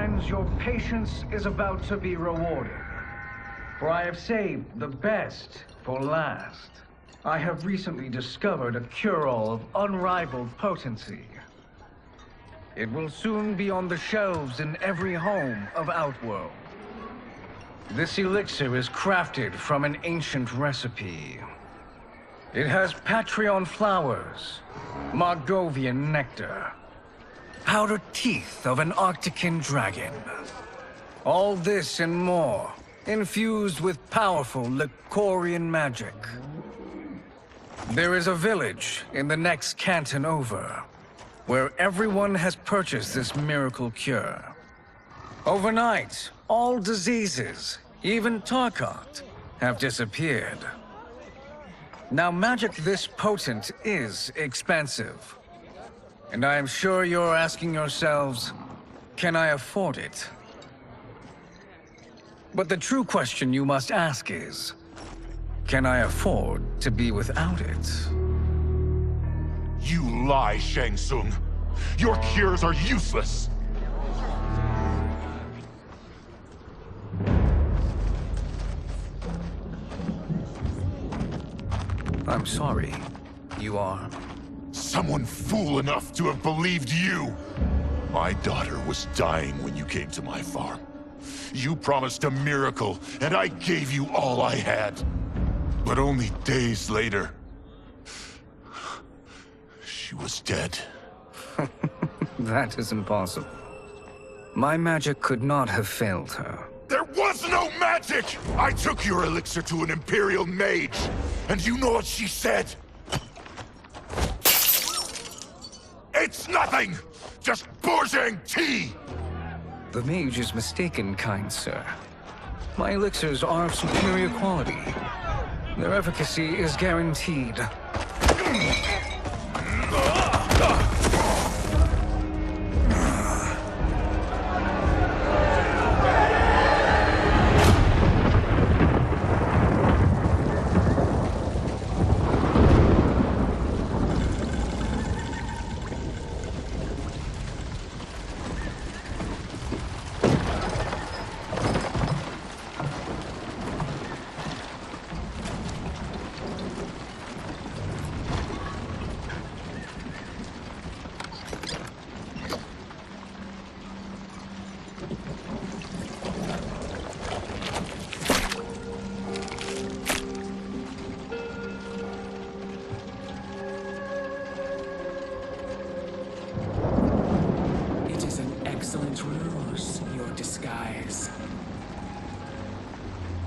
signs your patience is about to be rewarded. For I have saved the best for last. I have recently discovered a cure-all of unrivaled potency. It will soon be on the shelves in every home of Outworld. This elixir is crafted from an ancient recipe. It has Patreon flowers, Margovian nectar, powdered teeth of an Arctican dragon. All this and more, infused with powerful Lycorian magic. There is a village in the next canton over, where everyone has purchased this miracle cure. Overnight, all diseases, even Tarkat, have disappeared. Now, magic this potent is expensive. And I am sure you're asking yourselves, can I afford it? But the true question you must ask is, can I afford to be without it? You lie, Shang Tsung. Your cures are useless. I'm sorry. You are? Someone fool enough to have believed you. My daughter was dying when you came to my farm. You promised a miracle, and I gave you all I had. But only days later, she was dead. That is impossible. My magic could not have failed her. There was no magic! I took your elixir to an Imperial mage, and you know what she said? It's nothing! Just Bourgeois tea! The mage is mistaken, kind sir. My elixirs are of superior quality. Their efficacy is guaranteed.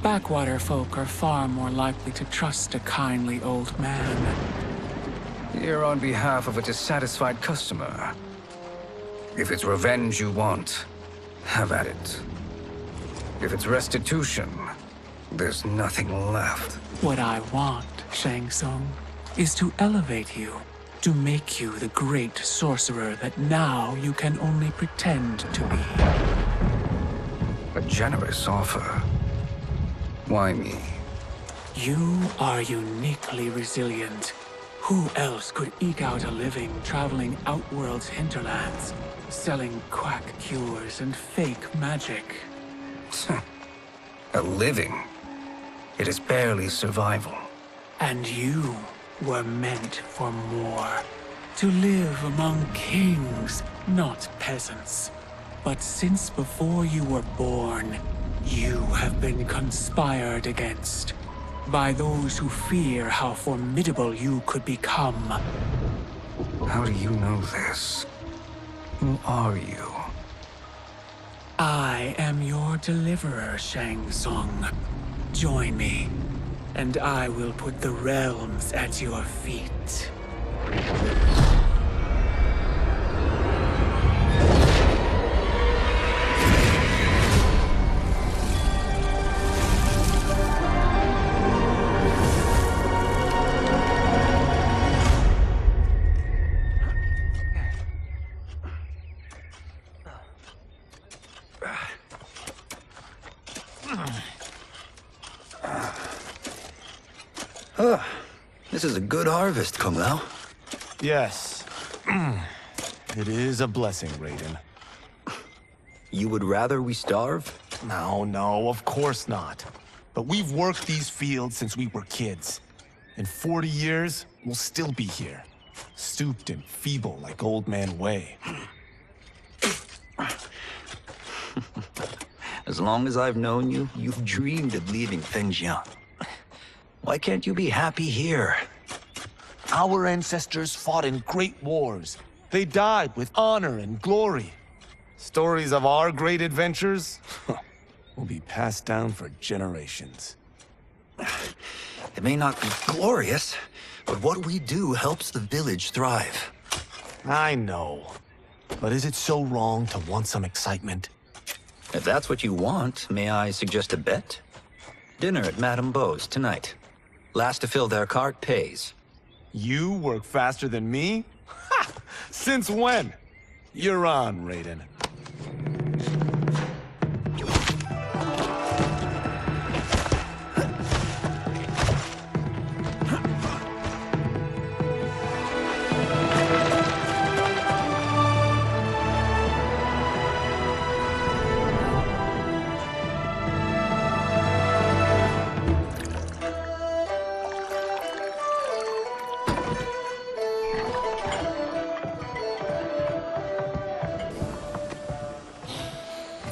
Backwater folk are far more likely to trust a kindly old man. Here on behalf of a dissatisfied customer. If it's revenge you want, have at it. If it's restitution, there's nothing left. What I want, Shang Tsung, is to elevate you, to make you the great sorcerer that now you can only pretend to be. A generous offer. Why me? You are uniquely resilient. Who else could eke out a living traveling Outworld's hinterlands, selling quack cures and fake magic? A living? It is barely survival. And you were meant for more. To live among kings, not peasants. But since before you were born, you have been conspired against by those who fear how formidable you could become. How do you know this? Who are you? I am your deliverer, Shang Tsung. Join me, and I will put the realms at your feet. This is a good harvest, Kung Lao. Yes. It is a blessing, Raiden. You would rather we starve? No, of course not. But we've worked these fields since we were kids. In 40 years, we'll still be here. Stooped and feeble like Old Man Wei. As long as I've known you, you've dreamed of leaving things young. Why can't you be happy here? Our ancestors fought in great wars. They died with honor and glory. Stories of our great adventures will be passed down for generations. It may not be glorious, but what we do helps the village thrive. I know. But is it so wrong to want some excitement? If that's what you want, may I suggest a bet? Dinner at Madame Beau's tonight. Last to fill their cart pays. You work faster than me? Ha! Since when? You're on, Raiden.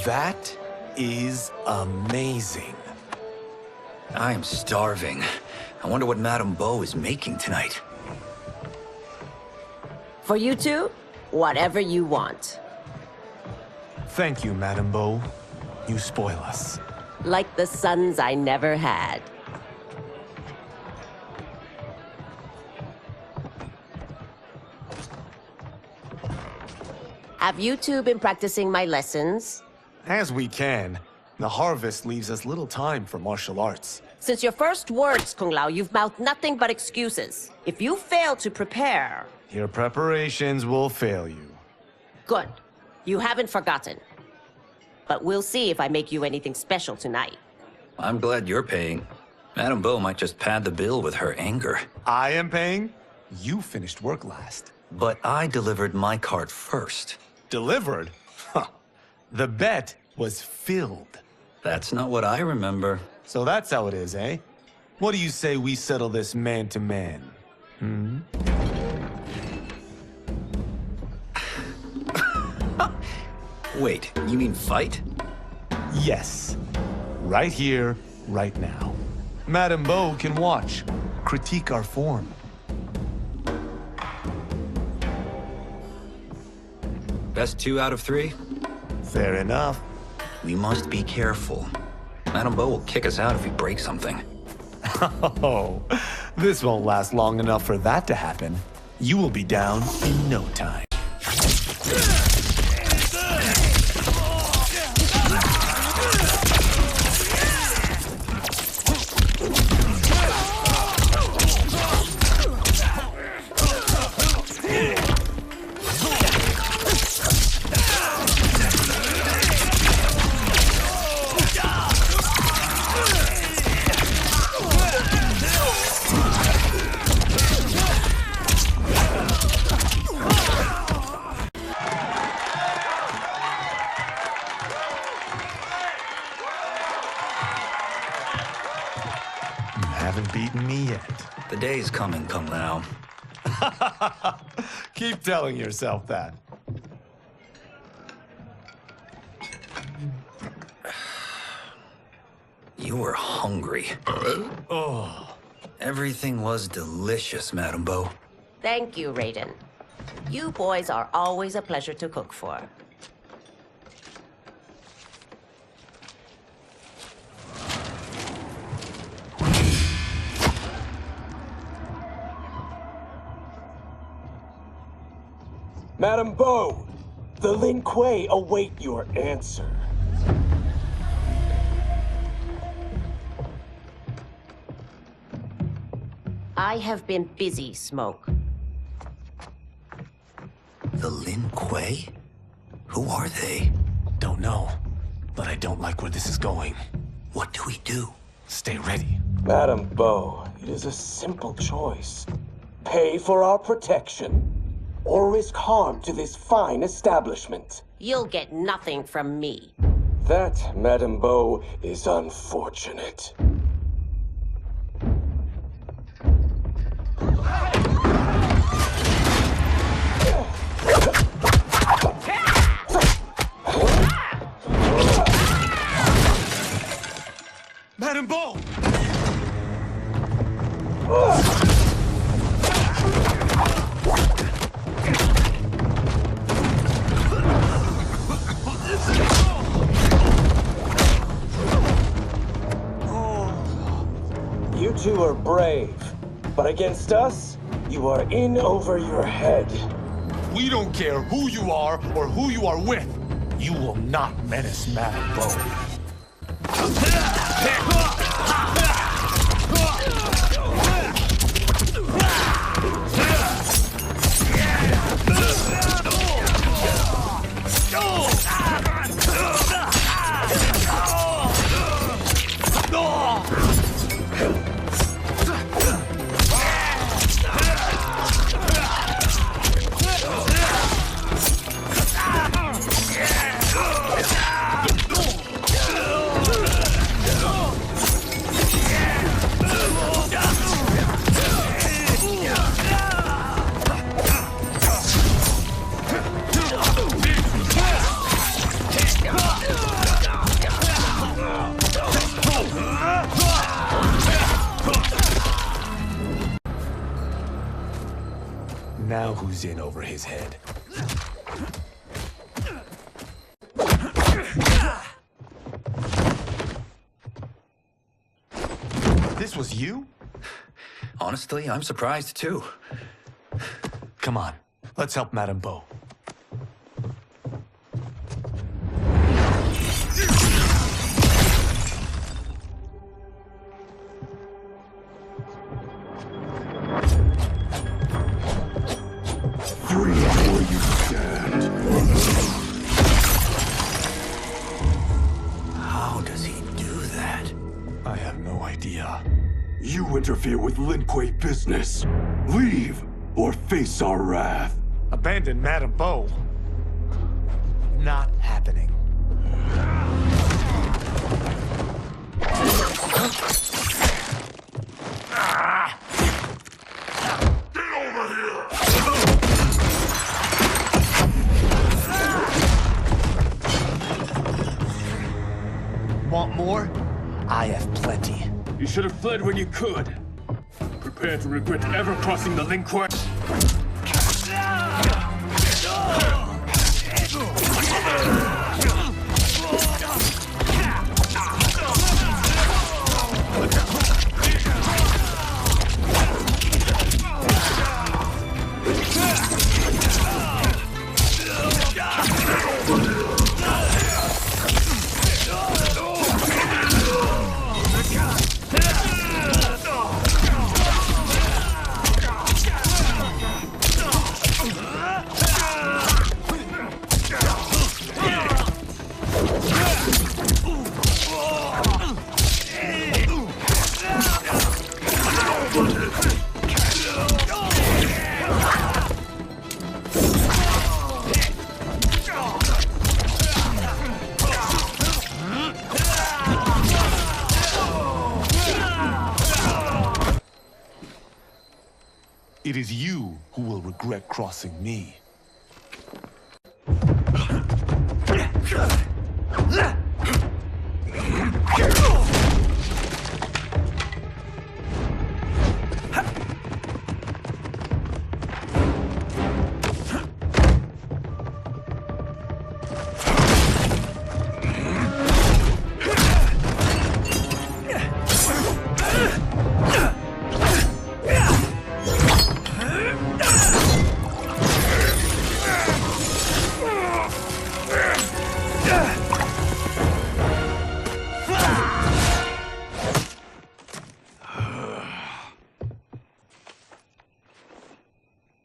That is amazing. I am starving. I wonder what Madame Beau is making tonight. For you two, whatever you want. Thank you, Madame Beau. You spoil us. Like the sons I never had. Have you two been practicing my lessons? As we can. The harvest leaves us little time for martial arts. Since your first words, Kung Lao, you've mouthed nothing but excuses. If you fail to prepare... Your preparations will fail you. Good. You haven't forgotten. But we'll see if I make you anything special tonight. I'm glad you're paying. Madame Beau might just pad the bill with her anger. I am paying? You finished work last. But I delivered my cart first. Delivered? Huh. The bet was filled. That's not what I remember. So that's how it is, eh? What do you say we settle this man to man? Hmm? Wait, you mean fight? Yes. Right here, right now. Madame Beau can watch, critique our form. Best 2 out of 3? Fair enough. We must be careful. Madame Beau will kick us out if we break something. Oh, this won't last long enough for that to happen. You will be down in no time. Haven't beaten me yet. The day's coming, Kung Lao. Keep telling yourself that. You were hungry. Oh. Everything was delicious, Madame Beau. Thank you, Raiden. You boys are always a pleasure to cook for. Madame Beau, the Lin Kuei await your answer. I have been busy, Smoke. The Lin Kuei? Who are they? Don't know, but I don't like where this is going. What do we do? Stay ready. Madame Beau, it is a simple choice. Pay for our protection, or risk harm to this fine establishment. You'll get nothing from me. That, Madame Bo, is unfortunate. Madame Bo! You two are brave, but against us, you are in over your head. We don't care who you are or who you are with. You will not menace Madame Bo. Now who's in over his head? This was you? Honestly, I'm surprised too. Come on, let's help Madame Bo. Free where you stand. How does he do that? I have no idea. You interfere with Lin Kuei business. Leave or face our wrath. Abandon Madame Bo? Not happening. Want more? I have plenty. You should have fled when you could. Prepare to regret ever crossing the Lin Kuei. It is you who will regret crossing me.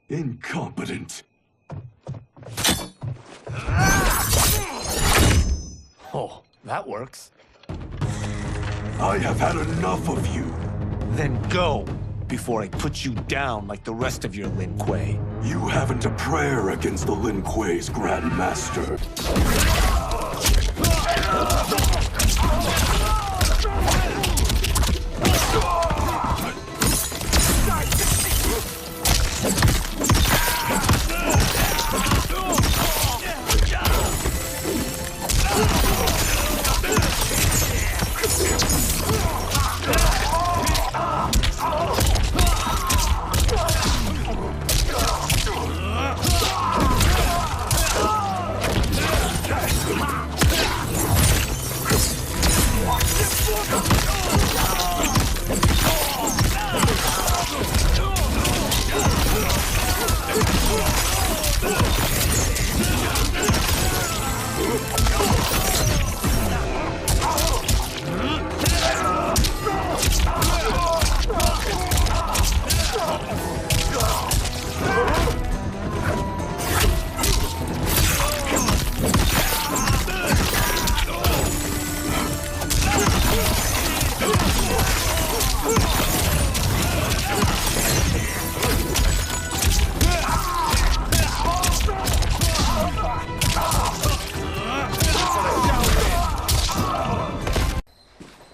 Incompetent. Oh, that works. I have had enough of you. Then go, before I put you down like the rest of your Lin Kuei. You haven't a prayer against the Lin Kuei's Grand Master.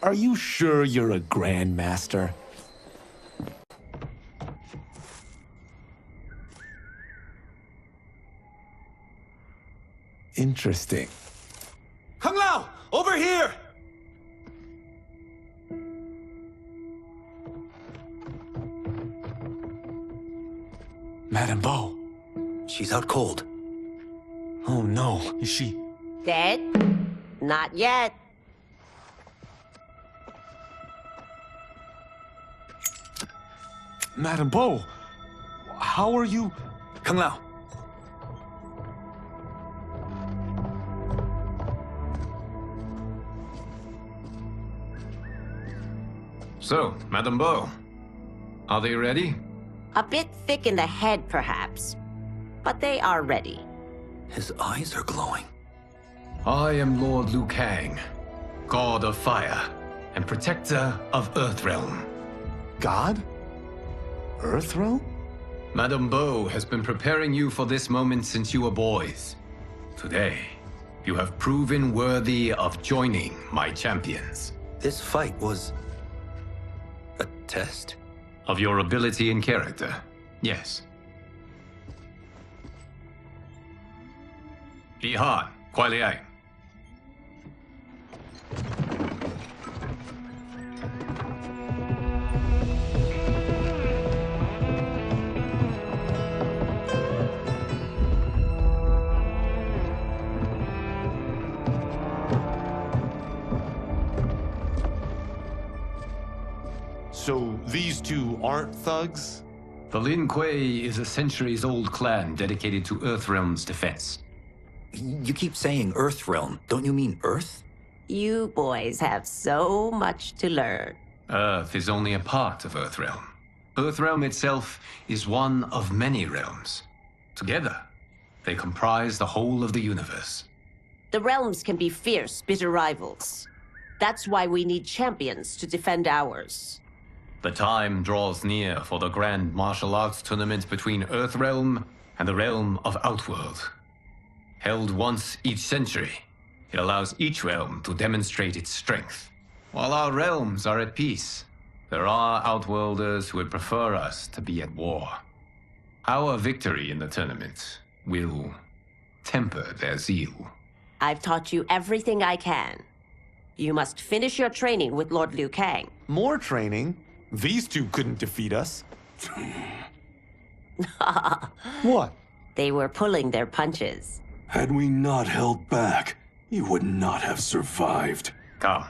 Are you sure you're a Grandmaster? Interesting. Kung Lao! Over here! Madame Bo. She's out cold. Oh no, is she... Dead? Not yet. Madame Bo, how are you... Kung Lao. So, Madame Bo, are they ready? A bit thick in the head, perhaps. But they are ready. His eyes are glowing. I am Lord Liu Kang, God of Fire and Protector of Earthrealm. God? Earthrealm? Madame Bo has been preparing you for this moment since you were boys. Today, you have proven worthy of joining my champions. This fight was... a test? Of your ability and character, yes. Ihan, Kuai Liang. So these two aren't thugs? The Lin Kuei is a centuries-old clan dedicated to Earthrealm's defense. You keep saying Earthrealm. Don't you mean Earth? You boys have so much to learn. Earth is only a part of Earthrealm. Earthrealm itself is one of many realms. Together, they comprise the whole of the universe. The realms can be fierce, bitter rivals. That's why we need champions to defend ours. The time draws near for the grand martial arts tournament between Earthrealm and the realm of Outworld. Held once each century, it allows each realm to demonstrate its strength. While our realms are at peace, there are Outworlders who would prefer us to be at war. Our victory in the tournament will temper their zeal. I've taught you everything I can. You must finish your training with Lord Liu Kang. More training? These two couldn't defeat us. What? They were pulling their punches. Had we not held back, you would not have survived. Come.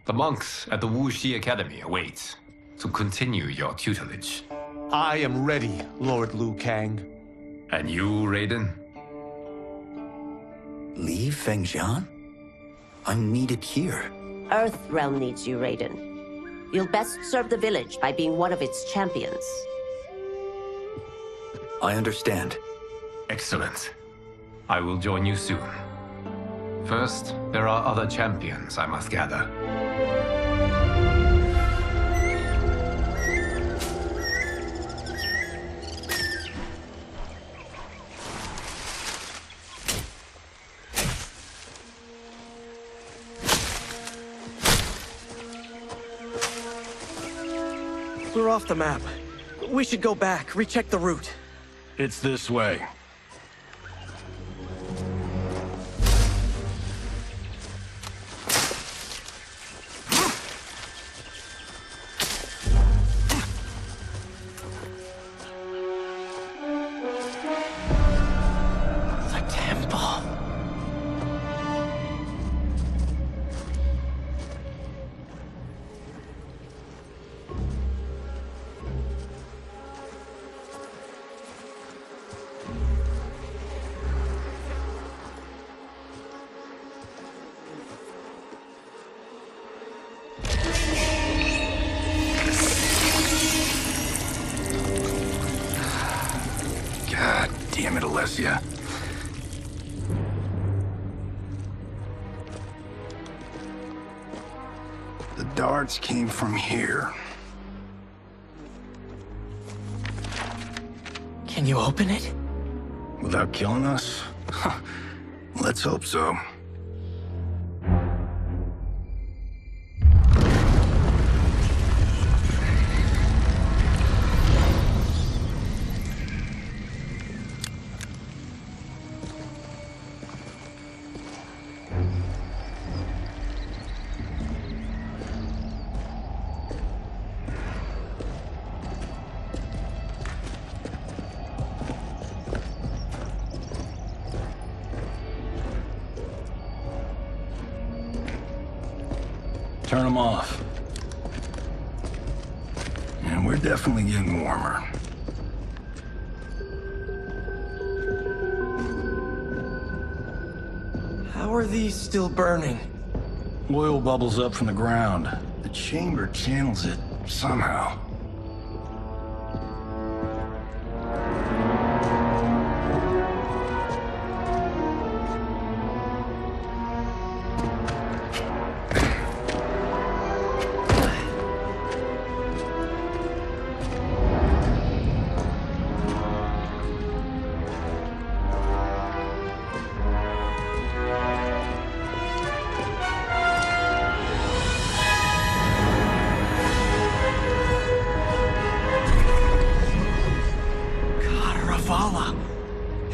The monks at the Wuxi Academy await to continue your tutelage. I am ready, Lord Liu Kang. And you, Raiden? Li Fengjian? I'm needed here. Earthrealm needs you, Raiden. You'll best serve the village by being one of its champions. I understand. Excellent. I will join you soon. First, there are other champions I must gather. We're off the map. We should go back, recheck the route. It's this way. The temple. God damn it, Alessia. The darts came from here. Can you open it? Without killing us? Let's hope so. Turn them off. And we're definitely getting warmer. How are these still burning? Oil bubbles up from the ground. The chamber channels it somehow.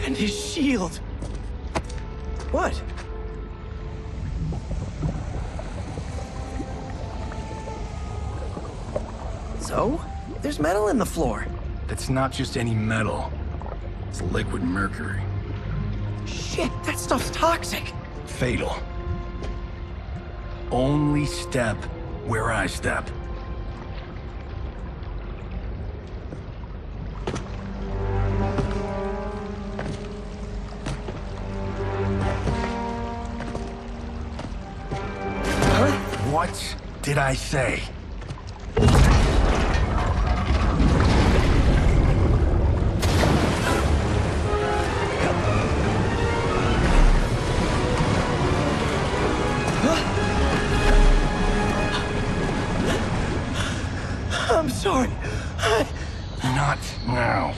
And his shield. What? So? There's metal in the floor. It's not just any metal. It's liquid mercury. Shit, that stuff's toxic. Fatal. Only step where I step. What did I say? I'm sorry. Not now.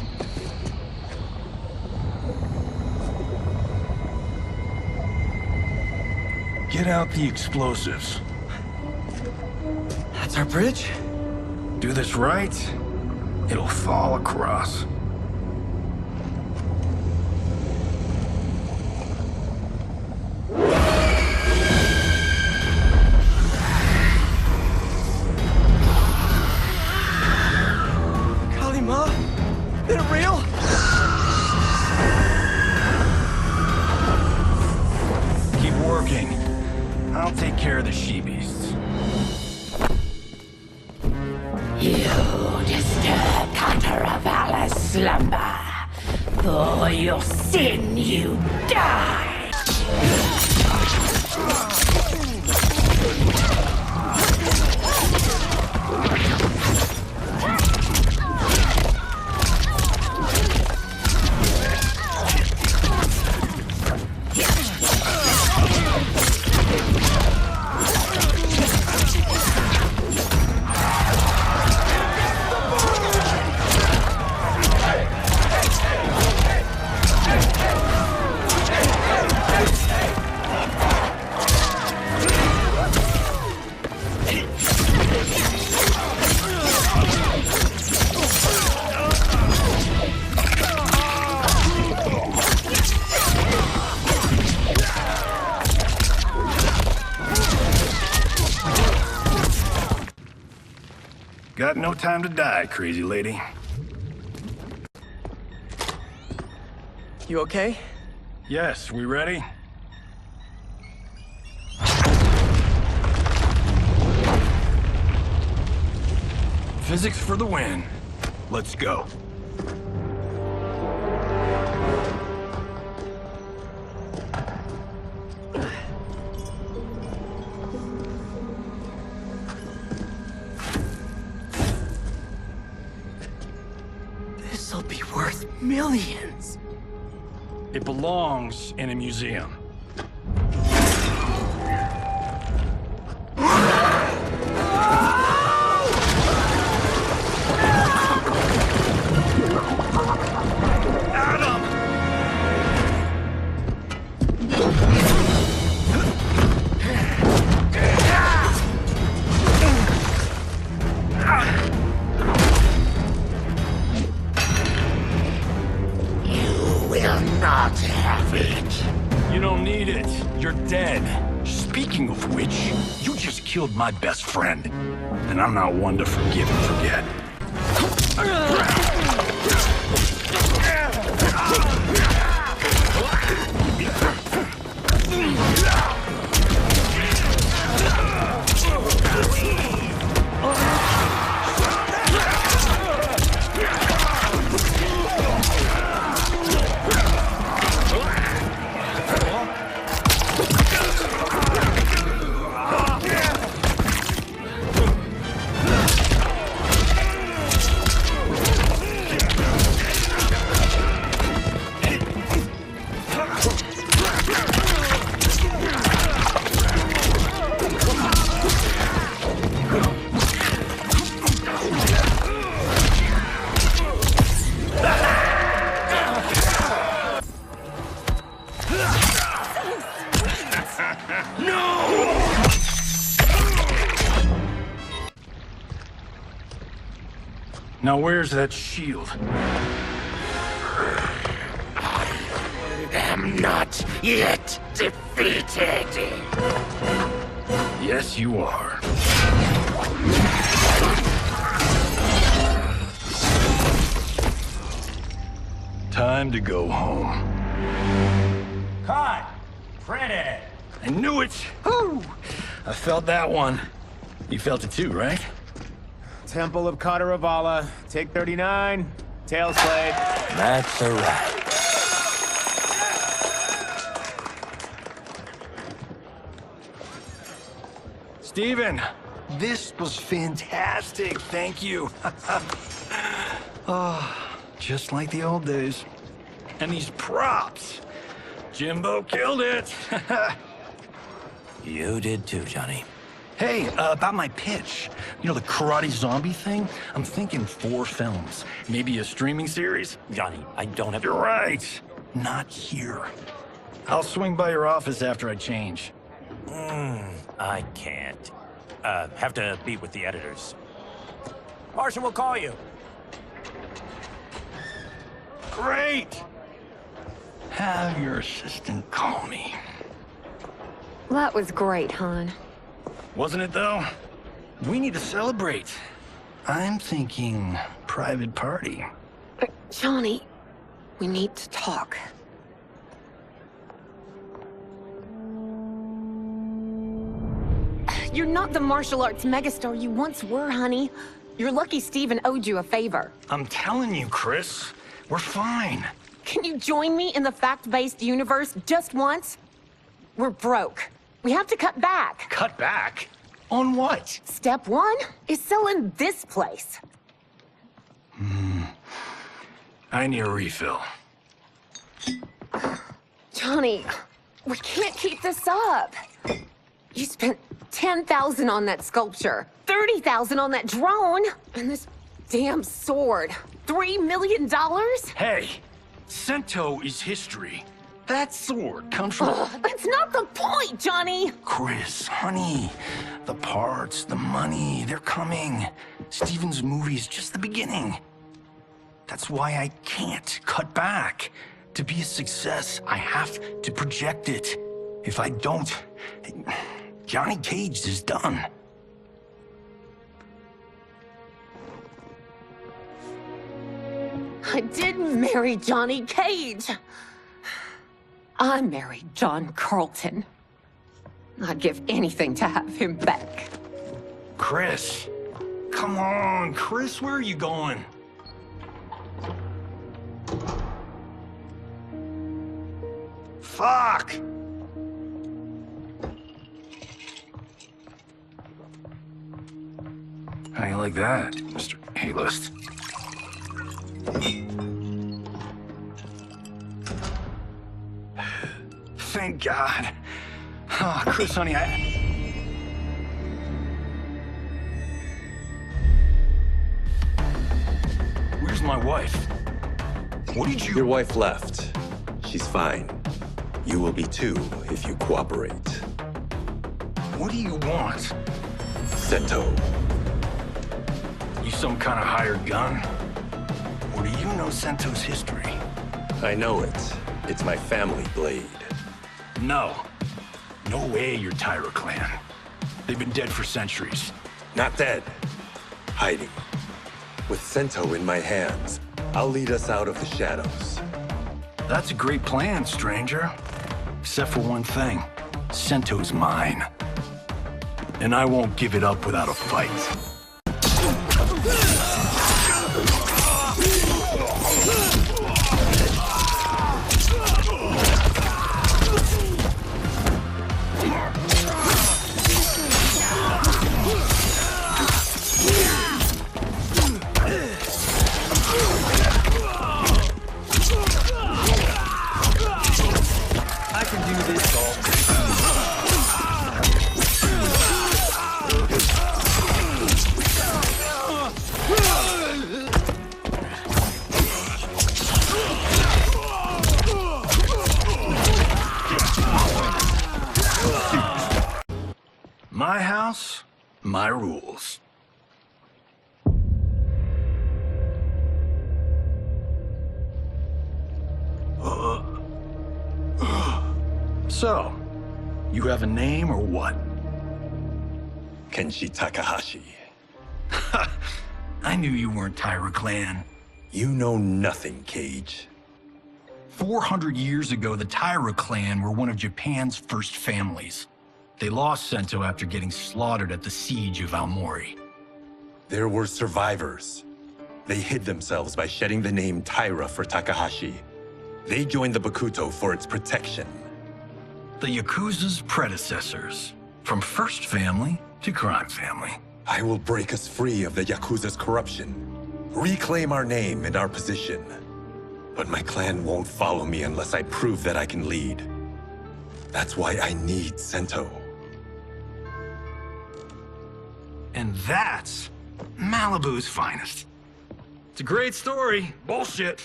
Get out the explosives. That's our bridge? Do this right, it'll fall across. Kalima? Is it real? Keep working. I'll take care of the she-beasts. You disturb Cantaravalla's slumber. For your sin, you die! got no time to die, crazy lady. You okay? Yes, we ready? Physics for the win. Let's go. This'll be worth millions. It belongs in a museum. Not have it. You don't need it. You're dead. Speaking of which, you just killed my best friend. And I'm not one to forgive and forget. Now where's that shield? I'm not yet defeated. Yes, you are. Time to go home. Cut! Printed! I knew it! Woo! I felt that one. You felt it too, right? Temple of Kataravala, take 39, tail slate. That's a wrap. Steven, this was fantastic. Thank you. Oh, just like the old days. And these props. Jimbo killed it. You did too, Johnny. Hey, about my pitch. You know, the karate zombie thing? I'm thinking 4 films. Maybe a streaming series? Johnny, I don't have... You're right. Not here. I'll swing by your office after I change. I can't. Have to meet with the editors. Martian will call you. Great! Have your assistant call me. That was great, hon. Wasn't it, though? We need to celebrate. I'm thinking private party. Johnny, we need to talk. You're not the martial arts megastar you once were, honey. You're lucky Steven owed you a favor. I'm telling you, Chris, we're fine. Can you join me in the fact-based universe just once? We're broke. We have to cut back. Cut back? On what? Step 1 is selling this place. I need a refill. Johnny, we can't keep this up. You spent $10,000 on that sculpture, $30,000 on that drone, and this damn sword. $3 million? Hey, Sento is history. That sword comes from... That's not the point, Johnny! Chris, honey, the parts, the money, they're coming. Steven's movie's just the beginning. That's why I can't cut back. To be a success, I have to project it. If I don't, Johnny Cage is done. I didn't marry Johnny Cage. I married John Carlton. I'd give anything to have him back. Chris. Come on, Chris, where are you going? Fuck! How you like that, Mr. A-list? Thank God. Oh, Chris, honey, Where's my wife? What did you... Your wife left. She's fine. You will be too if you cooperate. What do you want? Sento. You some kind of hired gun? Or do you know Sento's history? I know it. It's my family blade. No. No way you're Tyra clan. They've been dead for centuries. Not dead. Hiding. With Sento in my hands, I'll lead us out of the shadows. That's a great plan, stranger. Except for one thing. Sento's mine. And I won't give it up without a fight. I can do this all. My house, my rules. So, you have a name or what? Kenshi Takahashi. I knew you weren't Tyra clan. You know nothing, Cage. 400 years ago, the Tyra clan were one of Japan's first families. They lost Sento after getting slaughtered at the siege of Aomori. There were survivors. They hid themselves by shedding the name Tyra for Takahashi. They joined the Bakuto for its protection. The Yakuza's predecessors. From first family to crime family. I will break us free of the Yakuza's corruption. Reclaim our name and our position. But my clan won't follow me unless I prove that I can lead. That's why I need Sento. And that's Malibu's finest. It's a great story. Bullshit.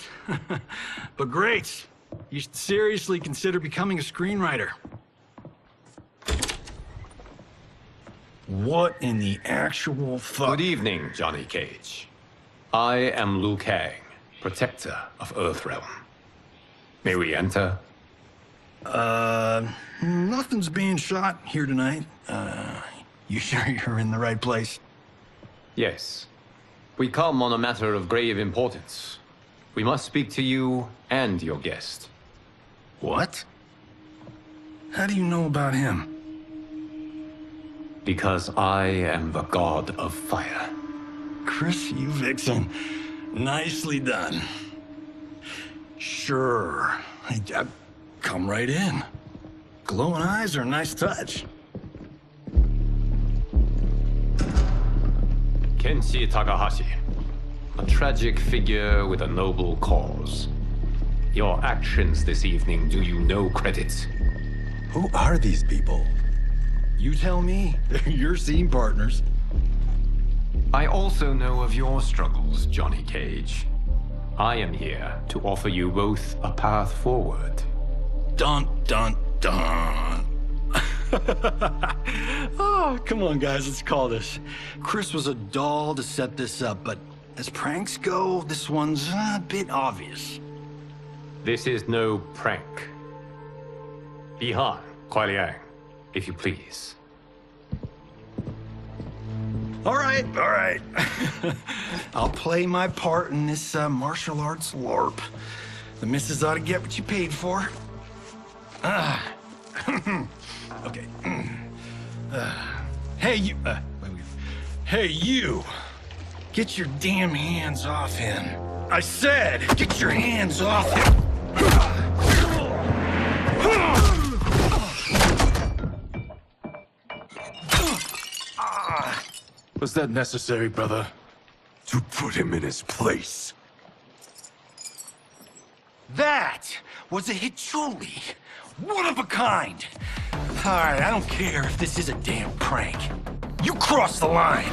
But great. You should seriously consider becoming a screenwriter. What in the actual fuck? Good evening, Johnny Cage. I am Liu Kang, protector of Earthrealm. May we enter? Nothing's being shot here tonight. You sure you're in the right place? Yes. We come on a matter of grave importance. We must speak to you and your guest. What? How do you know about him? Because I am the god of fire. Chris, you vixen. Nicely done. Sure. I come right in. Glowing eyes are a nice touch. Kenshi Takahashi. A tragic figure with a noble cause. Your actions this evening do you no credit. Who are these people? You tell me. They're your scene partners. I also know of your struggles, Johnny Cage. I am here to offer you both a path forward. Dun, dun, dun. Oh, come on, guys, let's call this. Chris was a doll to set this up, but as pranks go, this one's a bit obvious. This is no prank. Bihan, Kuai Liang, if you please. All right, all right. I'll play my part in this martial arts LARP. The missus ought to get what you paid for. Okay. Hey, you. Hey, you. Get your damn hands off him. I said, get your hands off him. Was that necessary, brother? To put him in his place. That was a Hichuli. One of a kind. All right, I don't care if this is a damn prank. You crossed the line.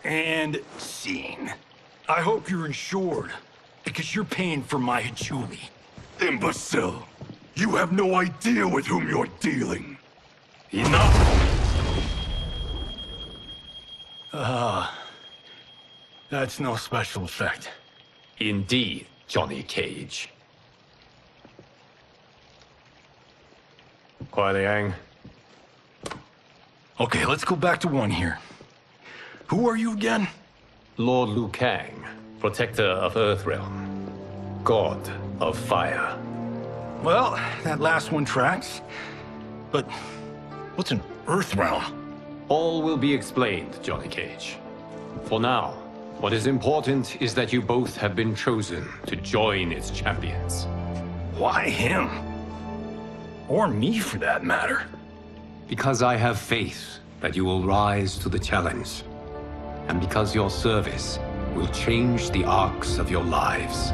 And scene. I hope you're insured, because you're paying for my Hichuli. Imbecile! You have no idea with whom you're dealing. Enough! That's no special effect. Indeed, Johnny Cage. Kuai Liang. Okay, let's go back to one here. Who are you again? Lord Liu Kang, protector of Earthrealm, god of fire. Well, that last one tracks. But what's an Earthrealm? All will be explained, Johnny Cage. For now, what is important is that you both have been chosen to join its champions. Why him? Or me, for that matter. Because I have faith that you will rise to the challenge. And because your service will change the arcs of your lives.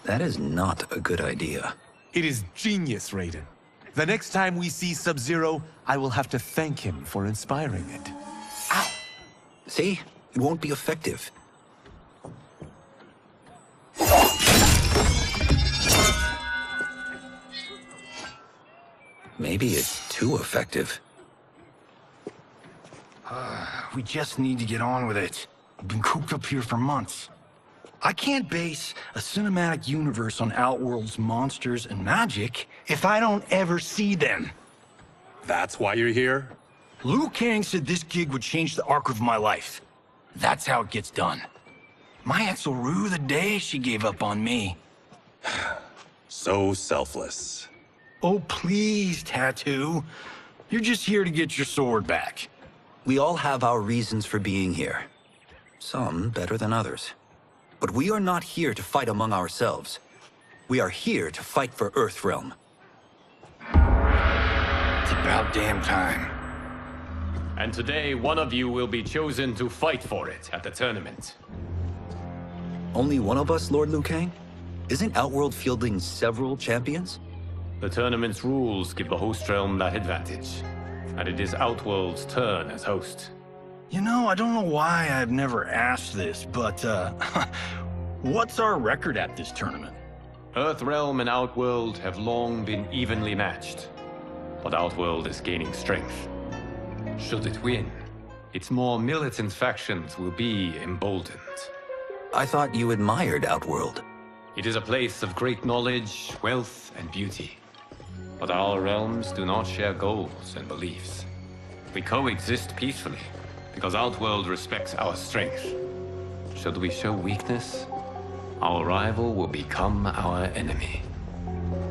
That is not a good idea. It is genius, Raiden. The next time we see Sub-Zero, I will have to thank him for inspiring it. Ow! See? It won't be effective. Maybe it's too effective. We just need to get on with it. I've been cooped up here for months. I can't base a cinematic universe on Outworld's monsters and magic if I don't ever see them. That's why you're here? Liu Kang said this gig would change the arc of my life. That's how it gets done. My ex will rue the day she gave up on me. So selfless. Oh, please, Tattoo. You're just here to get your sword back. We all have our reasons for being here. Some better than others. But we are not here to fight among ourselves. We are here to fight for Earthrealm. It's about damn time. And today, one of you will be chosen to fight for it at the tournament. Only one of us, Lord Liu Kang? Isn't Outworld fielding several champions? The tournament's rules give the host realm that advantage. And it is Outworld's turn as host. You know, I don't know why I've never asked this, but, what's our record at this tournament? Earthrealm and Outworld have long been evenly matched. But Outworld is gaining strength. Should it win, its more militant factions will be emboldened. I thought you admired Outworld. It is a place of great knowledge, wealth, and beauty. But our realms do not share goals and beliefs. We coexist peacefully, because Outworld respects our strength. Should we show weakness, our rival will become our enemy.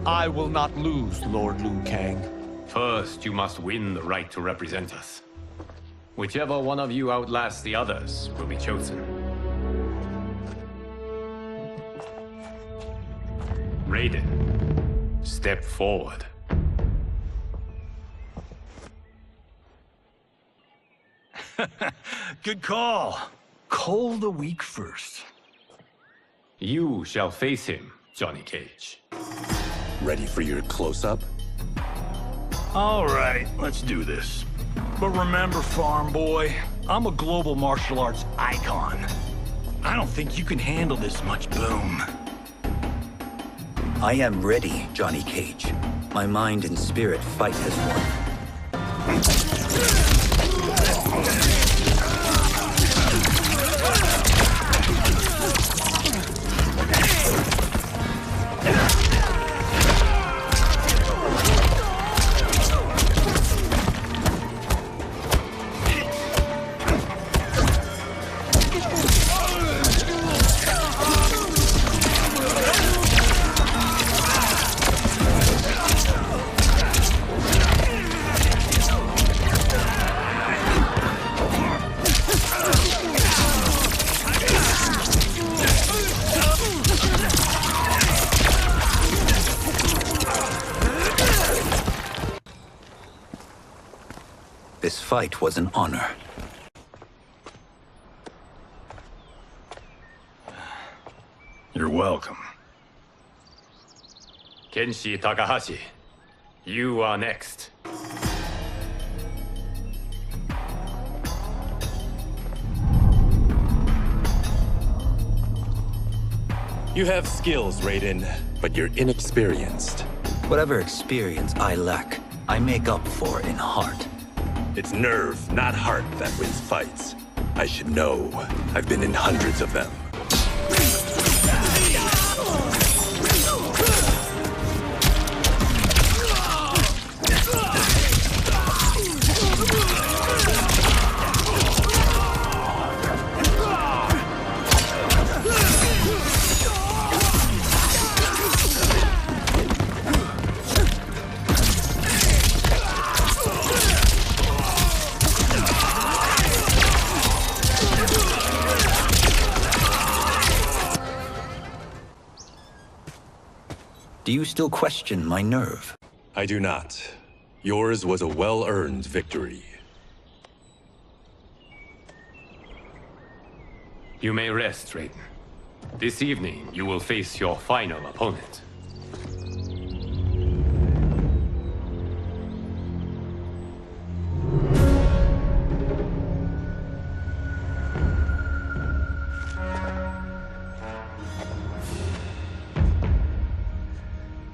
I will not lose, Lord Liu Kang. First, you must win the right to represent us. Whichever one of you outlasts the others will be chosen. Raiden, step forward. Good call. Cole the weak first. You shall face him, Johnny Cage. Ready for your close-up? All right, let's do this. But remember, farm boy, I'm a global martial arts icon. I don't think you can handle this much boom. I am ready, Johnny Cage. My mind and spirit fight as one. This fight was an honor. You're welcome. Kenshi Takahashi, you are next. You have skills, Raiden, but you're inexperienced. Whatever experience I lack, I make up for in heart. It's nerve, not heart, that wins fights. I should know. I've been in hundreds of them. Do you still question my nerve? I do not. Yours was a well-earned victory. You may rest, Raiden. This evening, you will face your final opponent.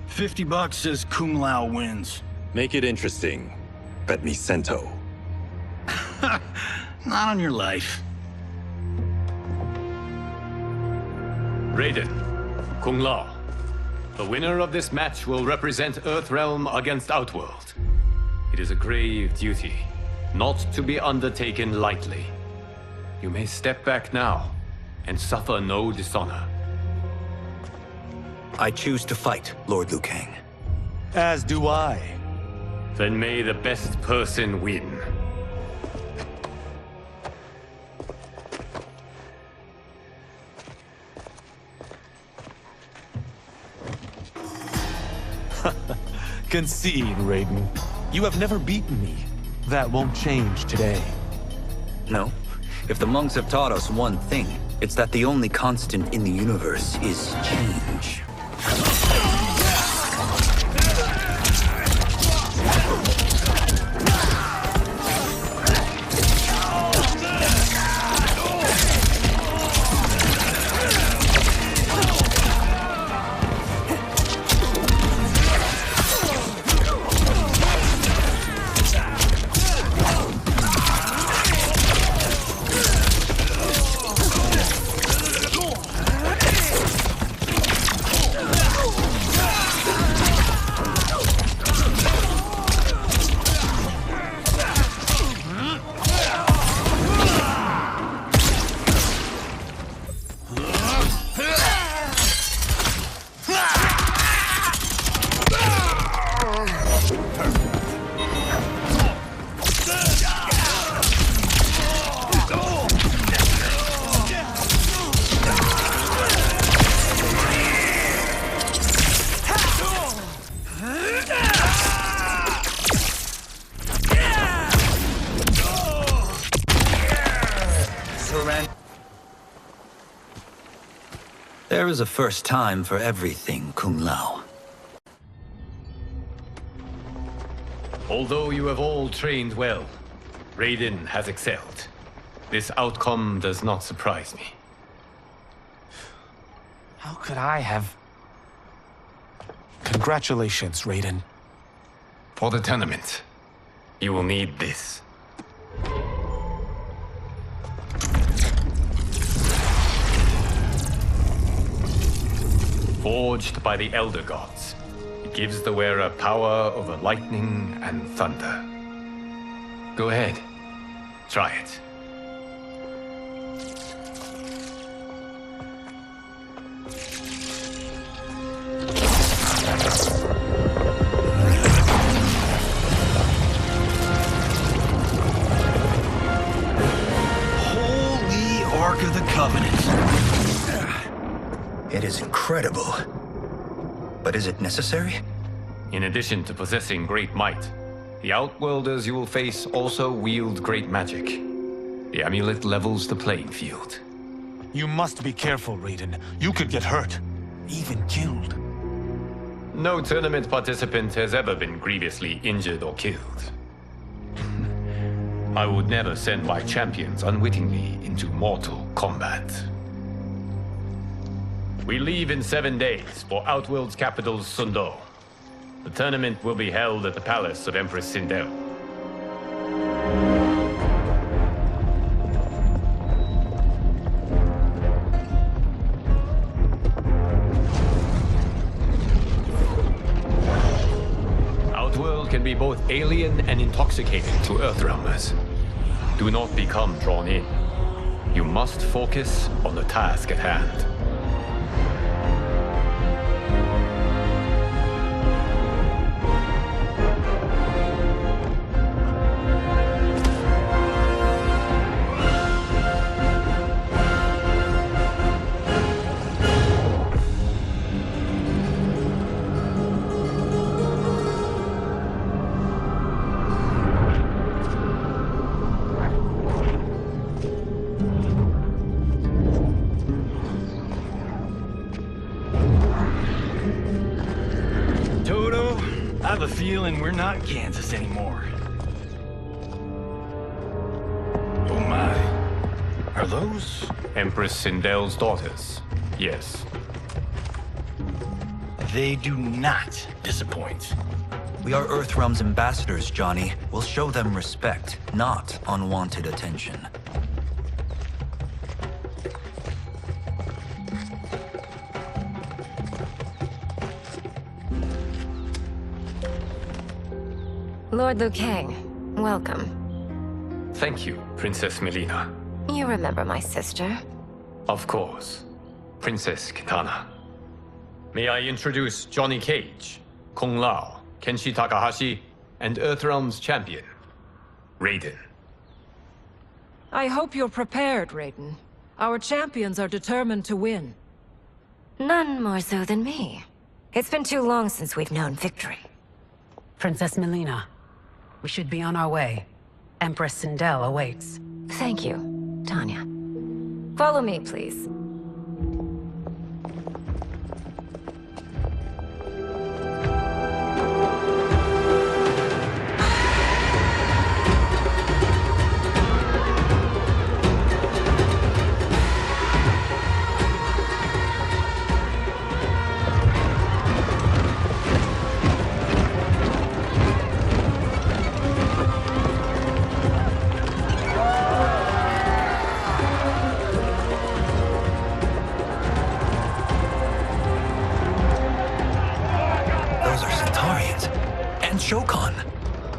$50 says Kung Lao wins. Make it interesting. Bet me Sento. Not on your life. Raiden, Kung Lao. The winner of this match will represent Earthrealm against Outworld. It is a grave duty, not to be undertaken lightly. You may step back now, and suffer no dishonor. I choose to fight, Lord Liu Kang. As do I. Then may the best person win. Concede, Raiden. You have never beaten me. That won't change today. No. If the monks have taught us one thing, it's that the only constant in the universe is change. There is a first time for everything, Kung Lao. Although you have all trained well, Raiden has excelled. This outcome does not surprise me. How could I have... Congratulations, Raiden. For the tournament, you will need this. Forged by the Elder Gods, it gives the wearer power over lightning and thunder. Go ahead, try it. Holy Ark of the Covenant. It is incredible. But is it necessary? In addition to possessing great might, the Outworlders you will face also wield great magic. The amulet levels the playing field. You must be careful, Raiden. You could get hurt. Even killed. No tournament participant has ever been grievously injured or killed. I would never send my champions unwittingly into mortal combat. We leave in 7 days for Outworld's capital, Sundo. The tournament will be held at the palace of Empress Sindel. Outworld can be both alien and intoxicating to Earthrealmers. Do not become drawn in. You must focus on the task at hand. I have a feeling we're not Kansas anymore. Oh my. Are those? Empress Sindel's daughters, yes. They do not disappoint. We are Earthrealm's ambassadors, Johnny. We'll show them respect, not unwanted attention. Lord Liu Kang, welcome. Thank you, Princess Melina. You remember my sister? Of course. Princess Kitana. May I introduce Johnny Cage, Kung Lao, Kenshi Takahashi, and Earthrealm's champion, Raiden. I hope you're prepared, Raiden. Our champions are determined to win. None more so than me. It's been too long since we've known victory. Princess Melina, we should be on our way. Empress Sindel awaits. Thank you, Tanya. Follow me, please.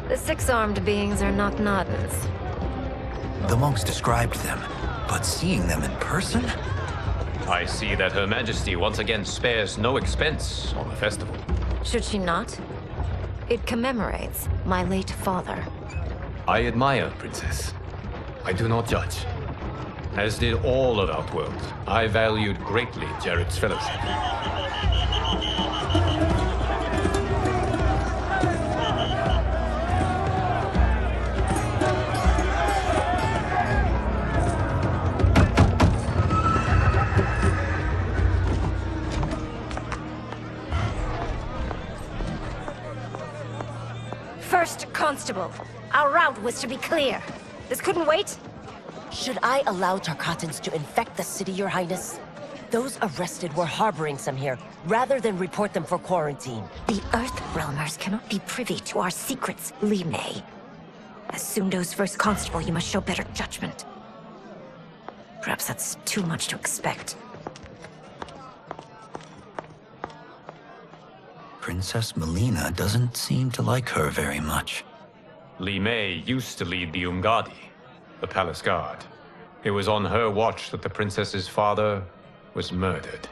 The six-armed beings are not Nodens. The monks described them, but seeing them in person? I see that Her Majesty once again spares no expense on the festival. Should she not? It commemorates my late father. I admire, Princess. I do not judge. As did all of Outworld, I valued greatly Jared's fellowship. First Constable, our route was to be clear. This couldn't wait? Should I allow Tarkatans to infect the city, Your Highness? Those arrested were harboring some here, rather than report them for quarantine. The Earthrealmers cannot be privy to our secrets, Li Mei. As Sundo's first constable, you must show better judgment. Perhaps that's too much to expect. Princess Melina doesn't seem to like her very much. Li Mei used to lead the Umgadi, the palace guard. It was on her watch that the princess's father was murdered.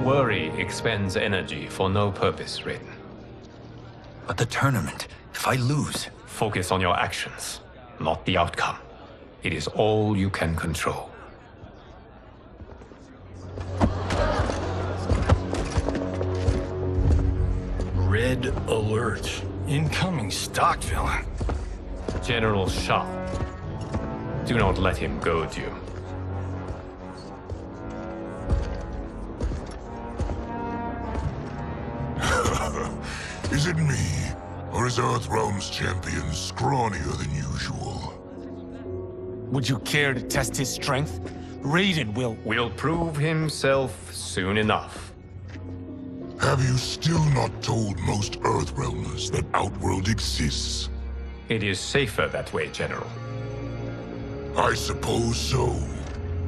Worry expends energy for no purpose, Raiden. But the tournament, if I lose... Focus on your actions, not the outcome. It is all you can control. Red alert. Incoming stock villain. General Shah. Do not let him goad you. Is it me? Or is Earthrealm's champion scrawnier than usual? Would you care to test his strength? Raiden will prove himself soon enough. Have you still not told most Earthrealmers that Outworld exists? It is safer that way, General. I suppose so.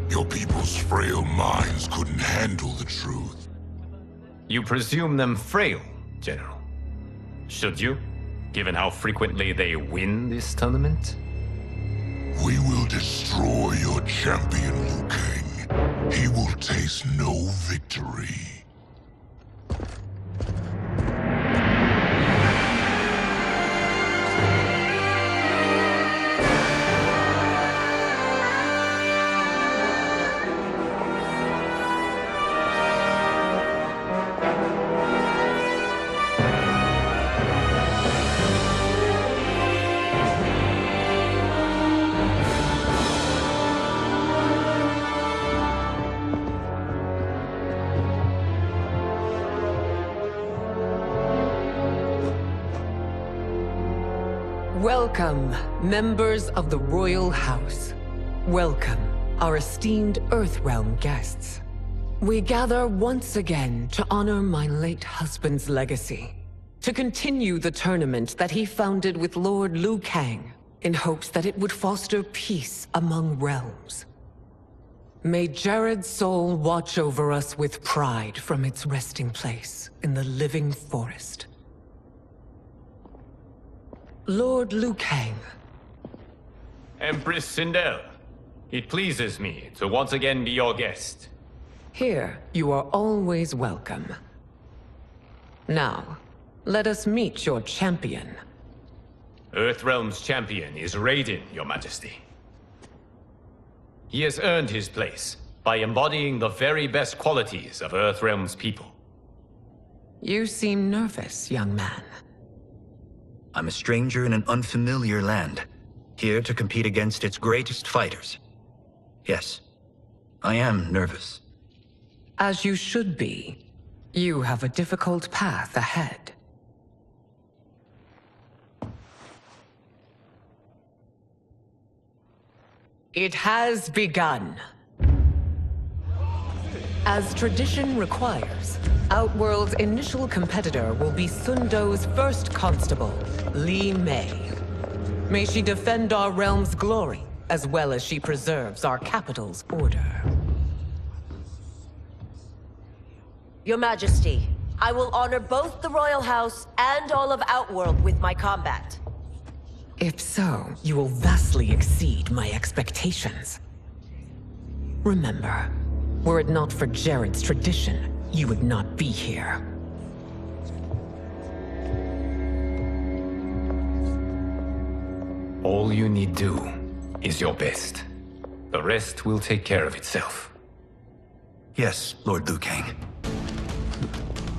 Your people's frail minds couldn't handle the truth. You presume them frail, General. Should you, given how frequently they win this tournament? We will destroy your champion, Liu Kang. He will taste no victory. Welcome, members of the Royal House. Welcome, our esteemed Earthrealm guests. We gather once again to honor my late husband's legacy, to continue the tournament that he founded with Lord Liu Kang, in hopes that it would foster peace among realms. May Jared's soul watch over us with pride from its resting place in the living forest. Lord Liu Kang. Empress Sindel, it pleases me to once again be your guest. Here, you are always welcome. Now, let us meet your champion. Earthrealm's champion is Raiden, Your Majesty. He has earned his place by embodying the very best qualities of Earthrealm's people. You seem nervous, young man. I'm a stranger in an unfamiliar land, here to compete against its greatest fighters. Yes, I am nervous. As you should be. You have a difficult path ahead. It has begun. As tradition requires, Outworld's initial competitor will be Sundo's first constable, Li Mei. May she defend our realm's glory, as well as she preserves our capital's order. Your Majesty, I will honor both the Royal House and all of Outworld with my combat. If so, you will vastly exceed my expectations. Remember, were it not for Jared's tradition, you would not be here. All you need do is your best. The rest will take care of itself. Yes, Lord Liu Kang.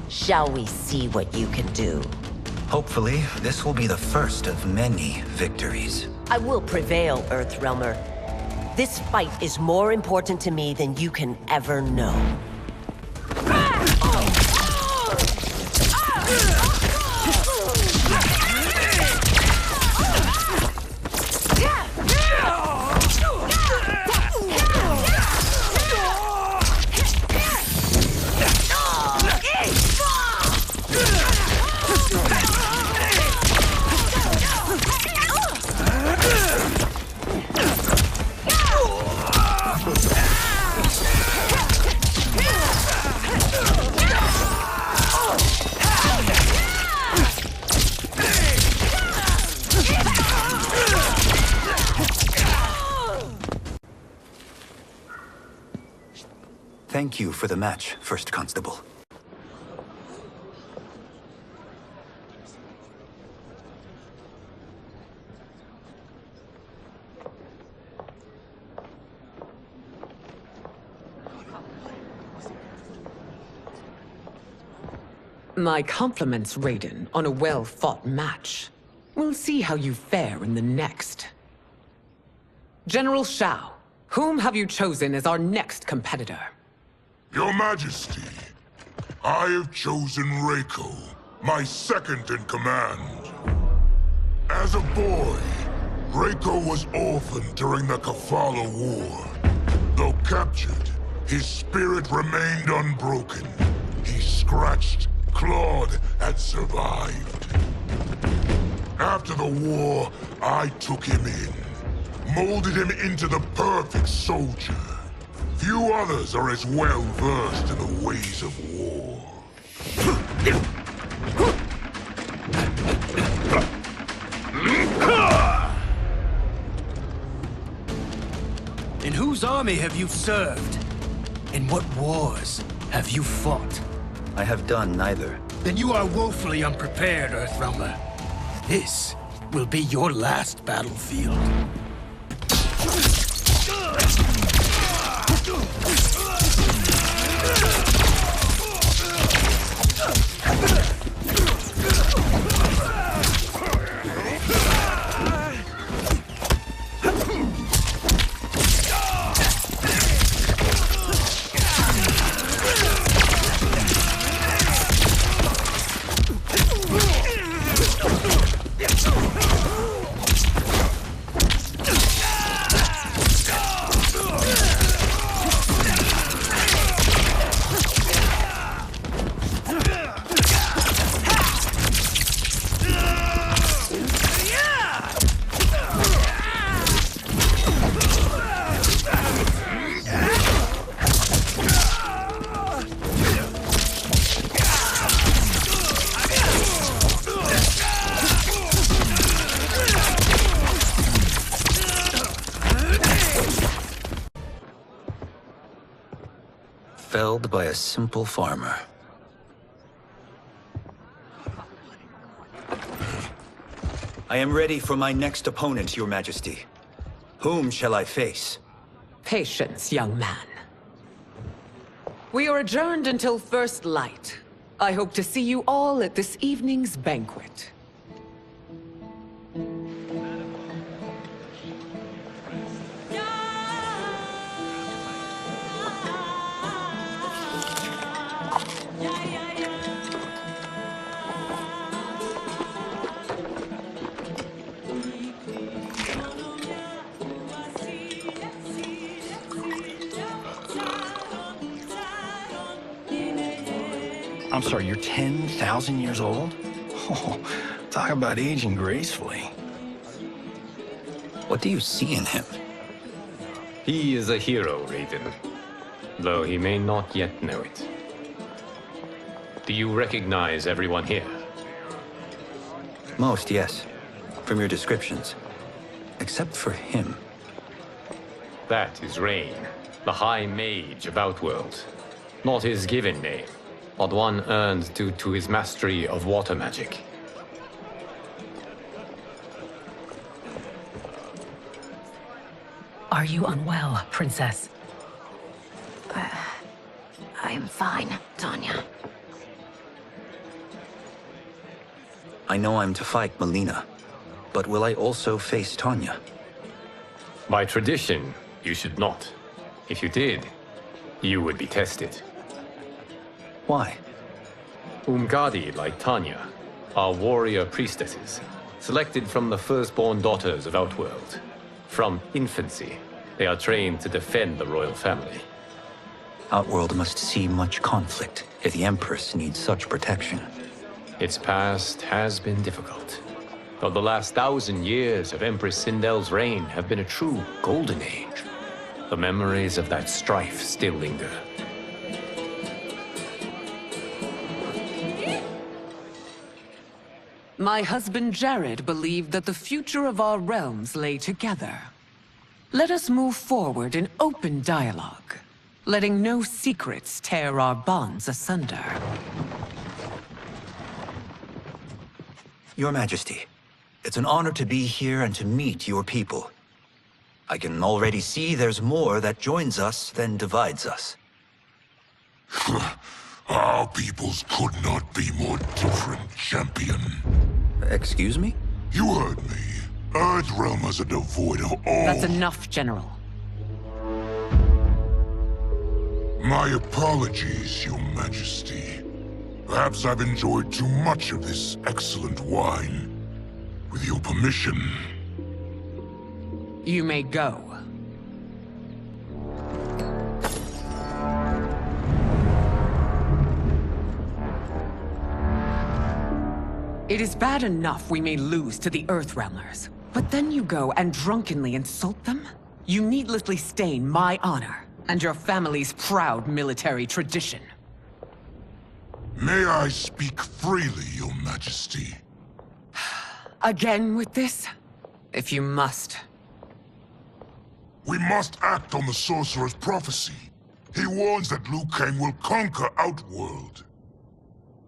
Shall we see what you can do? Hopefully, this will be the first of many victories. I will prevail, Earthrealmer. This fight is more important to me than you can ever know. Thank you for the match, First Constable. My compliments, Raiden, on a well-fought match. We'll see how you fare in the next. General Shao, whom have you chosen as our next competitor? Your Majesty, I have chosen Reiko, my second in command. As a boy, Reiko was orphaned during the Kafala War. Though captured, his spirit remained unbroken. He scratched, clawed, and survived. After the war, I took him in, molded him into the perfect soldier. Few others are as well versed in the ways of war. In whose army have you served? In what wars have you fought? I have done neither. Then you are woefully unprepared, Earthrealmer. This will be your last battlefield. Felled by a simple farmer. I am ready for my next opponent, Your Majesty. Whom shall I face? Patience, young man. We are adjourned until first light. I hope to see you all at this evening's banquet. I'm sorry, you're 10,000 years old? Oh, talk about aging gracefully. What do you see in him? He is a hero, Raiden, though he may not yet know it. Do you recognize everyone here? Most, yes. From your descriptions. Except for him. That is Rain, the High Mage of Outworld. Not his given name, but one earned due to his mastery of water magic. Are you unwell, Princess? I'm fine, Tanya. I know I'm to fight Mileena, but will I also face Tanya? By tradition, You should not. If you did, you would be tested. Why? Umgadi, like Tanya, are warrior priestesses, selected from the firstborn daughters of Outworld. From infancy, they are trained to defend the royal family. Outworld must see much conflict if the Empress needs such protection. Its past has been difficult, though the last 1,000 years of Empress Sindel's reign have been a true golden age. The memories of that strife still linger. My husband Jared believed that the future of our realms lay together. Let us move forward in open dialogue, letting no secrets tear our bonds asunder. Your Majesty, it's an honor to be here and to meet your people. I can already see there's more that joins us than divides us. Our peoples could not be more different, champion. Excuse me? You heard me. Earthrealmers are devoid of all... That's enough, General. My apologies, Your Majesty. Perhaps I've enjoyed too much of this excellent wine. With your permission... You may go. It is bad enough we may lose to the Earthrealmers, but then you go and drunkenly insult them? You needlessly stain my honor and your family's proud military tradition. May I speak freely, Your Majesty? Again with this? If you must. We must act on the Sorcerer's prophecy. He warns that Liu Kang will conquer Outworld.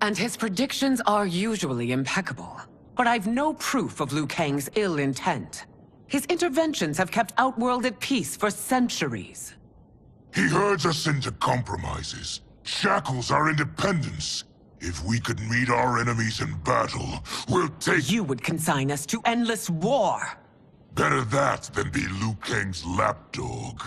And his predictions are usually impeccable. But I've no proof of Liu Kang's ill intent. His interventions have kept Outworld at peace for centuries. He herds us into compromises, shackles our independence. If we could meet our enemies in battle, we'll take— You would consign us to endless war! Better that than be Liu Kang's lapdog.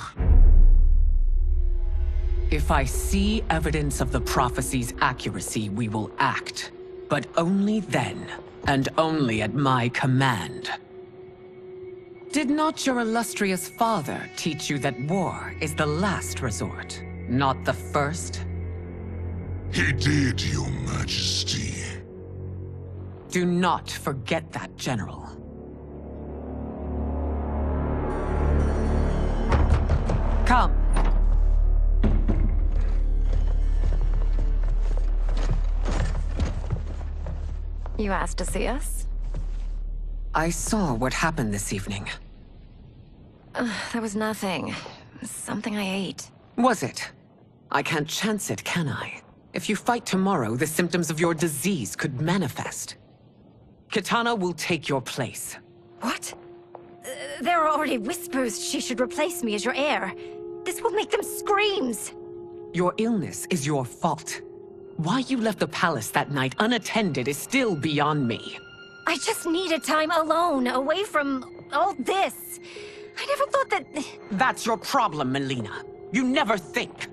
If I see evidence of the prophecy's accuracy, we will act. But only then, and only at my command. Did not your illustrious father teach you that war is the last resort, not the first? He did, Your Majesty. Do not forget that, General. Come. You asked to see us? I saw what happened this evening. That was nothing. Something I ate. Was it? I can't chance it, can I? If you fight tomorrow, the symptoms of your disease could manifest. Kitana will take your place. What? There are already whispers she should replace me as your heir. This will make them screams! Your illness is your fault. Why you left the palace that night unattended is still beyond me. I just needed time alone, away from all this. I never thought that... That's your problem, Melina. You never think.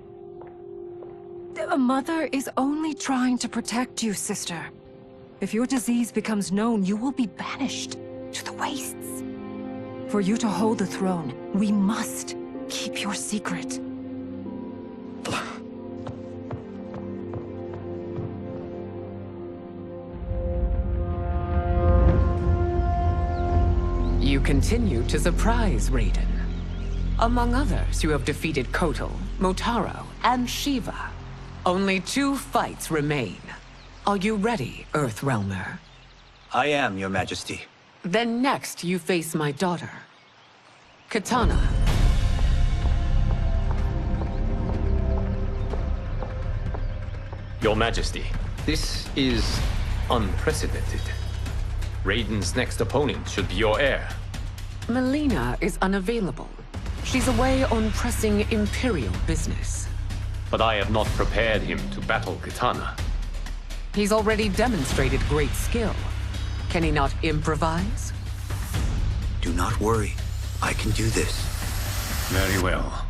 A mother is only trying to protect you, sister. If your disease becomes known, you will be banished to the wastes. For you to hold the throne, we must keep your secret. You continue to surprise Raiden. Among others, you have defeated Kotal, Motaro, and Shiva. Only 2 fights remain. Are you ready, Earthrealmer? I am, Your Majesty. Then next, you face my daughter, Kitana. Your Majesty, this is unprecedented. Raiden's next opponent should be your heir. Melina is unavailable. She's away on pressing Imperial business. But I have not prepared him to battle Kitana. He's already demonstrated great skill. Can he not improvise? Do not worry. I can do this. Very well.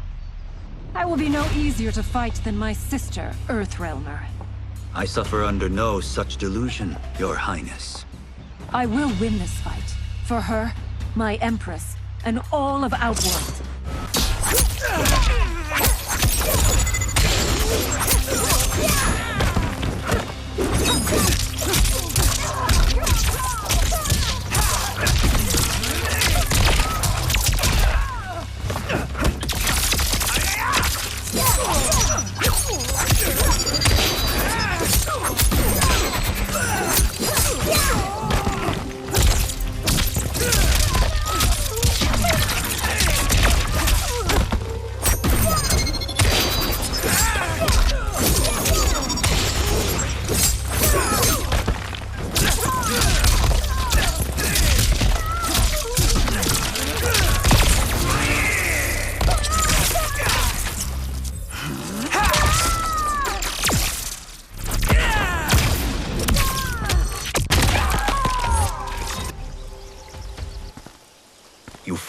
I will be no easier to fight than my sister, Earthrealmer. I suffer under no such delusion, Your Highness. I will win this fight. For her, my Empress, and all of Outworld.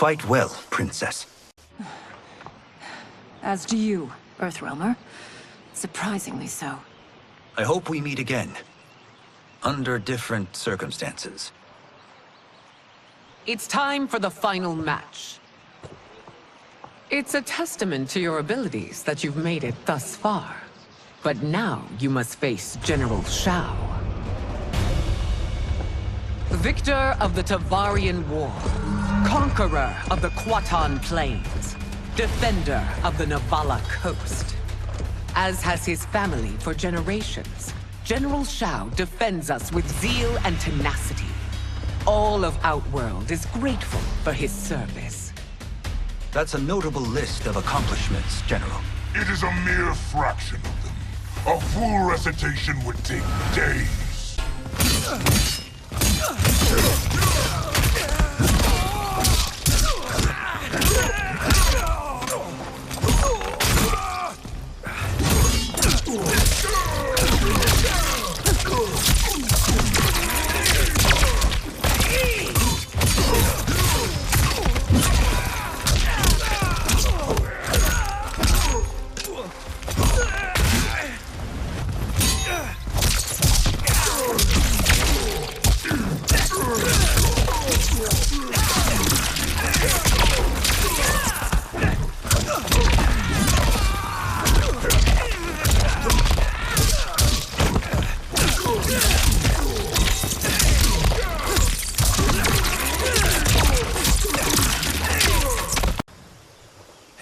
Fight well, Princess. As do you, Earthrealmer. Surprisingly so. I hope we meet again. Under different circumstances. It's time for the final match. It's a testament to your abilities that you've made it thus far. But now you must face General Shao. Victor of the Tavarian War. Conqueror of the Quatan Plains. Defender of the Navala Coast. As has his family for generations, General Shao defends us with zeal and tenacity. All of Outworld is grateful for his service. That's a notable list of accomplishments, General. It is a mere fraction of them. A full recitation would take days.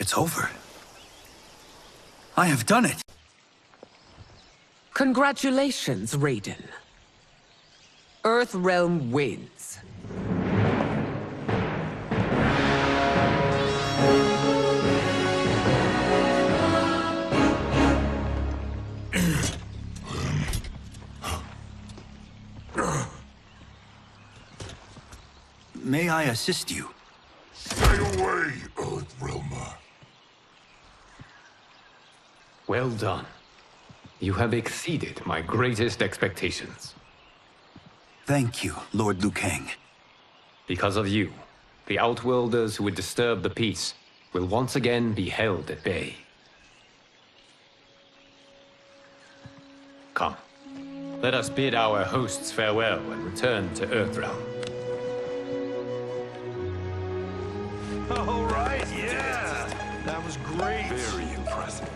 It's over. I have done it. Congratulations, Raiden. Earthrealm wins. May I assist you? Stay away, Earthrealmer. Well done. You have exceeded my greatest expectations. Thank you, Lord Liu Kang. Because of you, the Outworlders who would disturb the peace will once again be held at bay. Come, let us bid our hosts farewell and return to Earthrealm. All right, yeah! That was great! Very impressive.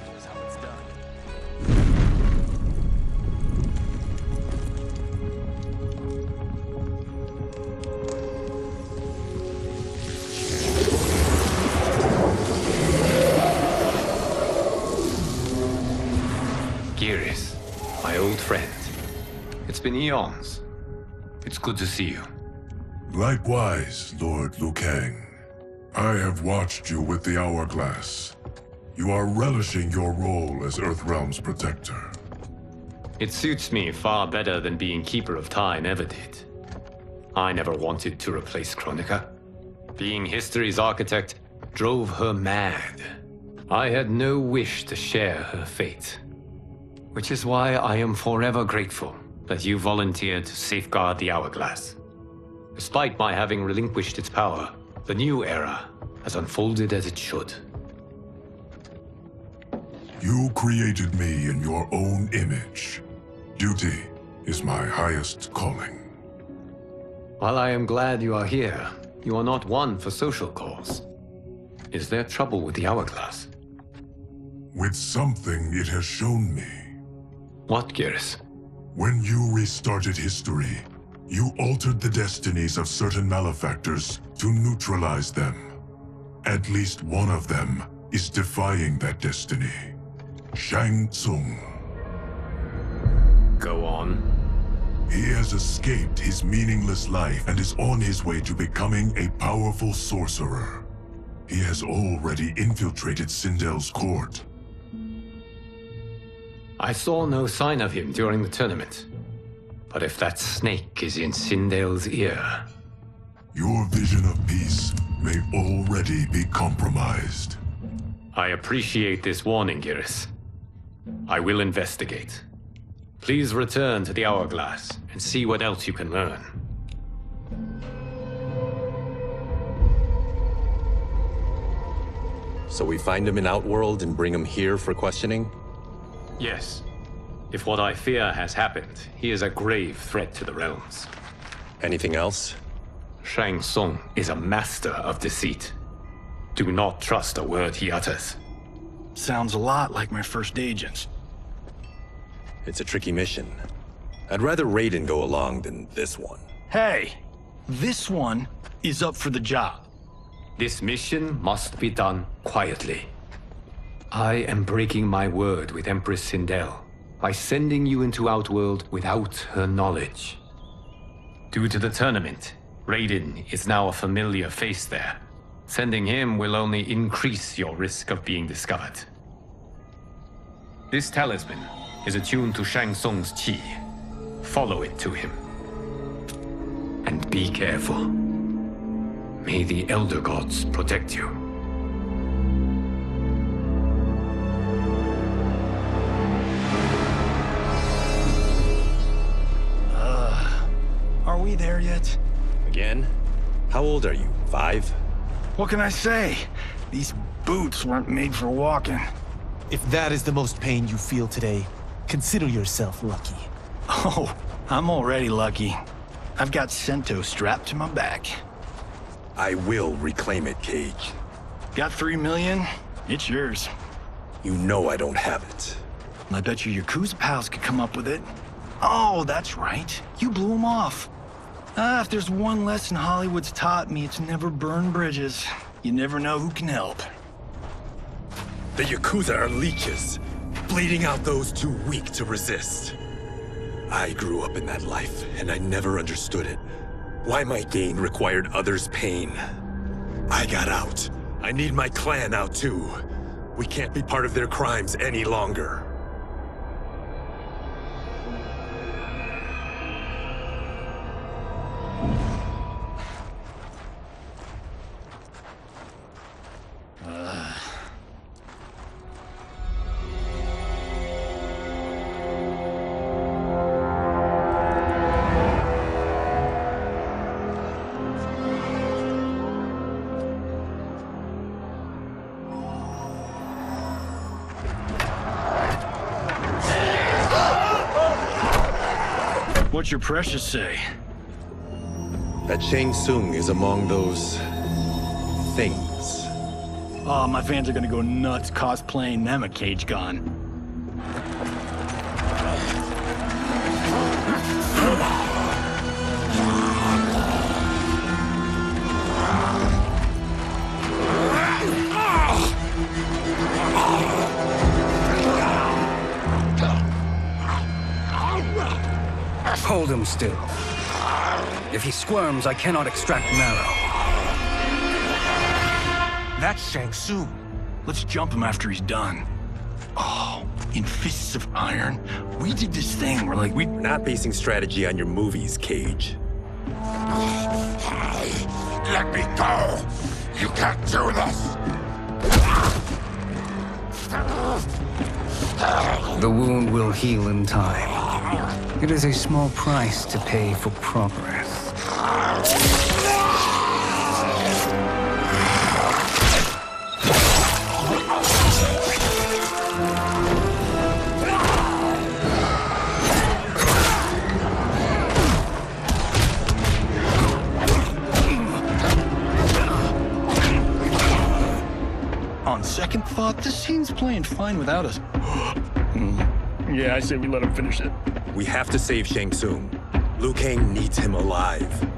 Geras, my old friend. It's been eons. It's good to see you. Likewise, Lord Liu Kang. I have watched you with the Hourglass. You are relishing your role as Earthrealm's protector. It suits me far better than being Keeper of Time ever did. I never wanted to replace Kronika. Being history's architect drove her mad. I had no wish to share her fate. Which is why I am forever grateful that you volunteered to safeguard the Hourglass. Despite my having relinquished its power, the new era has unfolded as it should. You created me in your own image. Duty is my highest calling. While I am glad you are here, you are not one for social cause. Is there trouble with the hourglass? With something it has shown me. What, Geras? When you restarted history, you altered the destinies of certain malefactors to neutralize them. At least one of them is defying that destiny. Shang Tsung. Go on. He has escaped his meaningless life and is on his way to becoming a powerful sorcerer. He has already infiltrated Sindel's court. I saw no sign of him during the tournament. But if that snake is in Sindel's ear... Your vision of peace may already be compromised. I appreciate this warning, Geras. I will investigate. Please return to the Hourglass and see what else you can learn. So we find him in Outworld and bring him here for questioning? Yes. If what I fear has happened, he is a grave threat to the realms. Anything else? Shang Tsung is a master of deceit. Do not trust a word he utters. Sounds a lot like my first agents. It's a tricky mission. I'd rather Raiden go along than this one. Hey! This one is up for the job. This mission must be done quietly. I am breaking my word with Empress Sindel by sending you into Outworld without her knowledge. Due to the tournament, Raiden is now a familiar face there. Sending him will only increase your risk of being discovered. This talisman is attuned to Shang Tsung's chi. Follow it to him. And be careful. May the Elder Gods protect you. Are we there yet? Again? How old are you? 5? What can I say? These boots weren't made for walking. If that is the most pain you feel today, consider yourself lucky. Oh, I'm already lucky. I've got Sento strapped to my back. I will reclaim it, Cage. Got 3 million? It's yours. You know I don't have it. I bet your Yakuza pals could come up with it. Oh, that's right. You blew them off. If there's one lesson Hollywood's taught me, it's never burn bridges. You never know who can help. The Yakuza are leeches, bleeding out those too weak to resist. I grew up in that life, and I never understood it. Why my gain required others' pain. I got out. I need my clan out too. We can't be part of their crimes any longer. What's your precious say? That Shang Tsung is among those... things. Oh, my fans are gonna go nuts cosplaying them a Cage Gun. Hold him still. If he squirms, I cannot extract marrow. That's Shang Tsung. Let's jump him after he's done. Oh, in Fists of Iron, we did this thing where like We're not basing strategy on your movies, Cage. Let me go! You can't do this! The wound will heal in time. It is a small price to pay for progress. On second thought, this scene's playing fine without us. Yeah, I say we let him finish it. We have to save Shang Tsung. Liu Kang needs him alive.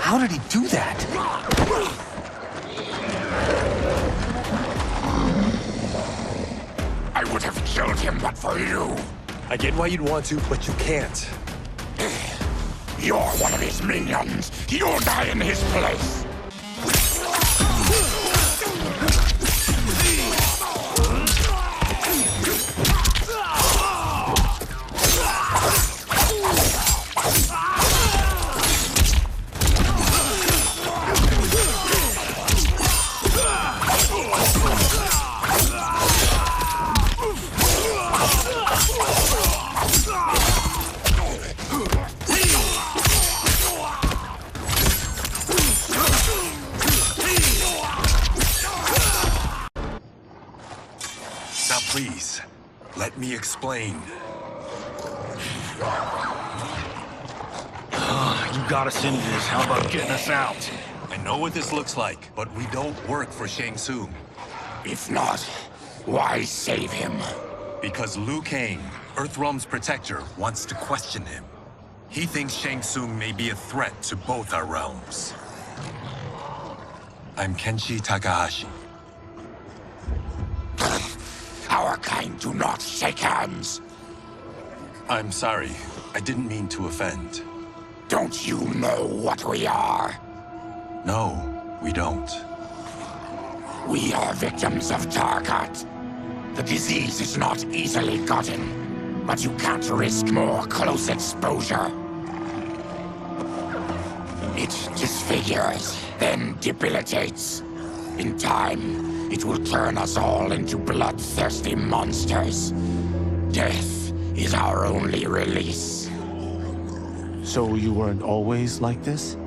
How did he do that? I would have killed him but for you. I get why you'd want to, but you can't. You're one of his minions. You'll die in his place. Now please, let me explain. You got us into this. How about getting us out? I know what this looks like, but we don't work for Shang Tsung. If not, why save him? Because Liu Kang, Earthrealm's protector, wants to question him. He thinks Shang Tsung may be a threat to both our realms. I'm Kenshi Takahashi. Our kind do not shake hands. I'm sorry. I didn't mean to offend. Don't you know what we are? No, we don't. We are victims of Tarkat. The disease is not easily gotten, but you can't risk more close exposure. It disfigures, then debilitates. In time, it will turn us all into bloodthirsty monsters. Death is our only release. So you weren't always like this?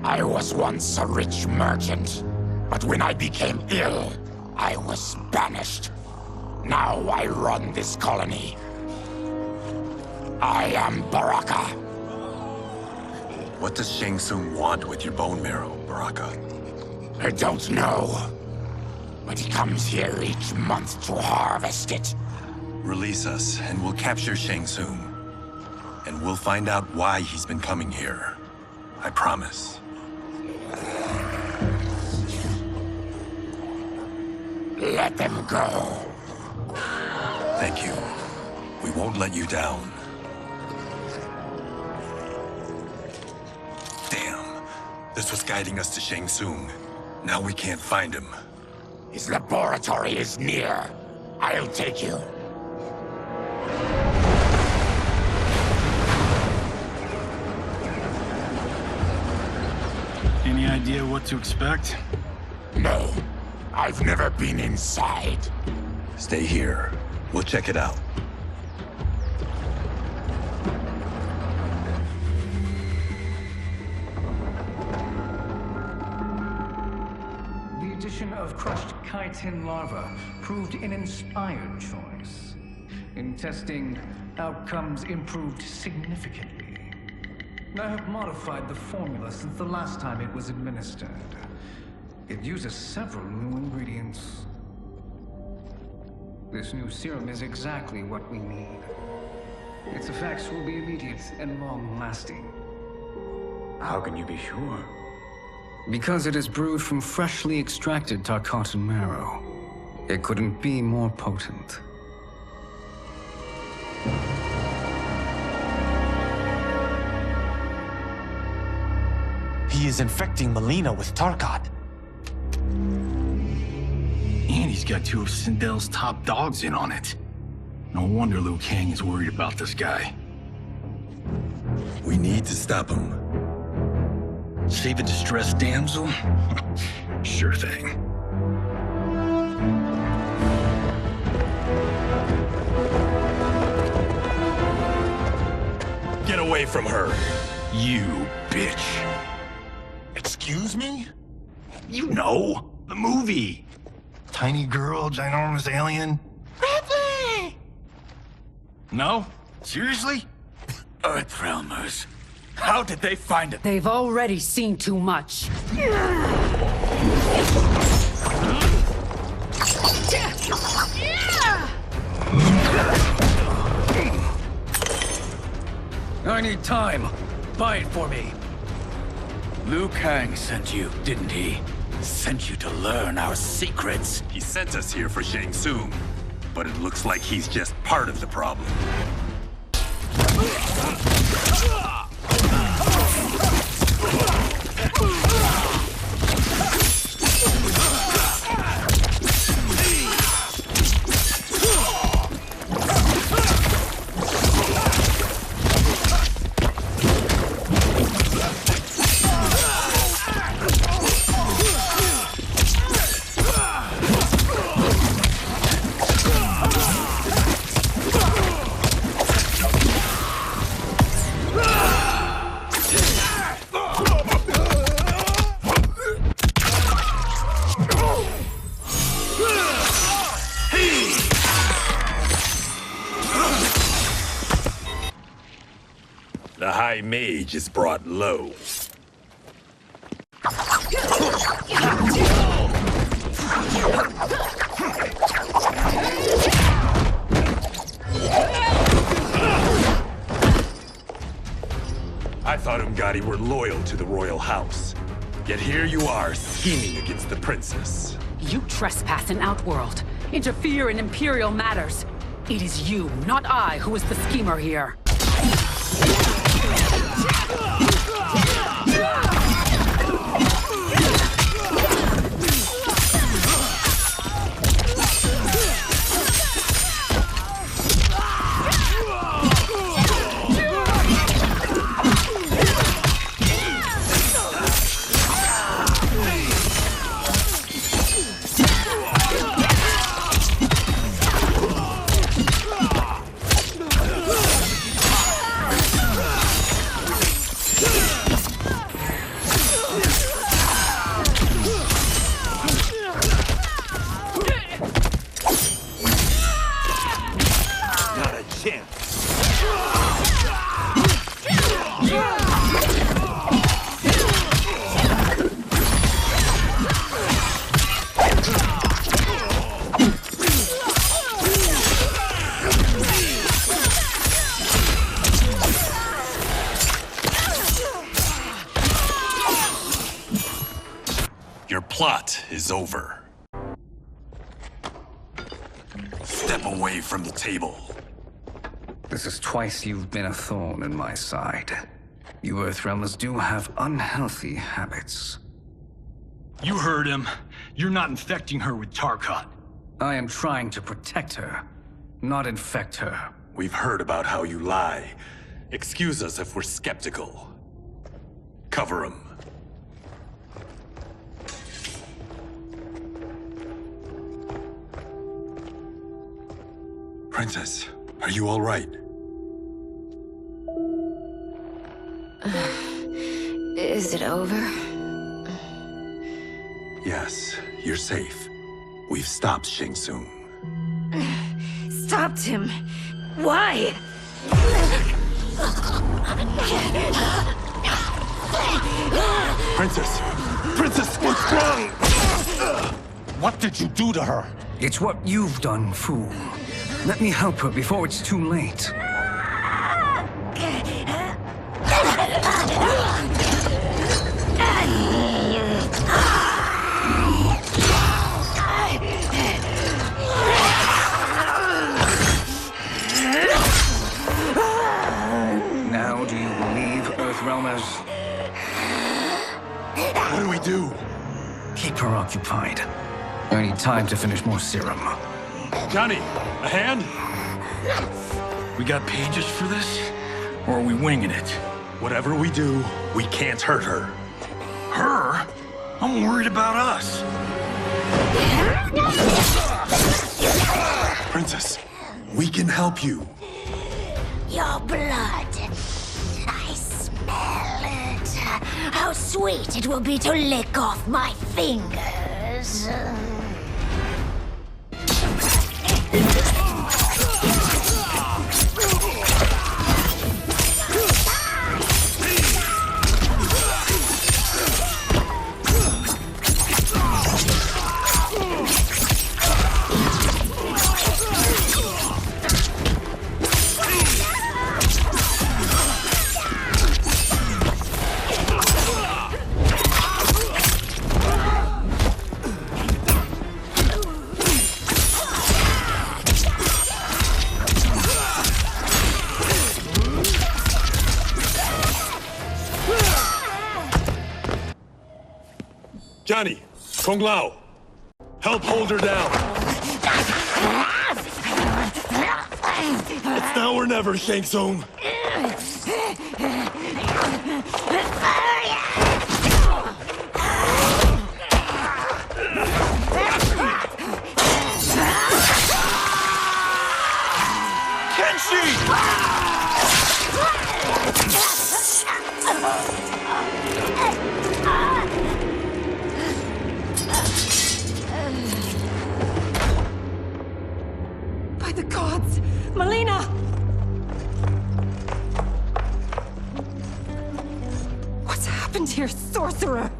I was once a rich merchant, but when I became ill, I was banished. Now I run this colony. I am Baraka. What does Shang Tsung want with your bone marrow, Baraka? I don't know. But he comes here each month to harvest it. Release us, and we'll capture Shang Tsung. And we'll find out why he's been coming here. I promise. Let them go. Thank you. We won't let you down. Damn. This was guiding us to Shang Tsung. Now we can't find him. His laboratory is near. I'll take you. Any idea what to expect? No. I've never been inside. Stay here. We'll check it out. The addition of crushed chitin larva proved an inspired choice. In testing, outcomes improved significantly. I have modified the formula since the last time it was administered. It uses several new ingredients. This new serum is exactly what we need. Its effects will be immediate and long-lasting. How can you be sure? Because it is brewed from freshly extracted Tarkatan marrow. It couldn't be more potent. He is infecting Melina with Tarkat. And he's got two of Sindel's top dogs in on it. No wonder Liu Kang is worried about this guy. We need to stop him. Save a distressed damsel? Sure thing. Get away from her! You bitch. Excuse me? You know, the movie. Tiny girl, ginormous alien. Ripley! No? Seriously? Earthrealmers. How did they find it? They've already seen too much. I need time. Buy it for me. Liu Kang sent you, didn't he? Sent you to learn our secrets. He sent us here for Shang Tsung, but it looks like he's just part of the problem. The High Mage is brought low. I thought Umgadi were loyal to the royal house. Yet here you are, scheming against the princess. You trespass in Outworld, interfere in Imperial matters. It is you, not I, who is the schemer here. Your plot is over. Step away from the table. This is twice you've been a thorn in my side. You Earthrealmers do have unhealthy habits. You heard him. You're not infecting her with Tarkat. I am trying to protect her, not infect her. We've heard about how you lie. Excuse us if we're skeptical. Cover him. Princess, are you all right? Is it over? Yes, you're safe. We've stopped Shang Tsung. Stopped him? Why? Princess! Princess, what's wrong? What did you do to her? It's what you've done, fool. Let me help her before it's too late. Now do you believe, Earthrealmers? What do we do? Keep her occupied. I need time to finish more serum. Johnny, a hand? We got pages for this? Or are we winging it? Whatever we do, we can't hurt her. Her? I'm worried about us. Princess, we can help you. Your blood. I smell sweet it will be to lick off my fingers. Johnny, Kung Lao, help hold her down. It's now or never, Shang Tsung. By the gods! Melina! What's happened here, sorcerer?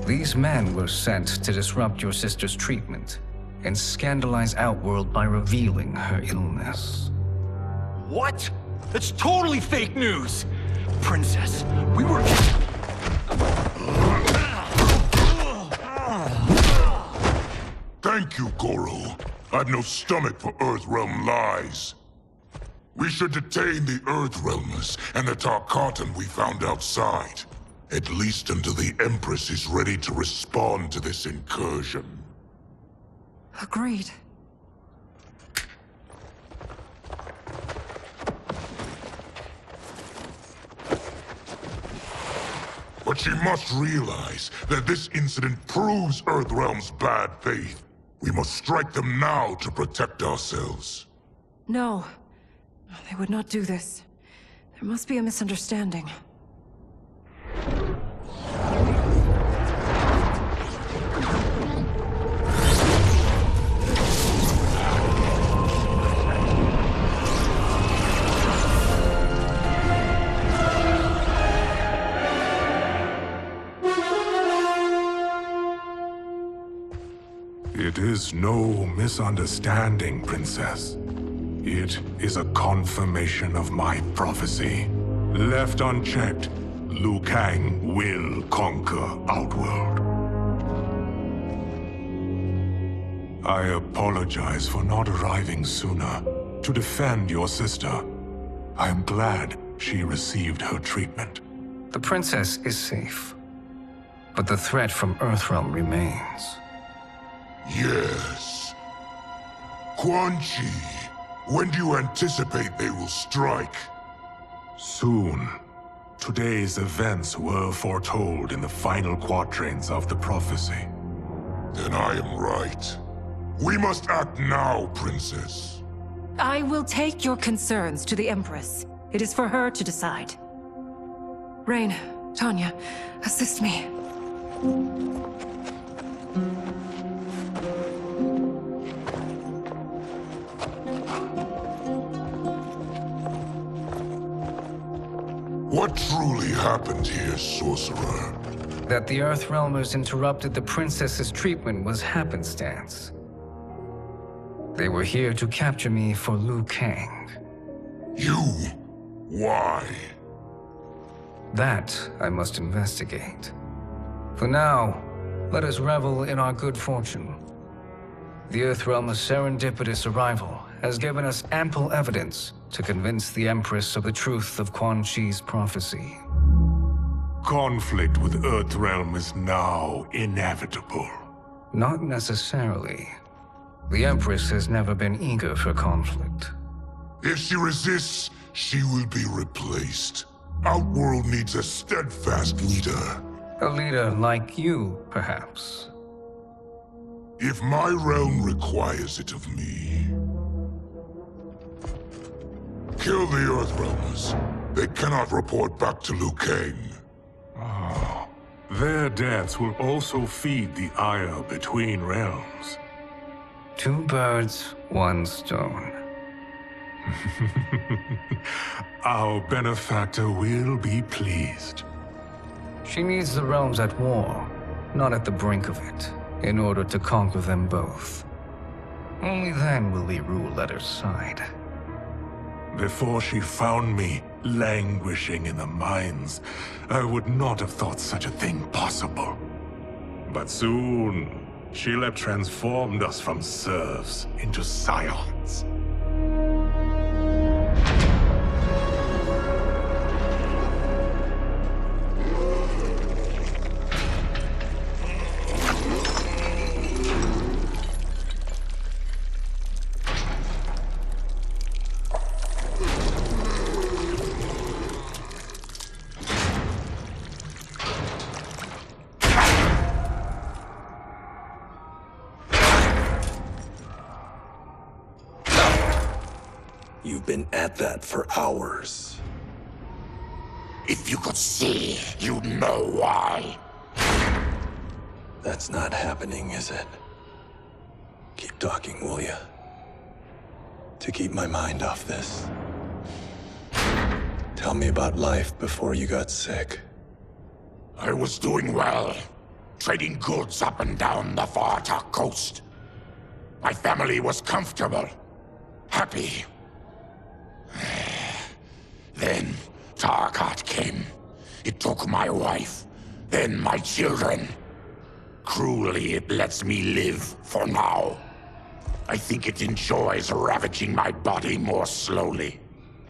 These men were sent to disrupt your sister's treatment and scandalize Outworld by revealing her illness. What? That's totally fake news! Princess, we were... Thank you, Goro. I've no stomach for Earthrealm lies. We should detain the Earthrealmers and the Tarkatan we found outside. At least until the Empress is ready to respond to this incursion. Agreed. But she must realize that this incident proves Earthrealm's bad faith. We must strike them now to protect ourselves. No. They would not do this. There must be a misunderstanding. It is no misunderstanding, Princess. It is a confirmation of my prophecy. Left unchecked, Liu Kang will conquer Outworld. I apologize for not arriving sooner to defend your sister. I am glad she received her treatment. The princess is safe, but the threat from Earthrealm remains. Yes. Quan Chi, when do you anticipate they will strike? Soon. Today's events were foretold in the final quatrains of the prophecy. Then I am right. We must act now, Princess. I will take your concerns to the Empress. It is for her to decide. Rain, Tanya, assist me. What truly happened here, Sorcerer? That the Earthrealmers interrupted the princess's treatment was happenstance. They were here to capture me for Liu Kang. You? Why? That I must investigate. For now, let us revel in our good fortune. The Earthrealm's serendipitous arrival has given us ample evidence to convince the Empress of the truth of Quan Chi's prophecy. Conflict with Earthrealm is now inevitable. Not necessarily. The Empress has never been eager for conflict. If she resists, she will be replaced. Outworld needs a steadfast leader. A leader like you, perhaps. If my realm requires it of me. Kill the Earthrealmers. They cannot report back to Liu Kang. Oh, Their deaths will also feed the ire between realms. 2 birds, 1 stone. Our benefactor will be pleased. She needs the realms at war, not at the brink of it, in order to conquer them both. Only then will we rule at her side. Before she found me languishing in the mines, I would not have thought such a thing possible. But soon, she'll have transformed us from serfs into scions. You've been at that for hours. If you could see, you'd know why. That's not happening, is it? Keep talking, will ya? To keep my mind off this. Tell me about life before you got sick. I was doing well, trading goods up and down the Varta coast. My family was comfortable, happy. Then Tarkat came. It took my wife, then my children. Cruelly, it lets me live for now. I think it enjoys ravaging my body more slowly.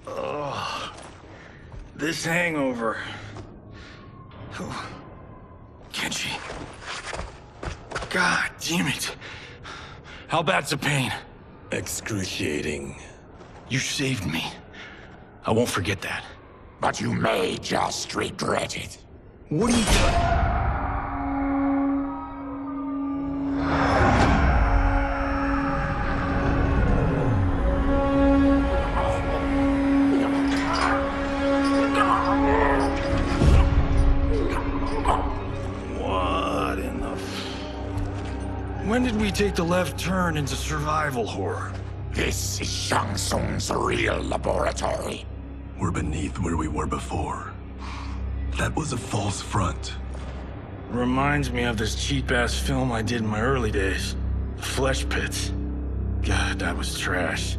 Ugh. This hangover. Kenji. God damn it. How bad's the pain? Excruciating. You saved me. I won't forget that. But you may just regret it. What are you doing? When did we take the left turn into survival horror? This is Shang Tsung's real laboratory. We're beneath where we were before. That was a false front. Reminds me of this cheap-ass film I did in my early days. The Flesh Pits. God, that was trash.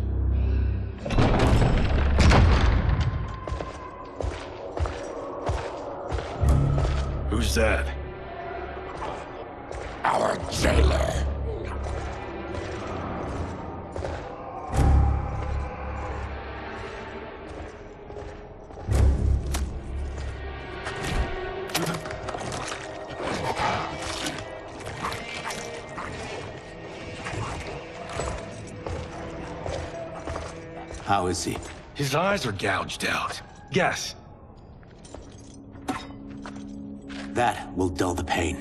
Who's that? Our jailer. How is he? His eyes are gouged out. Guess. That will dull the pain.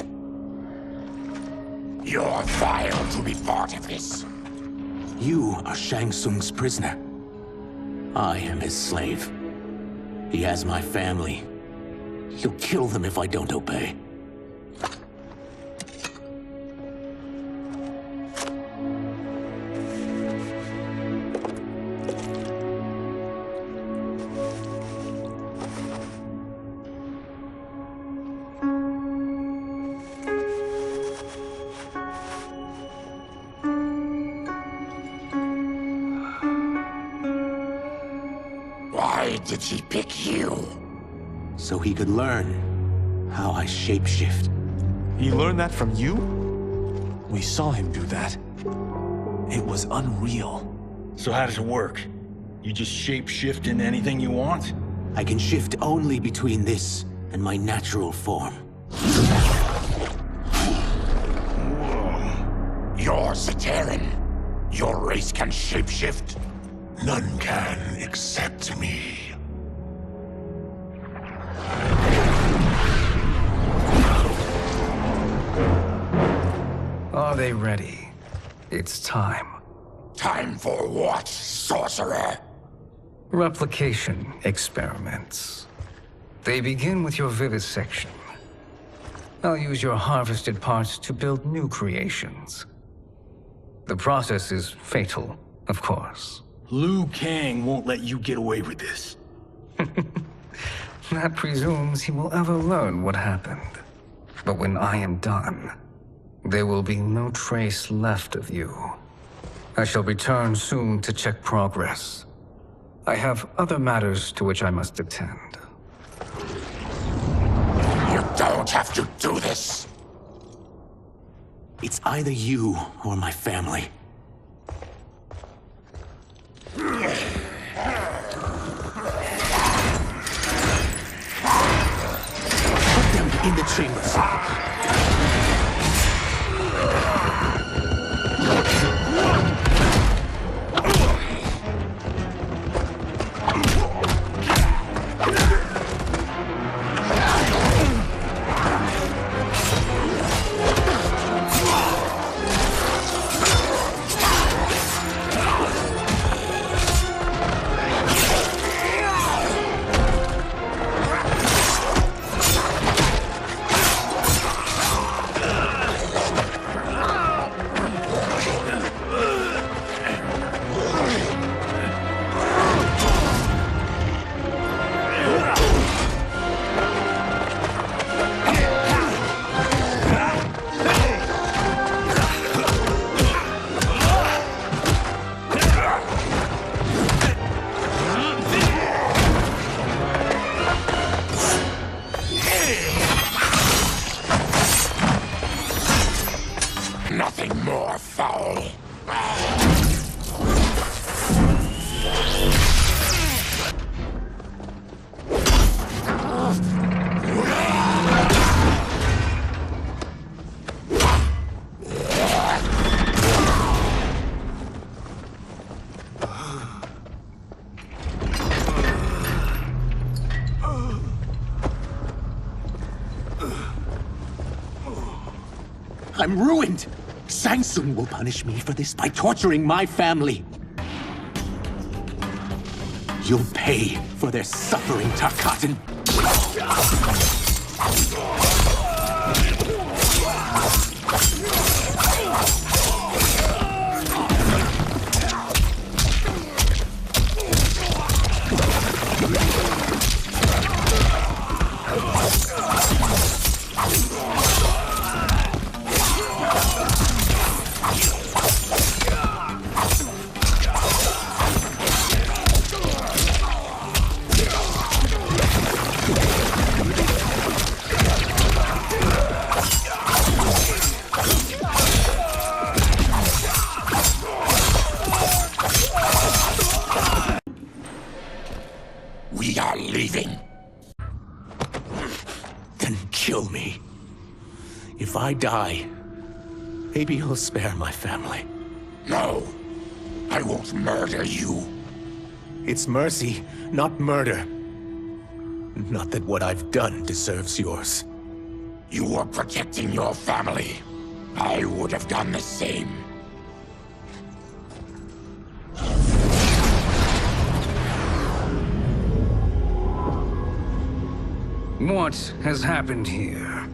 You're vile to be part of this. You are Shang Tsung's prisoner. I am his slave. He has my family. He'll kill them if I don't obey. Why did he pick you? So he could learn how I shapeshift. He learned that from you? We saw him do that. It was unreal. So how does it work? You just shapeshift into anything you want? I can shift only between this and my natural form. You're Zaterran. Your race can shapeshift. None can except me. Are they ready? It's time. Time for what, sorcerer? Replication experiments. They begin with your vivisection. I'll use your harvested parts to build new creations. The process is fatal, of course. Liu Kang won't let you get away with this. That presumes he will ever learn what happened. But when I am done, there will be no trace left of you. I shall return soon to check progress. I have other matters to which I must attend. You don't have to do this! It's either you or my family. Put them in the chambers. Nothing more foul. I'm ruined! Shang Tsung will punish me for this by torturing my family. You'll pay for their suffering, Tarkatan. We are leaving. Then kill me. If I die, maybe you'll spare my family. No, I won't murder you. It's mercy, not murder. Not that what I've done deserves yours. You were protecting your family. I would have done the same. What has happened here?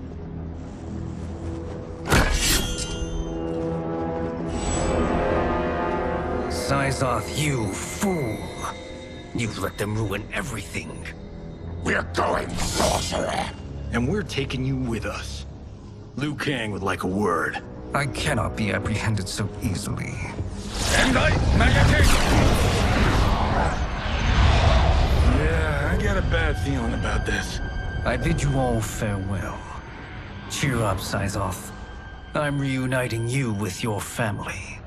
Syzoth, you fool! You let them ruin everything. We're going, sorcerer. And we're taking you with us. Liu Kang would like a word. I cannot be apprehended so easily. Yeah, I got a bad feeling about this. I bid you all farewell. Cheer up, Syzoth. I'm reuniting you with your family.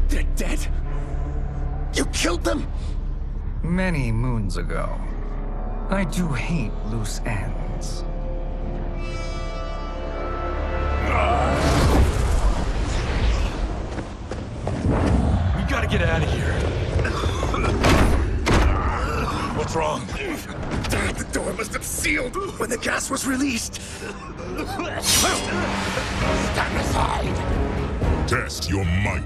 They're dead? You killed them? Many moons ago. I do hate loose ends. We gotta get out of here. What's wrong? The door must have sealed when the gas was released. Stand aside. Test your might.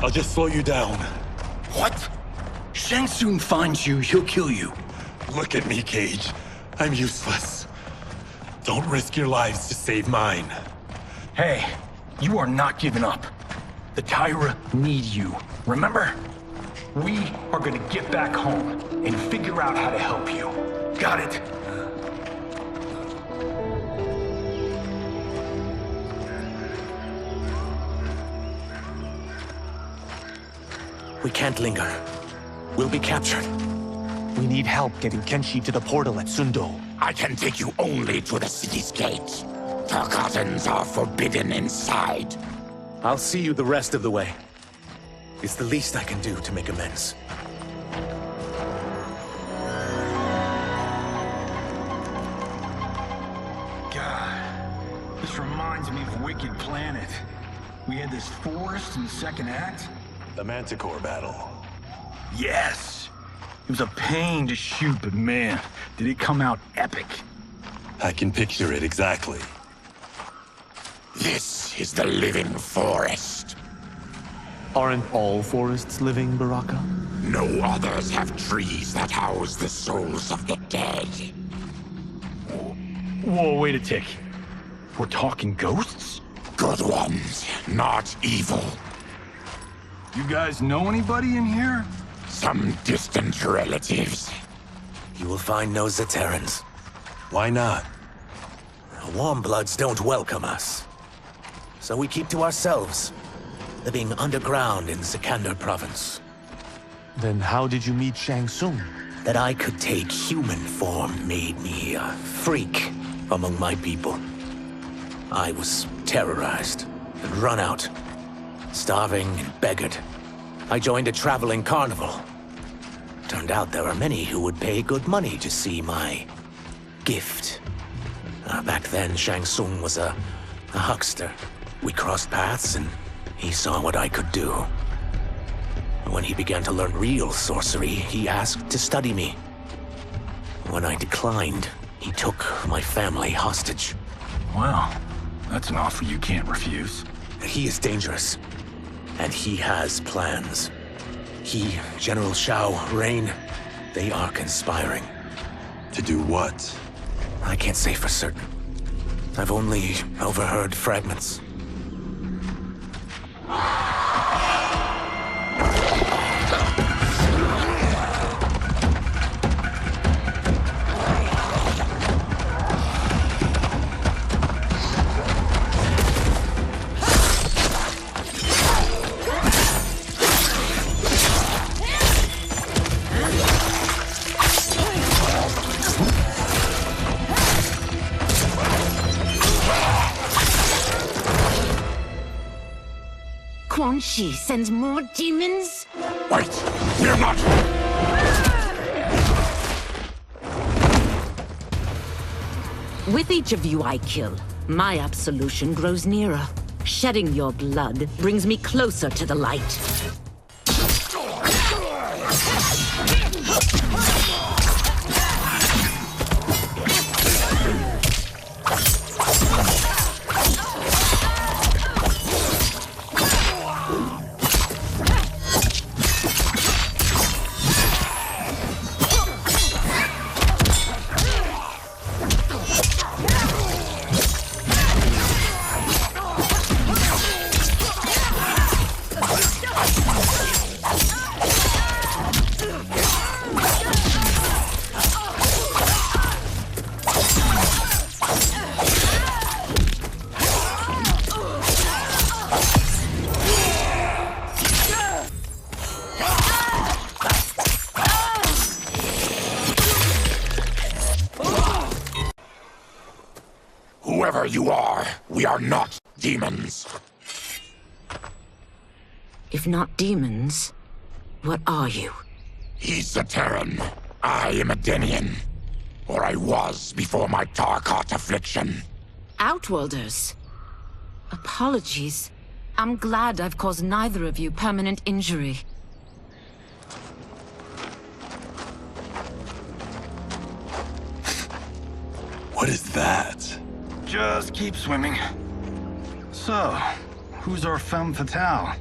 I'll just slow you down. What? Shang Tsung finds you, he'll kill you. Look at me, Cage. I'm useless. Don't risk your lives to save mine. Hey, you are not giving up. The Tyra need you, remember? We are gonna get back home and figure out how to help you. Got it? We can't linger. We'll be captured. We need help getting Kenshi to the portal at Sundo. I can take you only to the city's gate. Tarkatans are forbidden inside. I'll see you the rest of the way. It's the least I can do to make amends. God, this reminds me of Wicked Planet. We had this forest in the second act. The Manticore battle. Yes! It was a pain to shoot, but man, did it come out epic. I can picture it exactly. This is the living forest. Aren't all forests living, Baraka? No others have trees that house the souls of the dead. Whoa, wait a tick. We're talking ghosts? Good ones, not evil. You guys know anybody in here? Some distant relatives. You will find no Zaterans. Why not? Warm bloods don't welcome us. So we keep to ourselves, living underground in Sikander province. Then how did you meet Shang Tsung? That I could take human form made me a freak among my people. I was terrorized and run out, starving and beggared. I joined a traveling carnival. Turned out there are many who would pay good money to see my gift. Back then, Shang Tsung was a huckster. We crossed paths and he saw what I could do. When he began to learn real sorcery, he asked to study me. When I declined, he took my family hostage. Wow, that's an offer you can't refuse. He is dangerous, and he has plans. He, General Khaos Reigns, they are conspiring. To do what? I can't say for certain. I've only overheard fragments. Quan Chi sends more demons? Wait! We're not... With each of you I kill, my absolution grows nearer. Shedding your blood brings me closer to the light. Whoever you are, we are not demons. If not demons, what are you? He's a Terran. I am a Denian. Or I was before my Tarkat affliction. Outworlders. Apologies. I'm glad I've caused neither of you permanent injury. What is that? Just keep swimming. So, who's our femme fatale?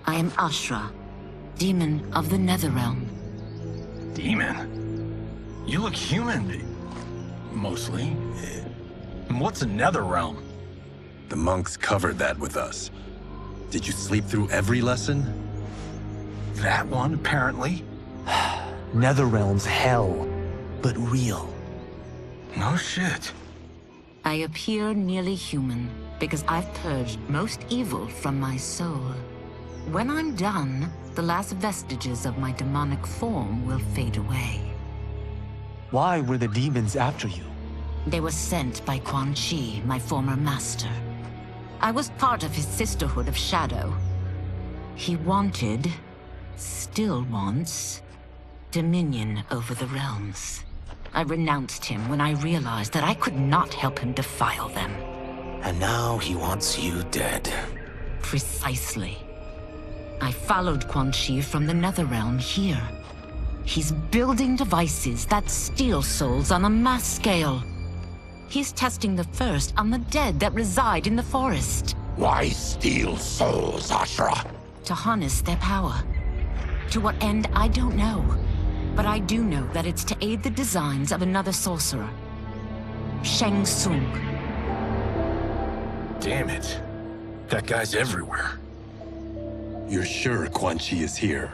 I am Ashra, demon of the Netherrealm. Demon? You look human, mostly. What's a Netherrealm? The monks covered that with us. Did you sleep through every lesson? That one, apparently. Netherrealm's hell, but real. No shit. I appear nearly human because I've purged most evil from my soul. When I'm done, the last vestiges of my demonic form will fade away. Why were the demons after you? They were sent by Quan Chi, my former master. I was part of his Sisterhood of Shadow. He wanted, still wants, dominion over the realms. I renounced him when I realized that I could not help him defile them. And now he wants you dead. Precisely. I followed Quan Chi from the Netherrealm here. He's building devices that steal souls on a mass scale. He's testing the first on the dead that reside in the forest. Why steal souls, Ashra? To harness their power. To what end, I don't know. But I do know that it's to aid the designs of another sorcerer. Shang Tsung. Damn it. That guy's everywhere. You're sure Quan Chi is here?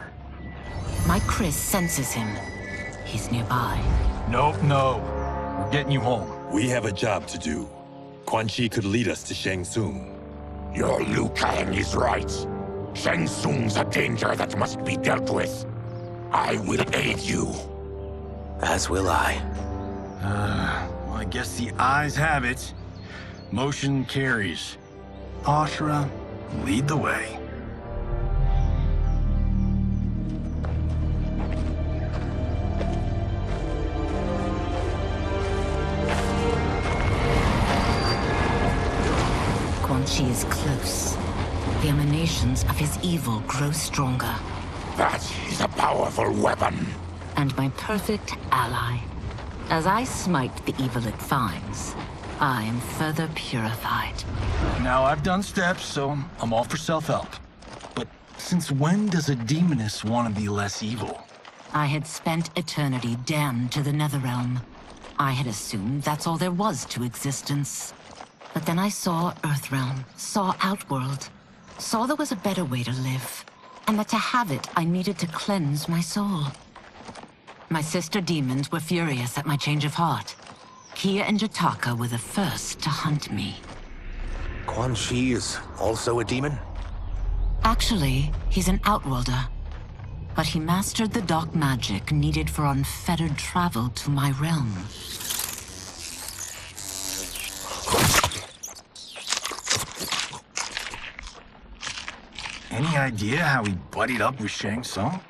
My Chris senses him. He's nearby. Nope, no. We're getting you home. We have a job to do. Quan Chi could lead us to Shang Tsung. Your Liu Kang is right. Shang Tsung's a danger that must be dealt with. I will aid you. As will I. Well, I guess the eyes have it. Motion carries. Ashra, lead the way. Quan Chi is close. The emanations of his evil grow stronger. That is a powerful weapon. And my perfect ally. As I smite the evil it finds, I am further purified. Now, I've done steps, so I'm all for self-help. But since when does a demoness want to be less evil? I had spent eternity damned to the Netherrealm. I had assumed that's all there was to existence. But then I saw Earthrealm, saw Outworld, saw there was a better way to live, and that to have it, I needed to cleanse my soul. My sister demons were furious at my change of heart. Kia and Jataka were the first to hunt me. Quan Chi is also a demon? Actually, he's an Outworlder. But he mastered the dark magic needed for unfettered travel to my realm. Any idea how he buddied up with Shang Tsung?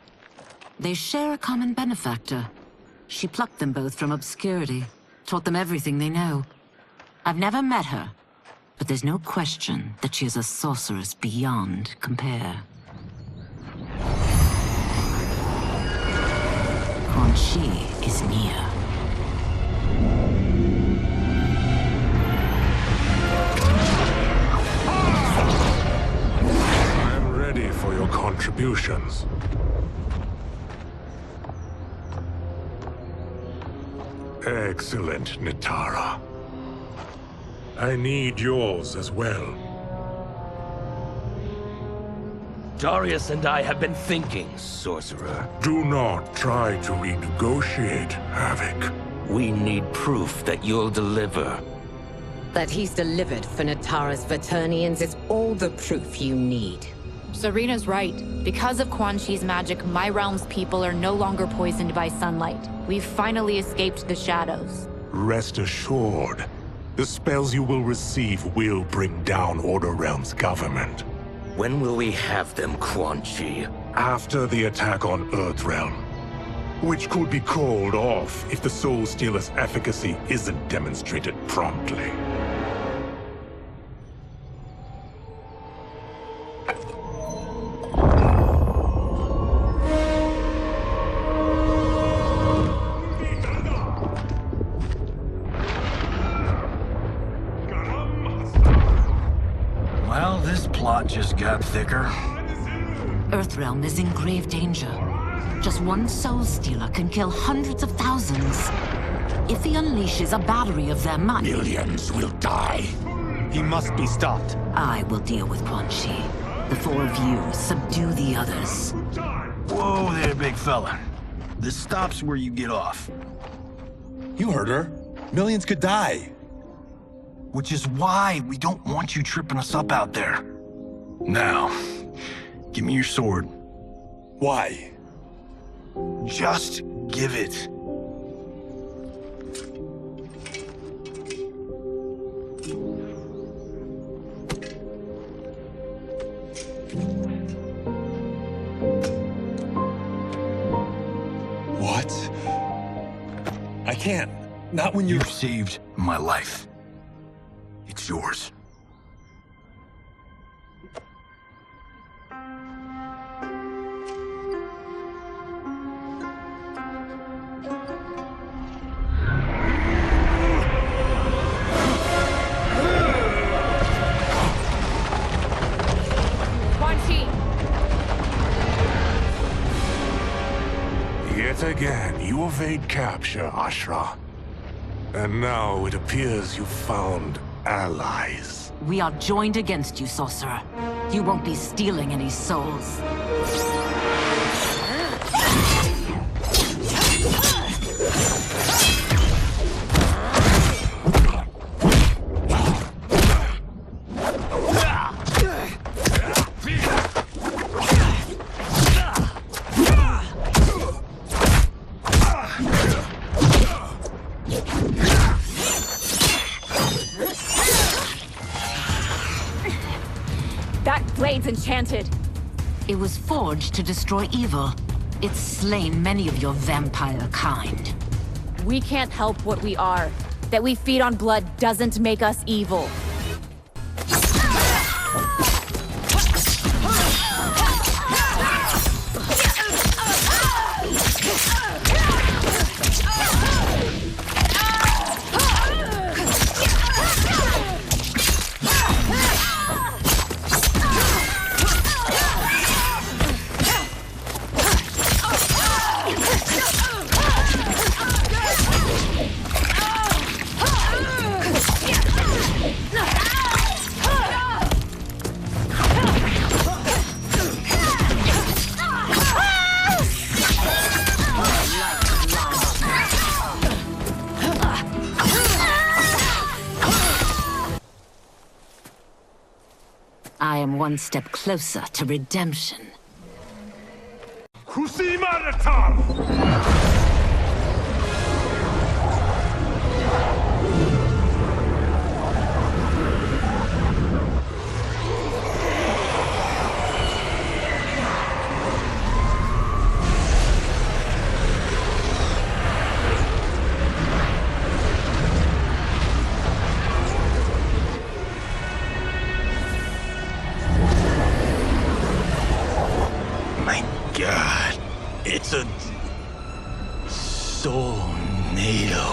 They share a common benefactor. She plucked them both from obscurity, taught them everything they know. I've never met her, but there's no question that she is a sorceress beyond compare. Quan Chi is near. I'm ready for your contributions. Excellent, Nitara. I need yours as well. Darius and I have been thinking, Sorcerer. Do not try to renegotiate, Havoc. We need proof that you'll deliver. That he's delivered for Nitara's Vaternians is all the proof you need. Serena's right. Because of Quan Chi's magic, my realm's people are no longer poisoned by sunlight. We've finally escaped the shadows. Rest assured, the spells you will receive will bring down Order Realm's government. When will we have them, Quan Chi? After the attack on Earthrealm, which could be called off if the Soul Stealer's efficacy isn't demonstrated promptly. Well, this plot just got thicker. Earthrealm is in grave danger. Just one Soul Stealer can kill hundreds of thousands. If he unleashes a battery of them, Millions will die. He must be stopped. I will deal with Quan Chi. The four of you subdue the others. Whoa there, big fella. This stops where you get off. You heard her. Millions could die. Which is why we don't want you tripping us up out there. Now, give me your sword. Why? Just give it. What? I can't. Not when You've saved my life. It's yours. Yet again, you evade capture, Ashra. And now it appears you've found allies. We are joined against you, Sorcerer. You won't be stealing any souls. Enchanted. It was forged to destroy evil. It's slain many of your vampire kind. We can't help what we are. That we feed on blood doesn't make us evil. I am one step closer to redemption. God, it's a soul-nado.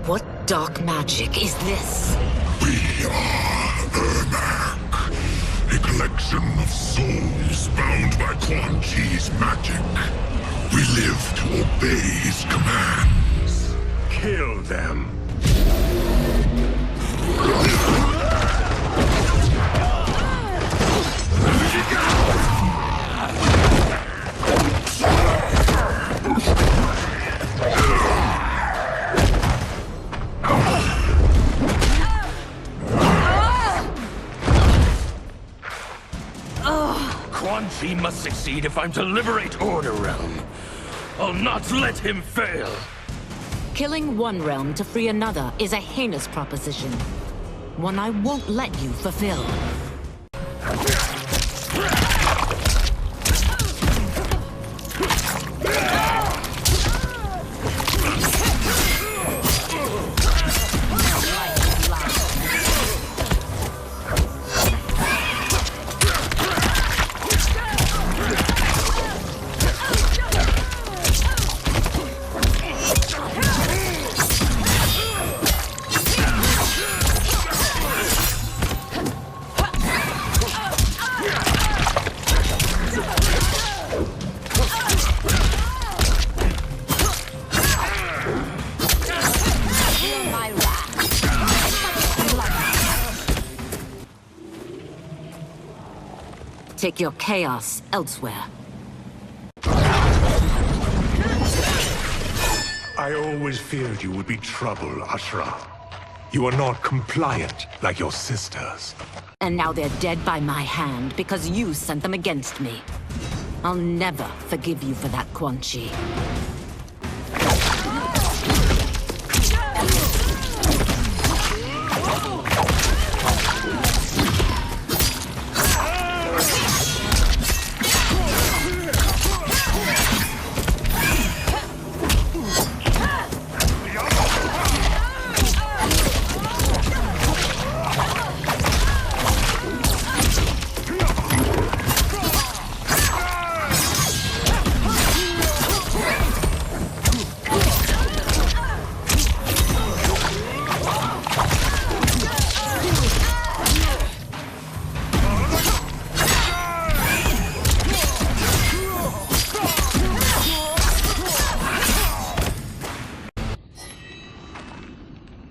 What dark magic is this? We are Ermac, a collection of souls bound by Quan Chi's magic. We live to obey his commands. Kill them. Quan Chi must succeed if I'm to liberate Order Realm. I'll not let him fail! Killing one realm to free another is a heinous proposition. One I won't let you fulfill. Take your chaos elsewhere. I always feared you would be trouble, Ashra. You are not compliant like your sisters. And now they're dead by my hand because you sent them against me. I'll never forgive you for that, Quan Chi.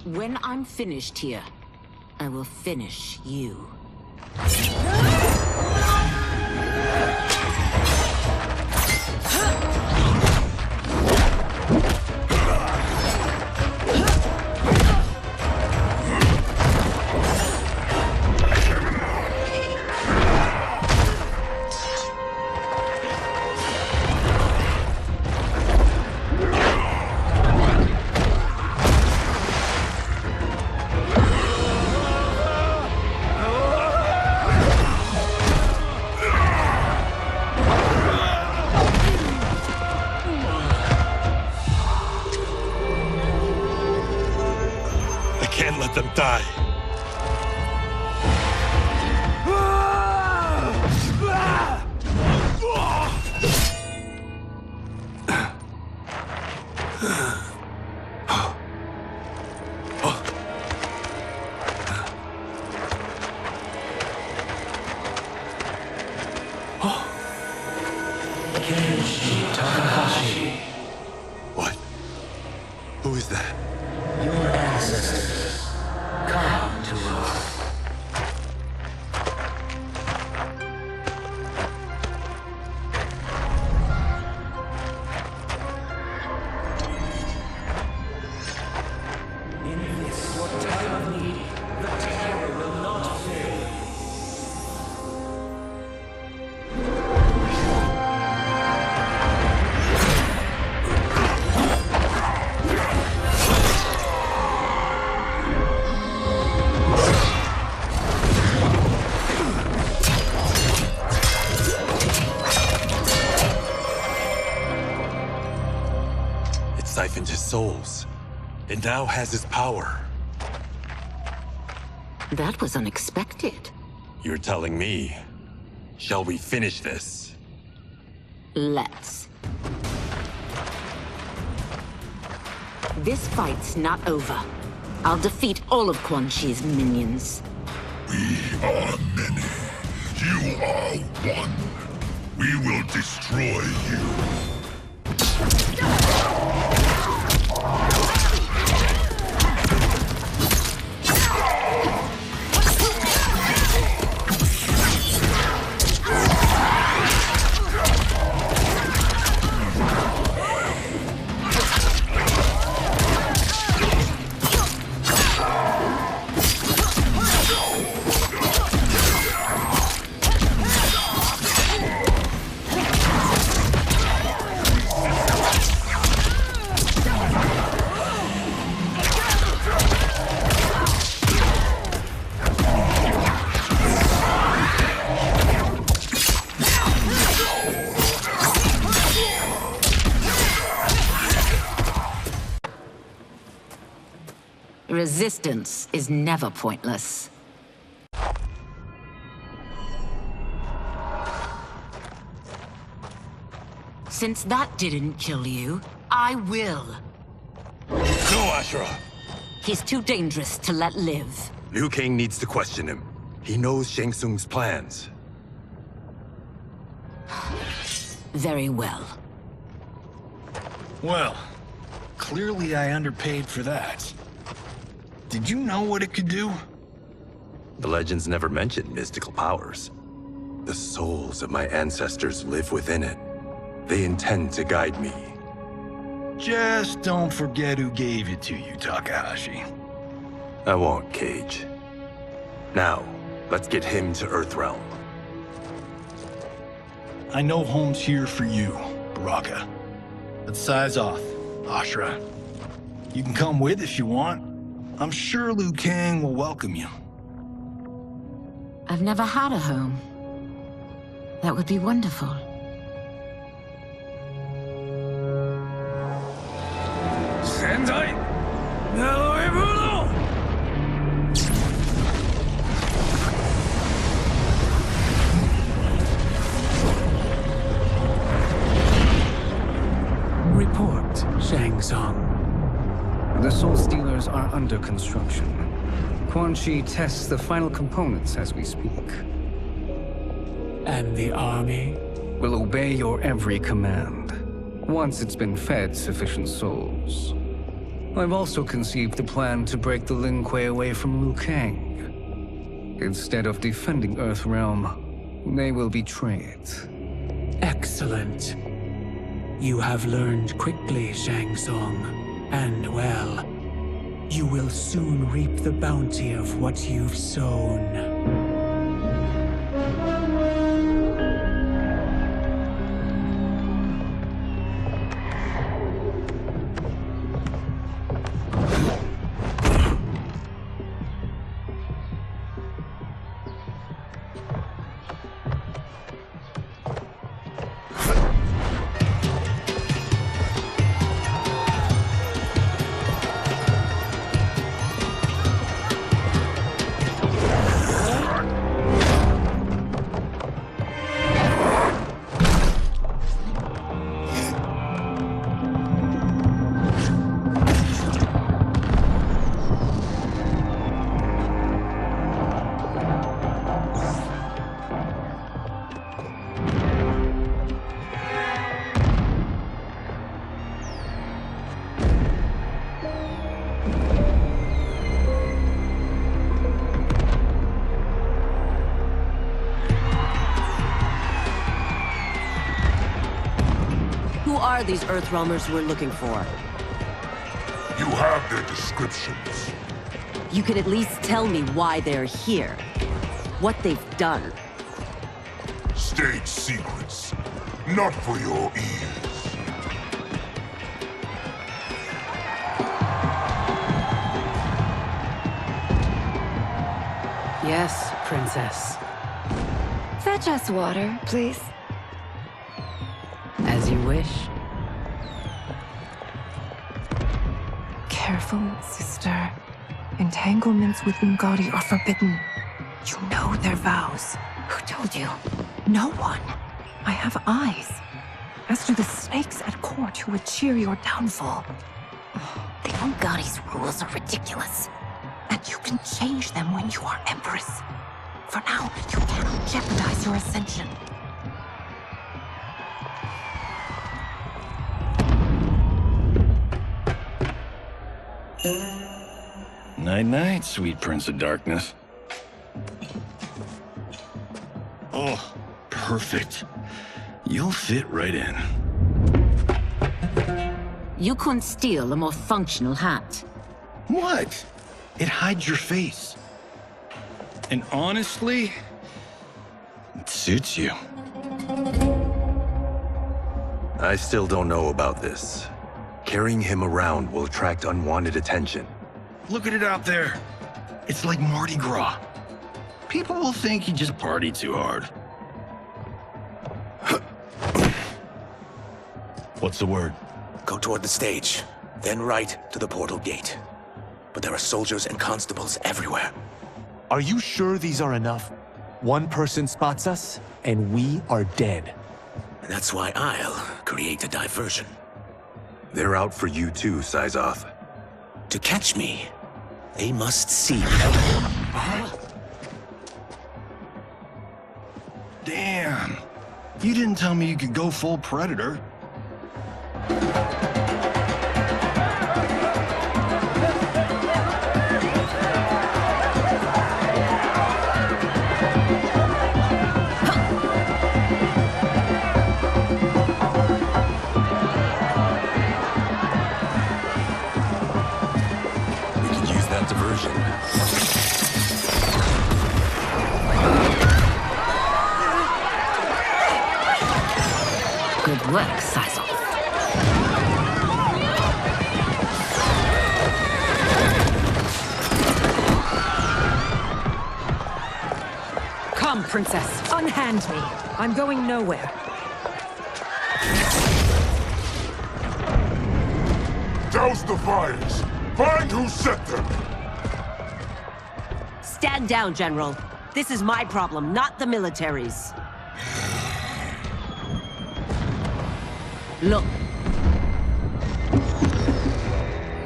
When I'm finished here, I will finish you. Can't let them die. What? Who is that? Your ancestors. Come to us. In this, your time of need, the terror will not fail. It siphoned his souls. It now has his power. That was unexpected. You're telling me. Shall we finish this? Let's. This fight's not over. I'll defeat all of Quan Chi's minions. We are many. You are one. We will destroy you. Resistance is never pointless. Since that didn't kill you, I will. No, Ashura! He's too dangerous to let live. Liu Kang needs to question him. He knows Shang Tsung's plans. Very well. Well, clearly I underpaid for that. Did you know what it could do? The legends never mentioned mystical powers. The souls of my ancestors live within it. They intend to guide me. Just don't forget who gave it to you, Takahashi. I won't, Cage. Now, let's get him to Earthrealm. I know home's here for you, Baraka. Let's size off, Ashura. You can come with if you want. I'm sure Liu Kang will welcome you. I've never had a home. That would be wonderful. Sendai! Naoibuno! Report, Shang Tsung. The Soul Stealers are under construction. Quan Chi tests the final components as we speak. And the army? Will obey your every command, once it's been fed sufficient souls. I've also conceived a plan to break the Lin Kuei away from Liu Kang. Instead of defending Earthrealm, they will betray it. Excellent. You have learned quickly, Shang Tsung, and well. You will soon reap the bounty of what you've sown. These Earthrealmers we're looking for. You have their descriptions. You can at least tell me why they're here. What they've done. State secrets. Not for your ears. Yes, Princess. Fetch us water, please. As you wish. Careful, sister. Entanglements with Ungadi are forbidden. You know their vows. Who told you? No one. I have eyes. As do the snakes at court who would cheer your downfall. The Ungadi's rules are ridiculous. And you can change them when you are Empress. For now, you cannot jeopardize your ascension. Night-night, sweet Prince of Darkness. Oh, perfect. You'll fit right in. You couldn't steal a more functional hat. What? It hides your face. And honestly, it suits you. I still don't know about this. Carrying him around will attract unwanted attention. Look at it out there. It's like Mardi Gras. People will think you just party too hard. What's the word? Go toward the stage, then right to the portal gate. but there are soldiers and constables everywhere. Are you sure these are enough? One person spots us, and we are dead. That's why I'll create a diversion. They're out for you too, Syzoth. To catch me, they must see me. Damn. You didn't tell me you could go full Predator. Diversion. Good work, Syzoth. Come, Princess. Unhand me. I'm going nowhere. Douse the fires! Find who set them! Stand down, General. This is my problem, not the military's. Look.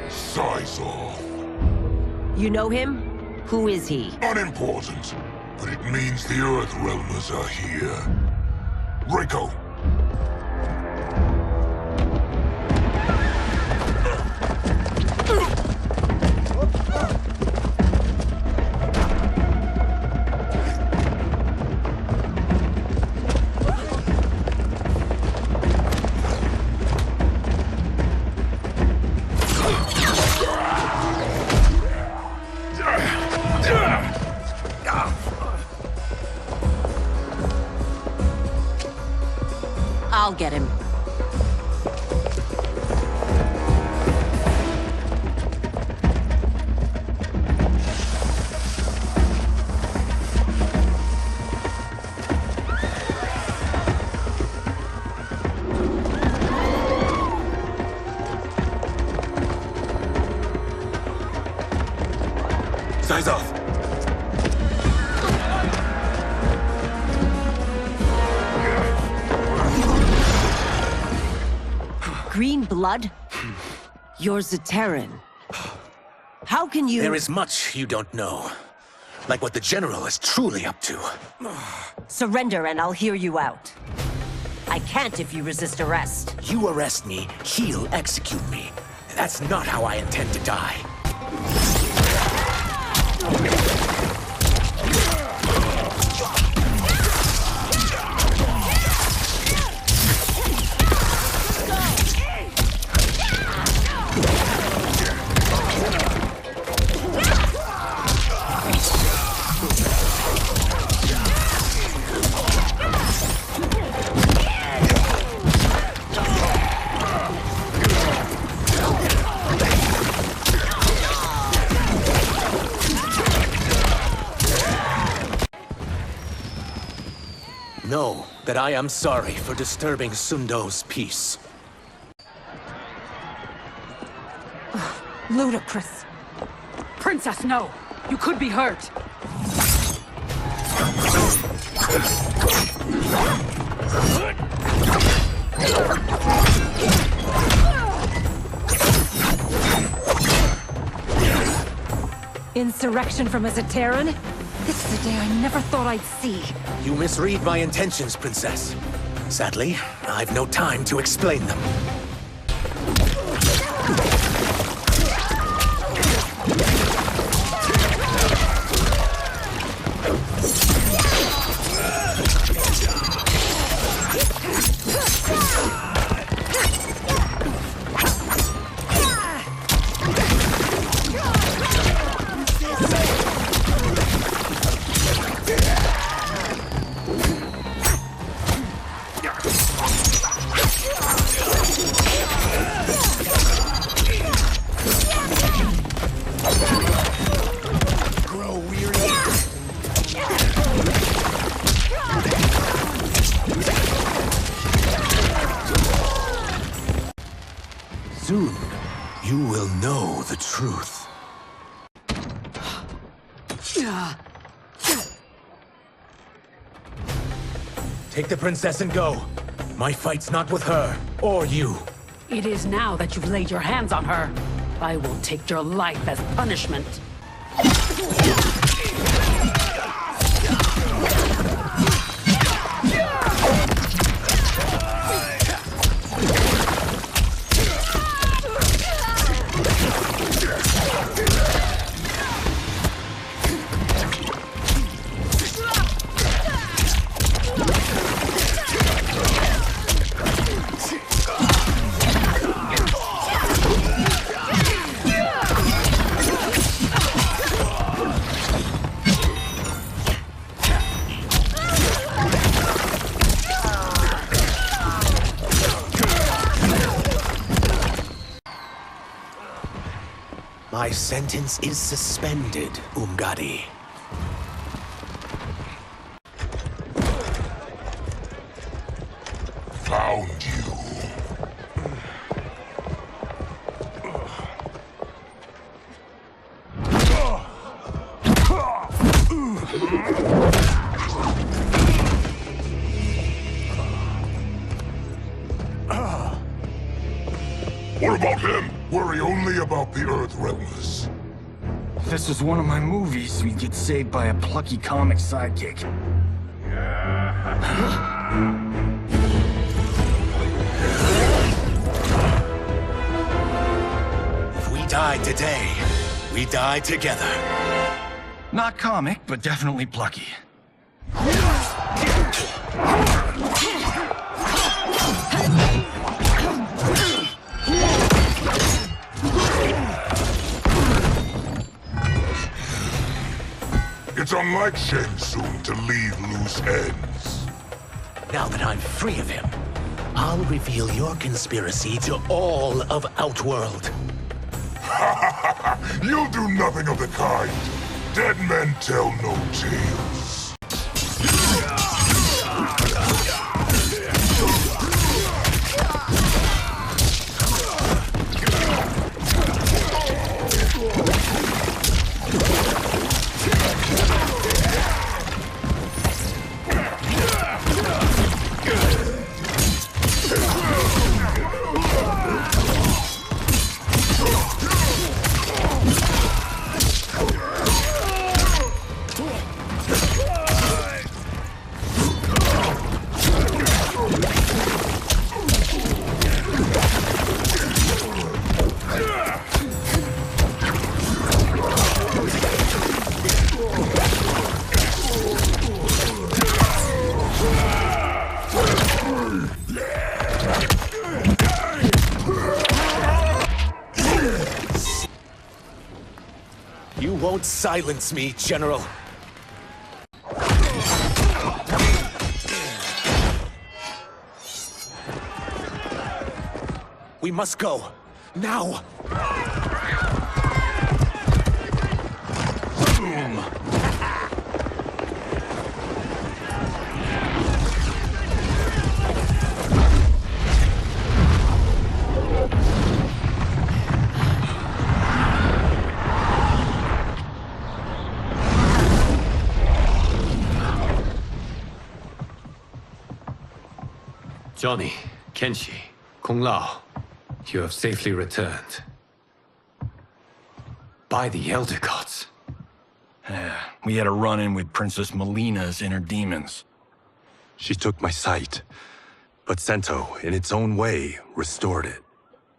Syzoth. You know him? Who is he? Unimportant, but it means the Earthrealmers are here. Reiko! I'll get him. Syzoth! Green blood? You're Zaterran. How can you— There is much you don't know. Like what the General is truly up to. Surrender and I'll hear you out. I can't if you resist arrest. You arrest me, he'll execute me. That's not how I intend to die. Know that I am sorry for disturbing Sundo's peace. Ludicrous. Princess, no! You could be hurt! Insurrection from a Zaterran? This is a day I never thought I'd see. You misread my intentions, Princess. Sadly, I've no time to explain them. Soon, you will know the truth. Take the princess and go. My fight's not with her, or you. It is now that you've laid your hands on her. I will take your life as punishment. My sentence is suspended, Umgadi. Found you. What about him? Worry only about the Earthrealmers. If this was one of my movies, we'd get saved by a plucky comic sidekick. If we die today, we die together. Not comic, but definitely plucky. It's unlike Shang Tsung to leave loose ends. Now that I'm free of him, I'll reveal your conspiracy to all of Outworld. You'll do nothing of the kind. Dead men tell no tales. You won't silence me, General. We must go. Now! Boom! Johnny, Kenshi, Kung Lao, you have safely returned. By the Elder Gods. We had a run-in with Princess Melina's inner demons. She took my sight, but Sento, in its own way, restored it.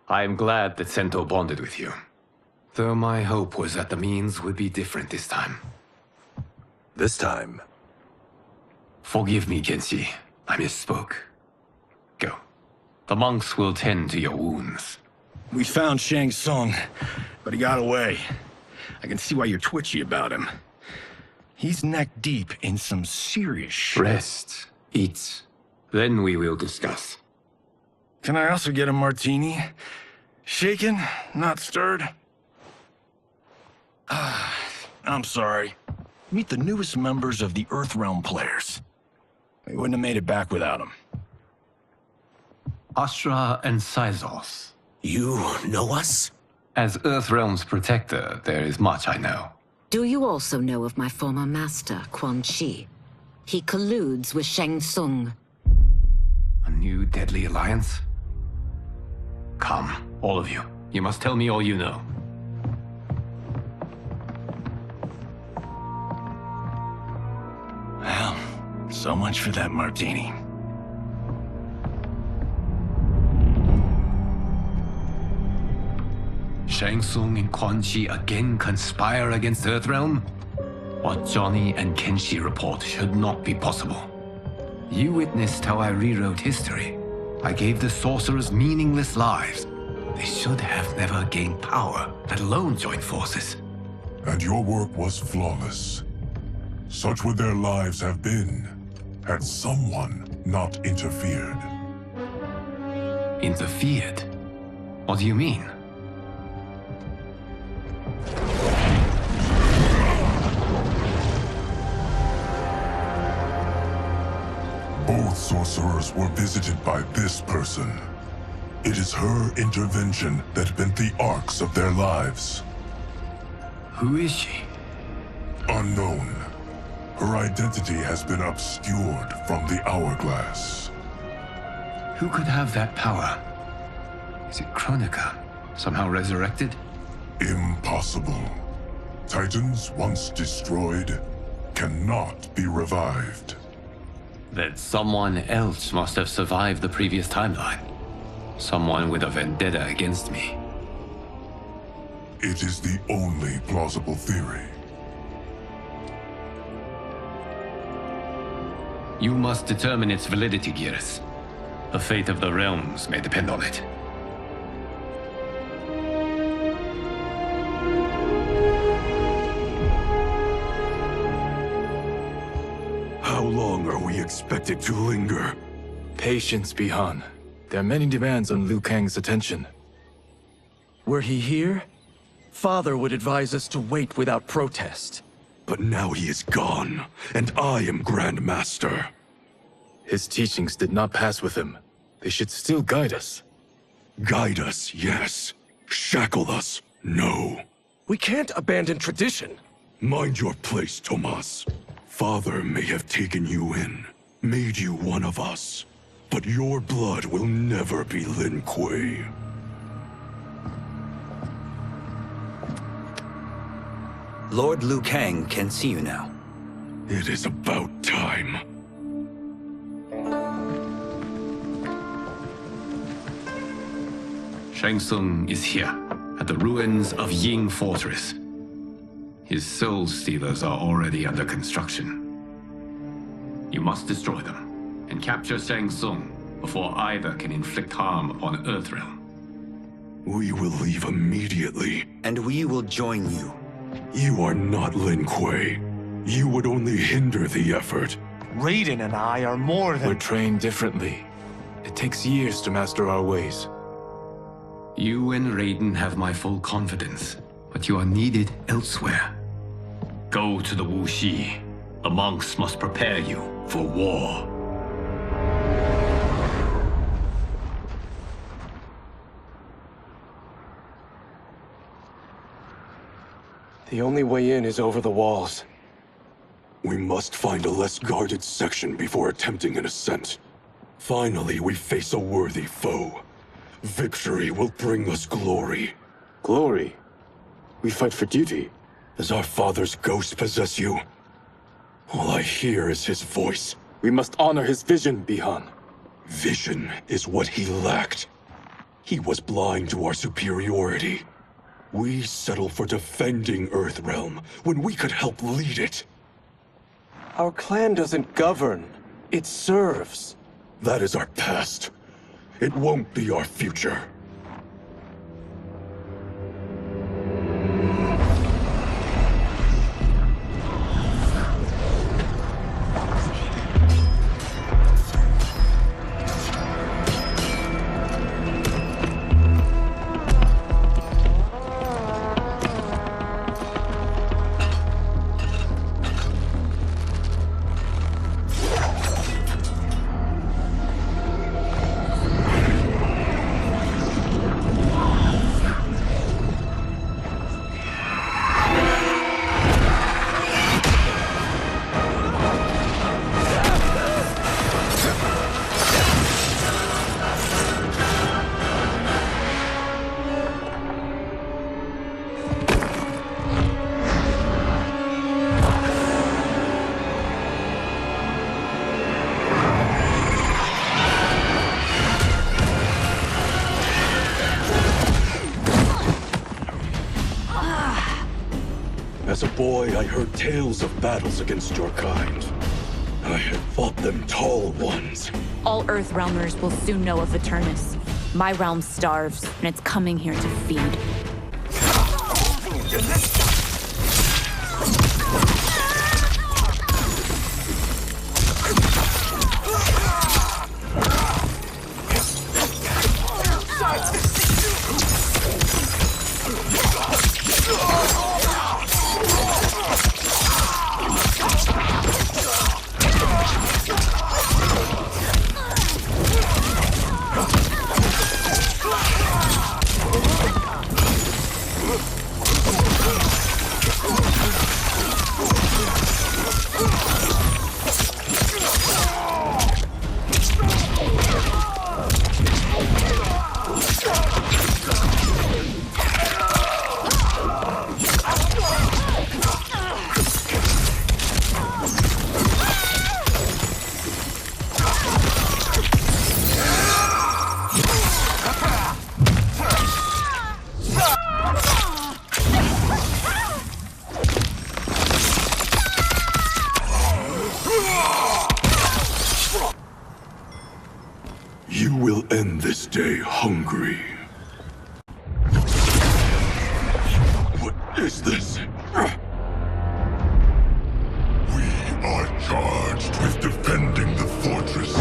I am glad that Sento bonded with you. Though my hope was that the means would be different this time. This time? Forgive me, Kenshi. I misspoke. Go. The monks will tend to your wounds. We found Shang Tsung, but he got away. I can see why you're twitchy about him. He's neck deep in some serious shit. Rest. Eat. Then we will discuss. Can I also get a martini? Shaken, not stirred? I'm sorry. Meet the newest members of the Earthrealm players. We wouldn't have made it back without them. Astra and Sizos. You know us? As Earthrealm's protector, there is much I know. Do you also know of my former master, Quan Chi? He colludes with Shang Tsung. A new deadly alliance? Come, all of you. You must tell me all you know. Well, so much for that martini. Shang Tsung and Quan Chi again conspire against Earthrealm? What Johnny and Kenshi report should not be possible. You witnessed how I rewrote history. I gave the sorcerers meaningless lives. They should have never gained power, let alone join forces. And your work was flawless. Such would their lives have been, had someone not interfered. Interfered? What do you mean? Both sorcerers were visited by this person. It is her intervention that bent the arcs of their lives. Who is she? Unknown. Her identity has been obscured from the hourglass. Who could have that power? Is it Kronika? Somehow resurrected? Impossible. Titans once destroyed cannot be revived. Then someone else must have survived the previous timeline. Someone with a vendetta against me. It is the only plausible theory. You must determine its validity, Geras. The fate of the realms may depend on it. How long are we expected to linger? Patience, Bihan. There are many demands on Liu Kang's attention. Were he here, Father would advise us to wait without protest. But now he is gone, and I am Grand Master. His teachings did not pass with him. They should still guide us. Guide us, yes. Shackle us, no. We can't abandon tradition. Mind your place, Tomas. Father may have taken you in, made you one of us. But your blood will never be Lin Kuei. Lord Liu Kang can see you now. It is about time. Shang Tsung is here, at the ruins of Ying Fortress. His soul stealers are already under construction. You must destroy them, and capture Shang Tsung before either can inflict harm upon Earthrealm. We will leave immediately. And we will join you. You are not Lin Kuei. You would only hinder the effort. Raiden and I are more than— We're trained differently. It takes years to master our ways. You and Raiden have my full confidence, but you are needed elsewhere. Go to the Wuxi. The monks must prepare you for war. The only way in is over the walls. We must find a less guarded section before attempting an ascent. Finally, we face a worthy foe. Victory will bring us glory. Glory? We fight for duty. Does our father's ghost possess you? All I hear is his voice. We must honor his vision, Bihan. Vision is what he lacked. He was blind to our superiority. We settle for defending Earthrealm when we could help lead it. Our clan doesn't govern. It serves. That is our past. It won't be our future. As a boy, I heard tales of battles against your kind. I had fought them tall ones. All Earthrealmers will soon know of Eternus. My realm starves, and it's coming here to feed. You will end this day hungry. What is this? We are charged with defending the fortress.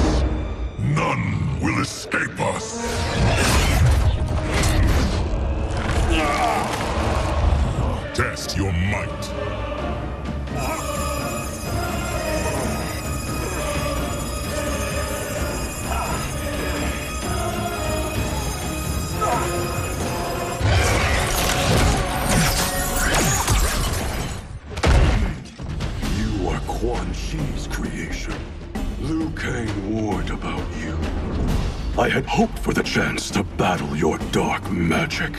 None will escape us. Test your might. You are Quan Chi's creation. Liu Kang warned about you. I had hoped for the chance to battle your dark magic.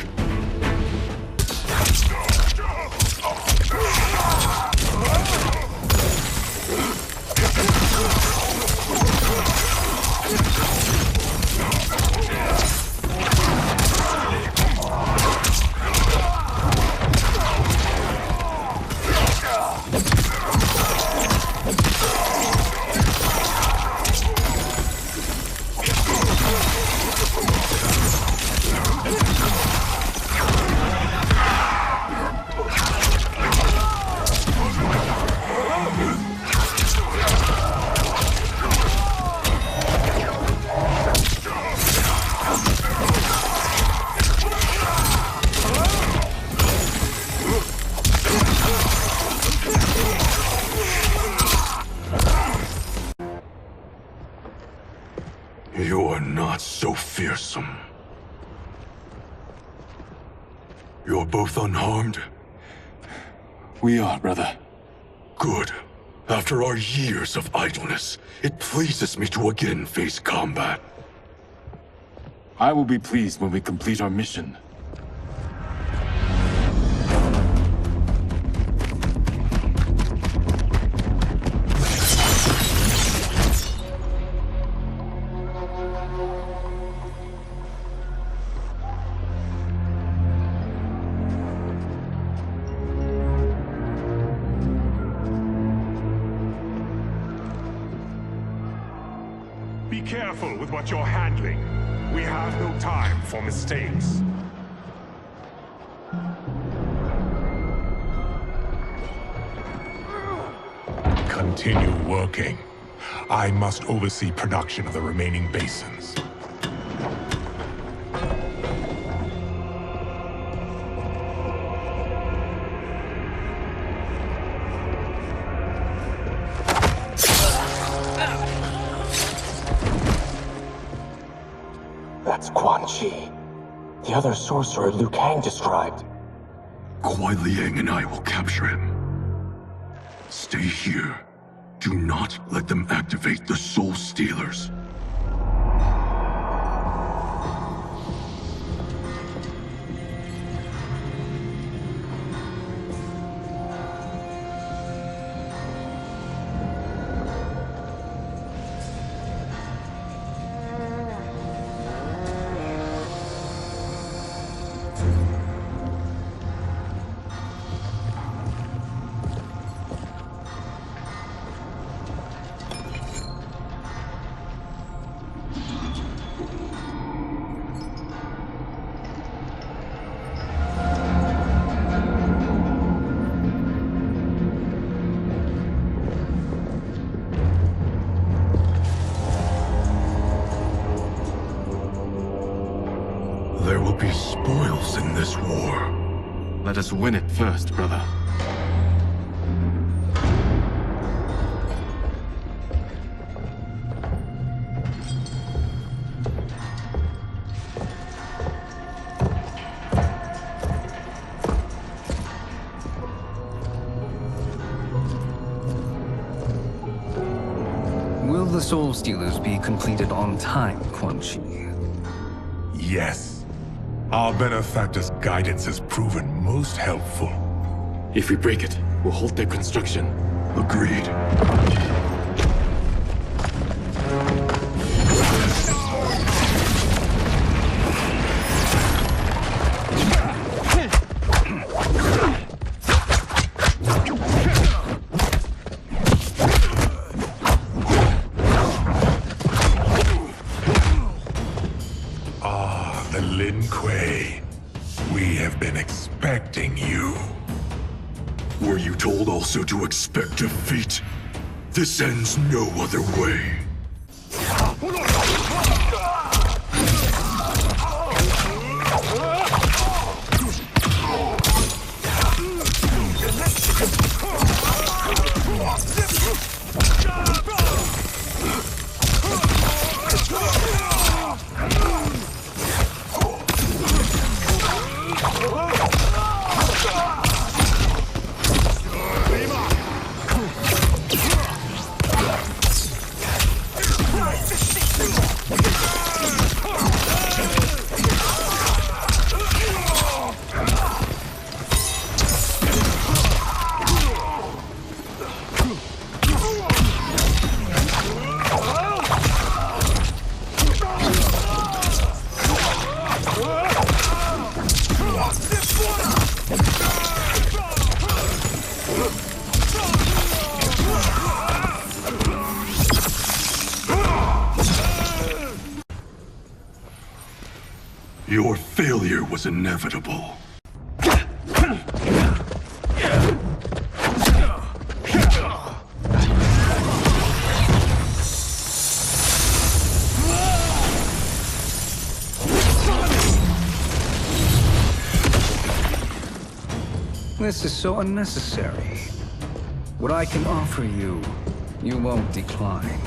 You are not so fearsome. You're both unharmed? We are, brother. Good. After our years of idleness, it pleases me to again face combat. I will be pleased when we complete our mission. Be careful with what you're handling. We have no time for mistakes. Continue working. I must oversee production of the remaining basins. That's Quan Chi. The other sorcerer Liu Kang described. Kuai Liang and I will capture him. Stay here. Do not let them activate the Soul Stealers. Let us win it first, brother. Will the Soul Stealers be completed on time, Quan Chi? Yes. Our benefactor's guidance has proven most helpful. If we break it, we'll halt their construction. Agreed. Also to expect defeat. This ends no other way. Your failure was inevitable. This is so unnecessary. What I can offer you, you won't decline.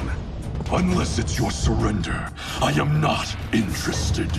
Unless it's your surrender, I am not interested.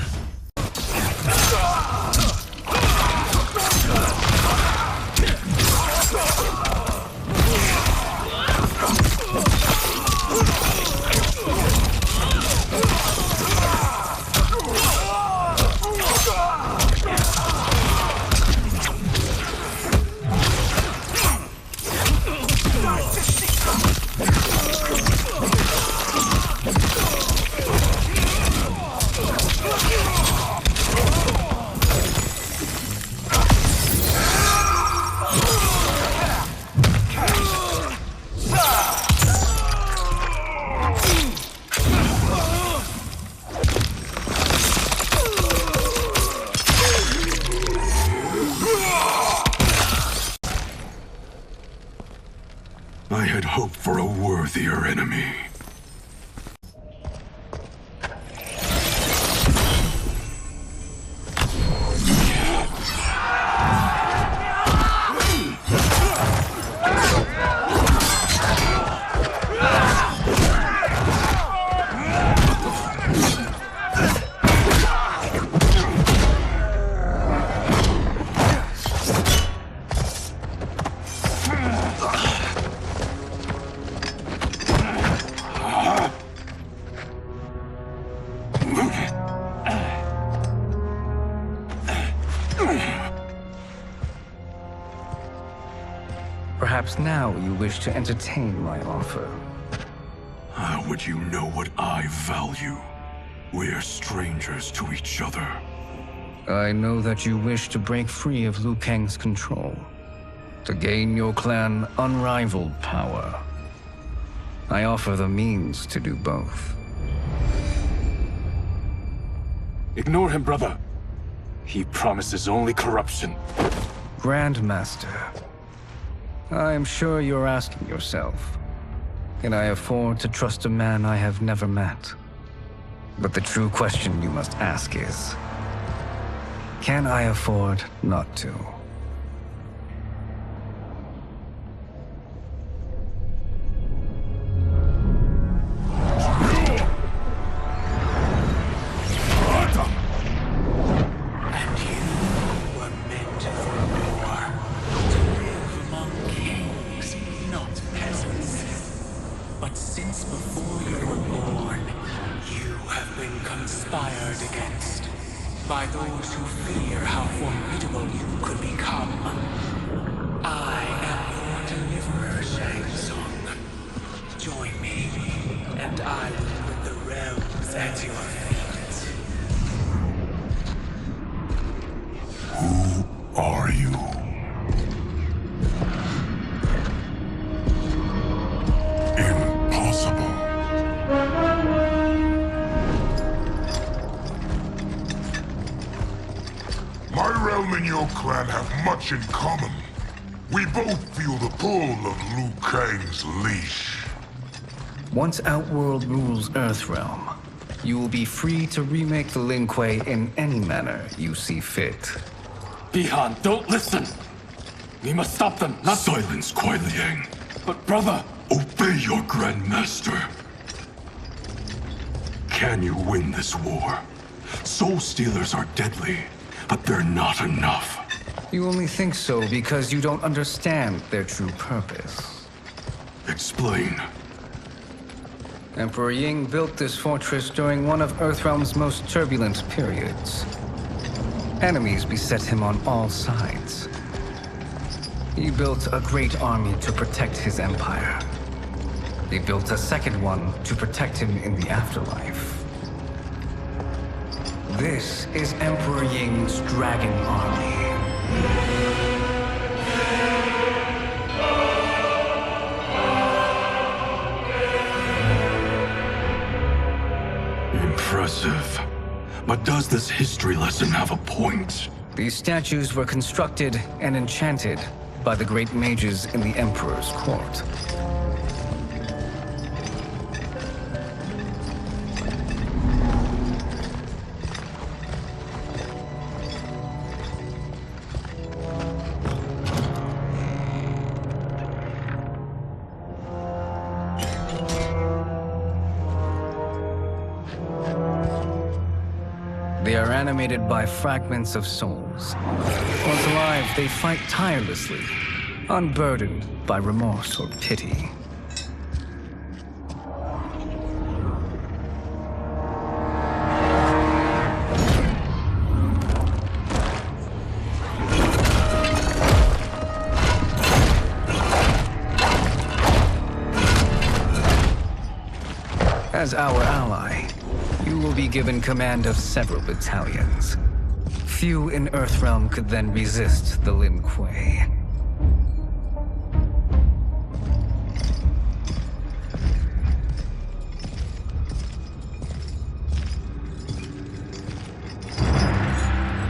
I had hoped for a worthier enemy. Perhaps now you wish to entertain my offer. How would you know what I value? We're strangers to each other. I know that you wish to break free of Liu Kang's control, to gain your clan unrivaled power. I offer the means to do both. Ignore him, brother. He promises only corruption. Grandmaster, I am sure you're asking yourself, can I afford to trust a man I have never met? But the true question you must ask is, can I afford not to? man have much in common. We both feel the pull of Liu Kang's leash. Once Outworld rules Earthrealm, you will be free to remake the Lin Kuei in any manner you see fit. Bihan, don't listen! We must stop them, not— Silence, Kuai Liang. But brother— Obey your Grandmaster. Can you win this war? Soul Stealers are deadly, but they're not enough. You only think so because you don't understand their true purpose. Explain. Emperor Ying built this fortress during one of Earthrealm's most turbulent periods. Enemies beset him on all sides. He built a great army to protect his empire. He built a second one to protect him in the afterlife. This is Emperor Ying's Dragon Army. Impressive. But does this history lesson have a point? These statues were constructed and enchanted by the great mages in the Emperor's court. They are animated by fragments of souls. Once alive, they fight tirelessly, unburdened by remorse or pity. As our ally, you will be given command of several battalions. Few in Earthrealm could then resist the Lin Kuei.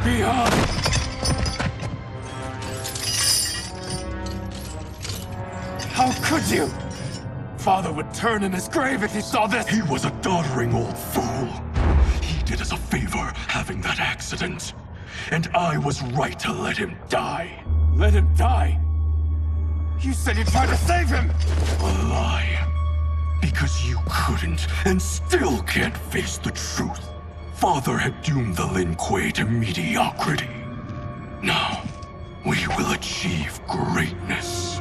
Behind! How could you? Father would turn in his grave if he saw this! He was a doddering old fool. He did us a favor having that accident. And I was right to let him die. Let him die? You said you tried to save him! A lie. Because you couldn't, and still can't face the truth. Father had doomed the Lin Kuei to mediocrity. Now, we will achieve greatness.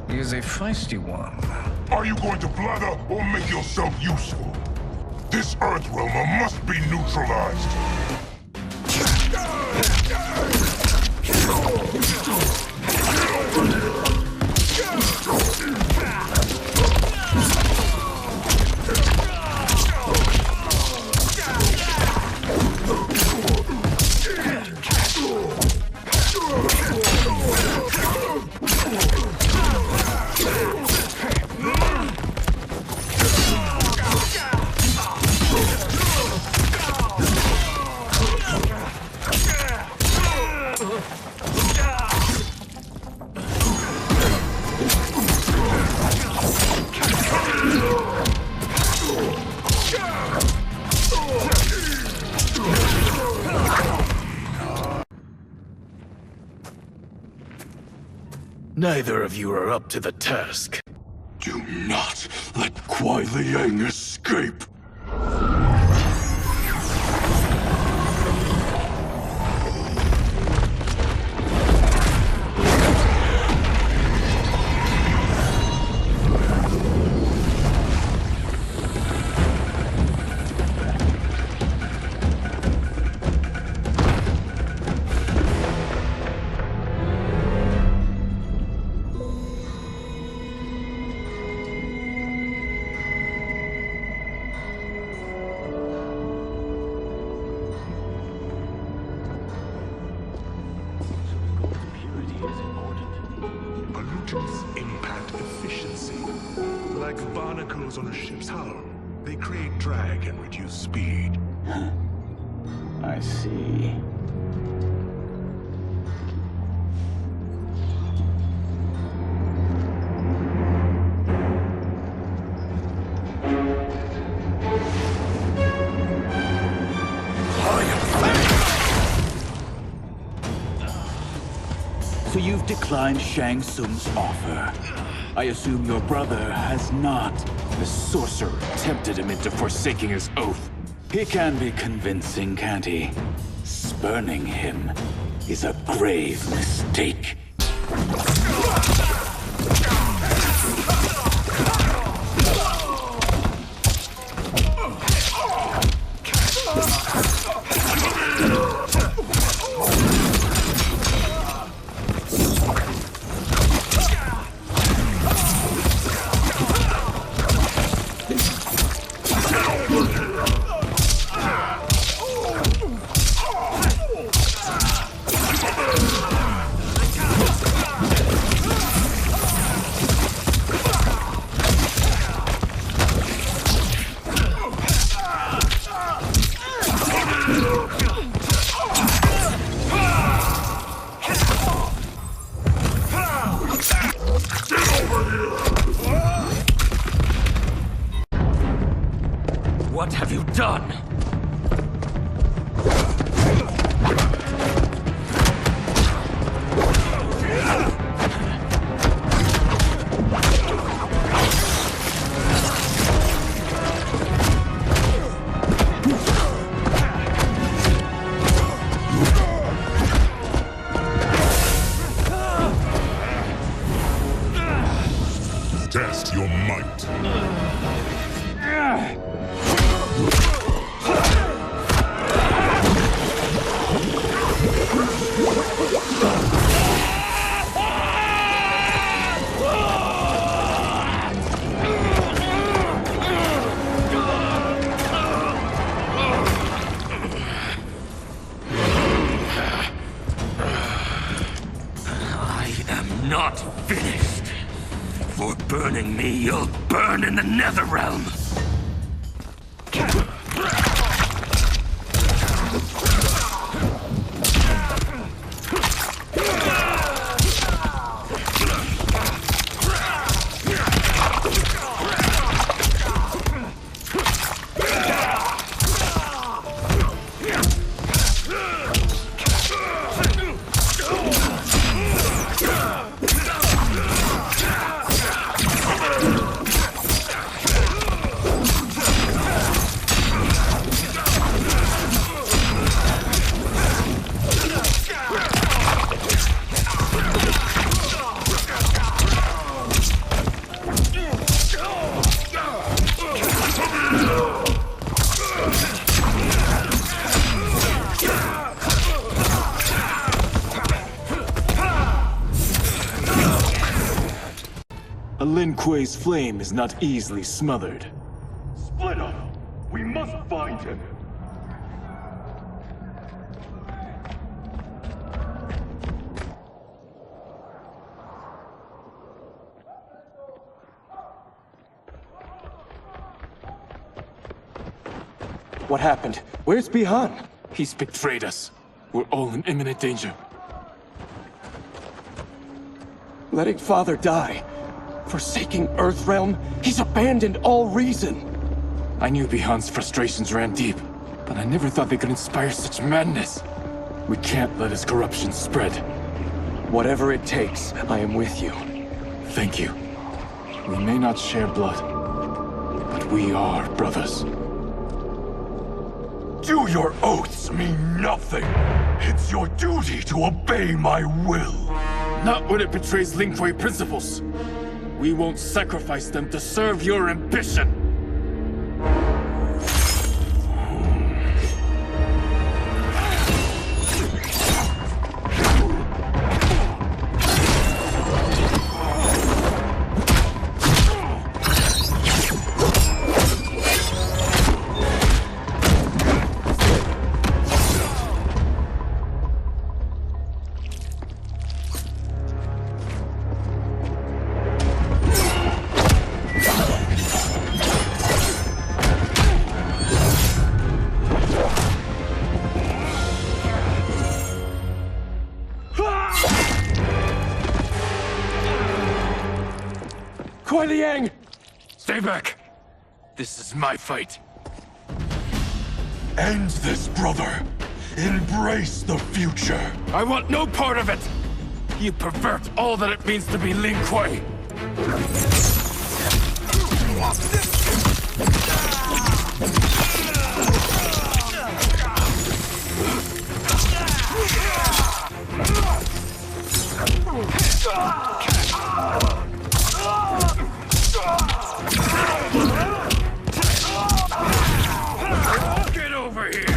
He is a feisty one. Are you going to blather or make yourself useful? This Earthrealmer must be neutralized. Neither of you are up to the task. Do not let Kuai Liang escape. want efficiency. Like barnacles on a ship's hull. They create drag and reduce speed. I see. So you've declined Shang Tsung's offer. I assume your brother has not. The sorcerer tempted him into forsaking his oath. He can be convincing, can't he? Spurning him is a grave mistake. What have you done? Test your might. I am not finished. For burning me, you'll burn in the Netherrealm. Lin Kuei's flame is not easily smothered. Split up! We must find him! What happened? Where's Bihan? He's betrayed us. We're all in imminent danger. Letting Father die. Forsaking Earthrealm, he's abandoned all reason. I knew Bihan's frustrations ran deep, but I never thought they could inspire such madness. We can't let his corruption spread. Whatever it takes, I am with you. Thank you. We may not share blood, but we are brothers. Do your oaths mean nothing? It's your duty to obey my will. Not when it betrays Lin Kuei principles. We won't sacrifice them to serve your ambition! Kuai Liang! Stay back! This is my fight. End this, brother. Embrace the future. I want no part of it! You pervert all that it means to be Lin Kuei! Get over here!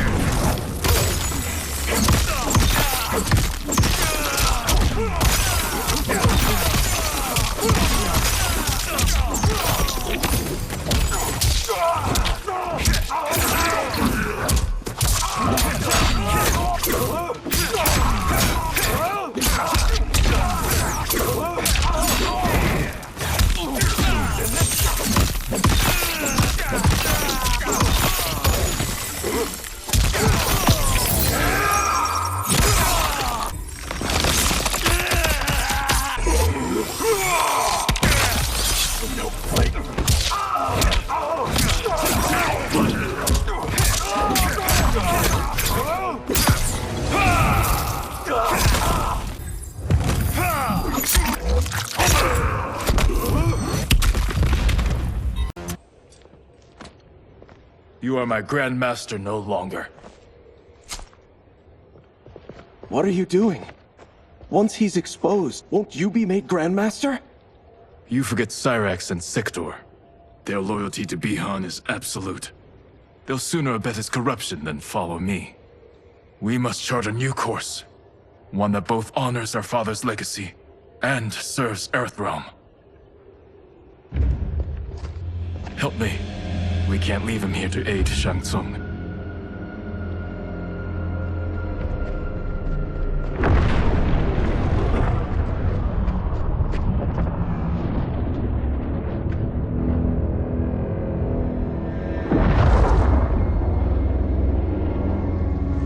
You are my Grandmaster no longer. What are you doing? Once he's exposed, won't you be made Grandmaster? You forget Cyrax and Sector. Their loyalty to Bihan is absolute. They'll sooner abet his corruption than follow me. We must chart a new course. One that both honors our father's legacy and serves Earthrealm. Help me. We can't leave him here to aid Shang Tsung.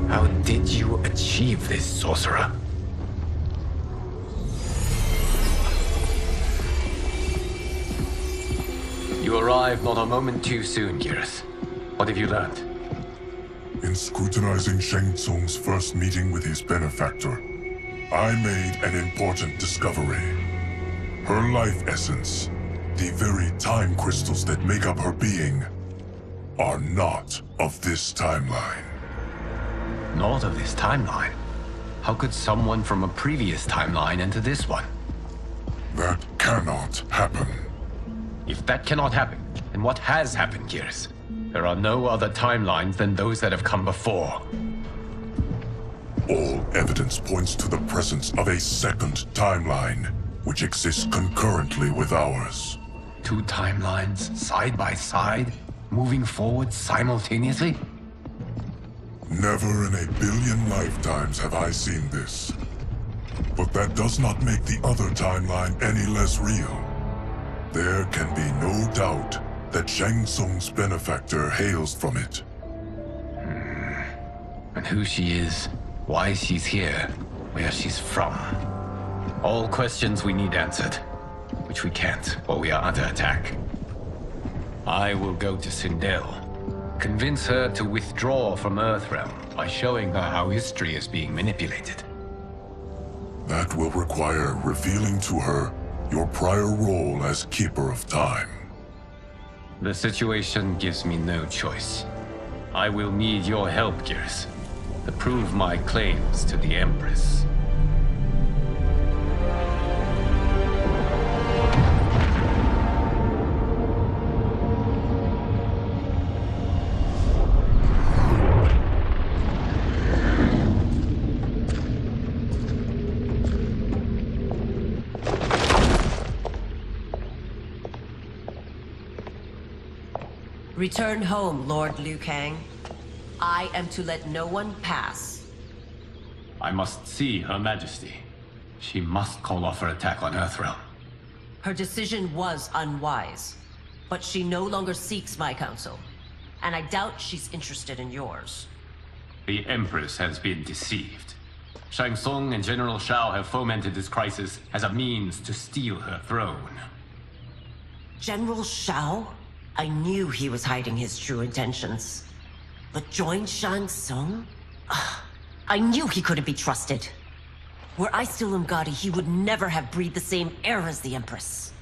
How did you achieve this, sorcerer? You arrived not a moment too soon, Gareth. What have you learned? In scrutinizing Shang Tsung's first meeting with his benefactor, I made an important discovery. Her life essence, the very time crystals that make up her being, are not of this timeline. Not of this timeline? How could someone from a previous timeline enter this one? That cannot happen. If that cannot happen, then what has happened, Gears? There are no other timelines than those that have come before. All evidence points to the presence of a second timeline, which exists concurrently with ours. Two timelines, side by side, moving forward simultaneously? Never in a billion lifetimes have I seen this. But that does not make the other timeline any less real. There can be no doubt that Shang Tsung's benefactor hails from it. And who she is, why she's here, where she's from. All questions we need answered, which we can't while we are under attack. I will go to Sindel, convince her to withdraw from Earthrealm by showing her how history is being manipulated. That will require revealing to her your prior role as Keeper of Time. The situation gives me no choice. I will need your help, Gears, to prove my claims to the Empress. Return home, Lord Liu Kang. I am to let no one pass. I must see Her Majesty. She must call off her attack on Earthrealm. Her decision was unwise, but she no longer seeks my counsel, and I doubt she's interested in yours. The Empress has been deceived. Shang Tsung and General Shao have fomented this crisis as a means to steal her throne. General Shao? I knew he was hiding his true intentions. But join Shang Tsung? I knew he couldn't be trusted. Were I still Umgadi, he would never have breathed the same air as the Empress.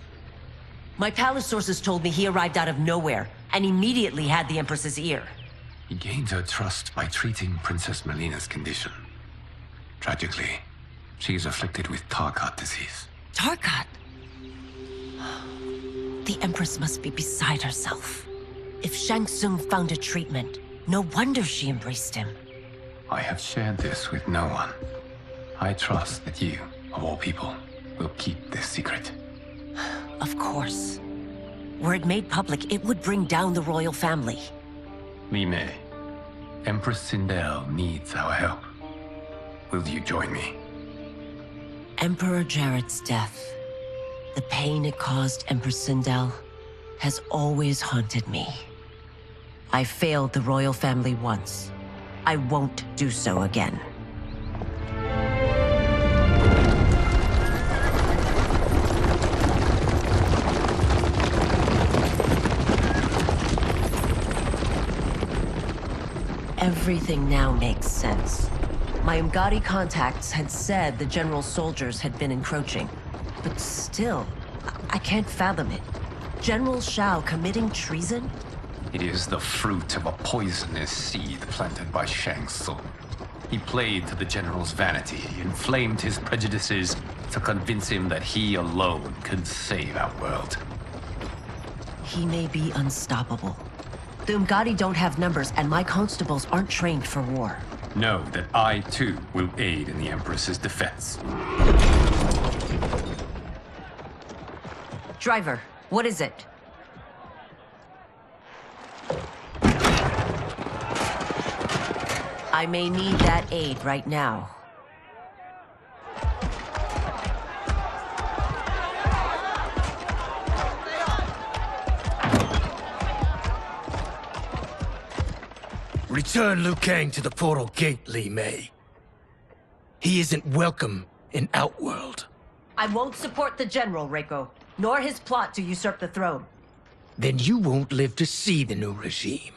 My palace sources told me he arrived out of nowhere, and immediately had the Empress's ear. He gained her trust by treating Princess Melina's condition. Tragically, she is afflicted with Tarkat disease. Tarkat? The Empress must be beside herself. If Shang Tsung found a treatment, no wonder she embraced him. I have shared this with no one. I trust that you, of all people, will keep this secret. Of course. Were it made public, it would bring down the royal family. Li Mei, Empress Sindel needs our help. Will you join me? Emperor Jared's death, the pain it caused Empress Sindel, has always haunted me. I failed the royal family once. I won't do so again. Everything now makes sense. My Umgadi contacts had said the general's soldiers had been encroaching. But still, I can't fathom it. General Shao committing treason? It is the fruit of a poisonous seed planted by Shang Tsung. He played to the general's vanity, inflamed his prejudices to convince him that he alone could save our world. He may be unstoppable. The Umgadi don't have numbers, and my constables aren't trained for war. Know that I, too, will aid in the Empress's defense. Driver, what is it? I may need that aid right now. Return Liu Kang to the portal gate, Li Mei. He isn't welcome in Outworld. I won't support the General, Reiko, nor his plot to usurp the throne. Then you won't live to see the new regime.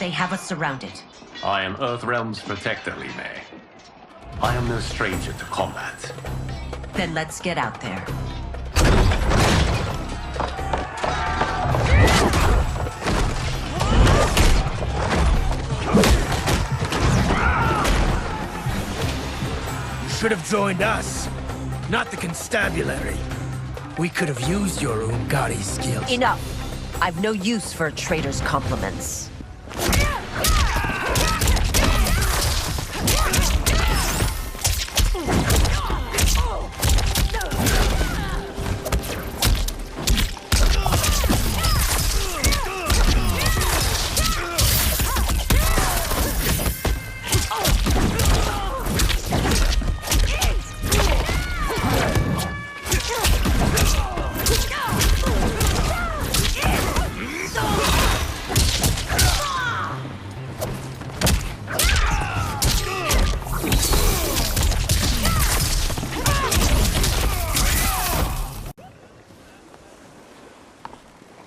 They have us surrounded. I am Earthrealm's protector, Li Mei. I am no stranger to combat. Then let's get out there. You should have joined us, not the constabulary. We could have used your Umgadi skills. Enough! I've no use for a traitor's compliments.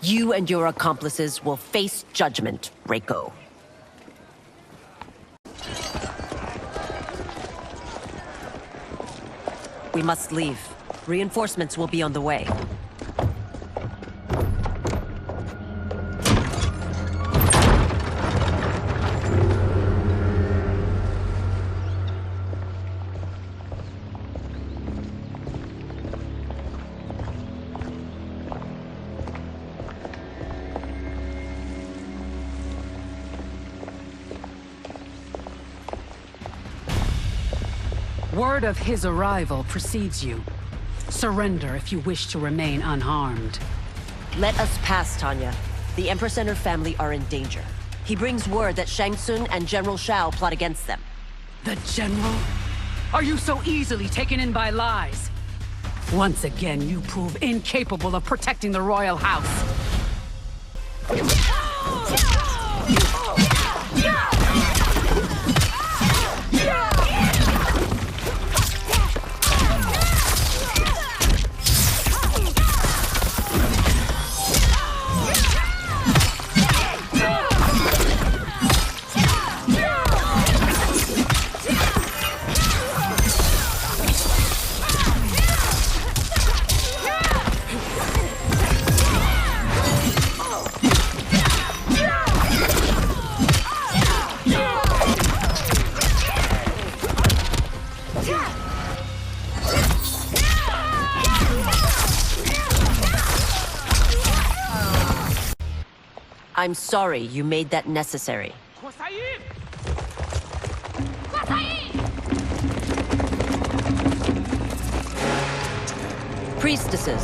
You and your accomplices will face judgment, Reiko. We must leave. Reinforcements will be on the way. Word of his arrival precedes you. Surrender if you wish to remain unharmed. Let us pass, Tanya. The Empress and her family are in danger. He brings word that Shang Tsung and General Shao plot against them. The General? Are you so easily taken in by lies? Once again, you prove incapable of protecting the royal house. I'm sorry you made that necessary. Priestesses.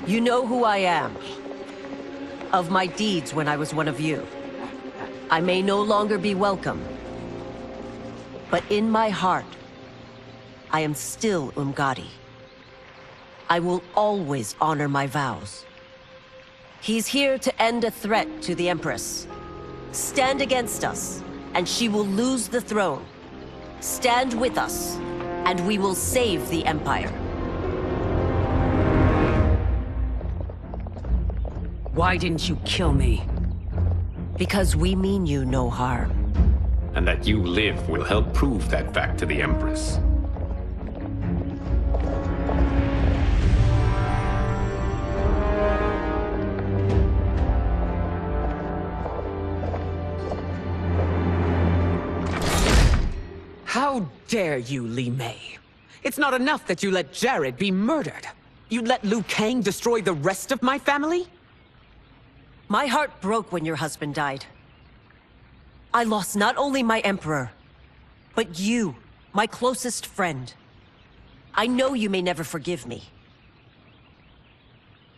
You know who I am. Of my deeds when I was one of you. I may no longer be welcome. But in my heart, I am still Umgadi. I will always honor my vows. He's here to end a threat to the Empress. Stand against us, and she will lose the throne. Stand with us, and we will save the Empire. Why didn't you kill me? Because we mean you no harm. And that you live will help prove that fact to the Empress. How dare you, Li Mei? It's not enough that you let Jared be murdered. You let Liu Kang destroy the rest of my family? My heart broke when your husband died. I lost not only my emperor, but you, my closest friend. I know you may never forgive me.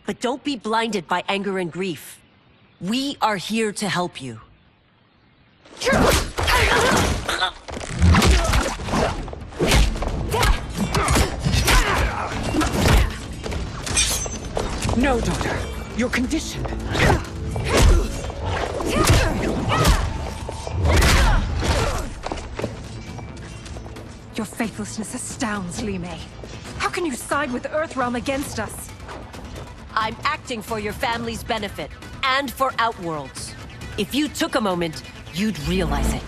But don't be blinded by anger and grief. We are here to help you. No, daughter. Your condition. Your faithlessness astounds, Li Mei. How can you side with Earthrealm against us? I'm acting for your family's benefit, and for Outworld's. If you took a moment, you'd realize it.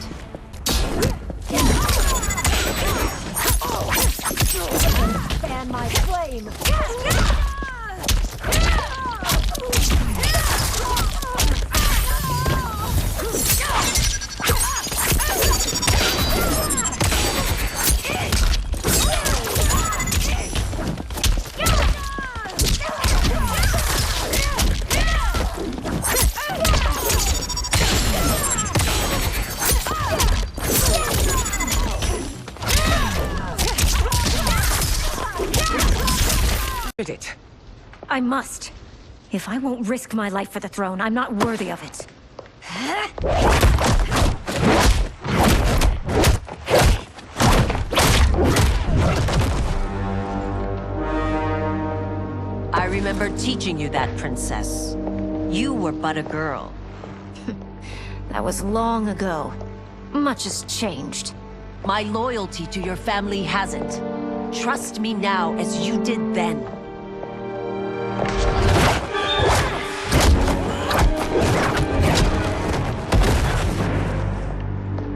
Fan my flame! It. I must. If I won't risk my life for the throne, I'm not worthy of it. I remember teaching you that, Princess. You were but a girl. That was long ago. Much has changed. My loyalty to your family hasn't. Trust me now as you did then.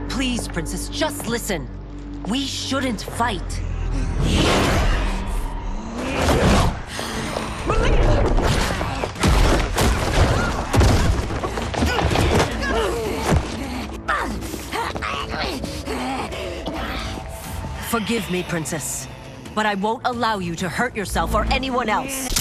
Please, Princess, just listen. We shouldn't fight. Forgive me, Princess, but I won't allow you to hurt yourself or anyone else.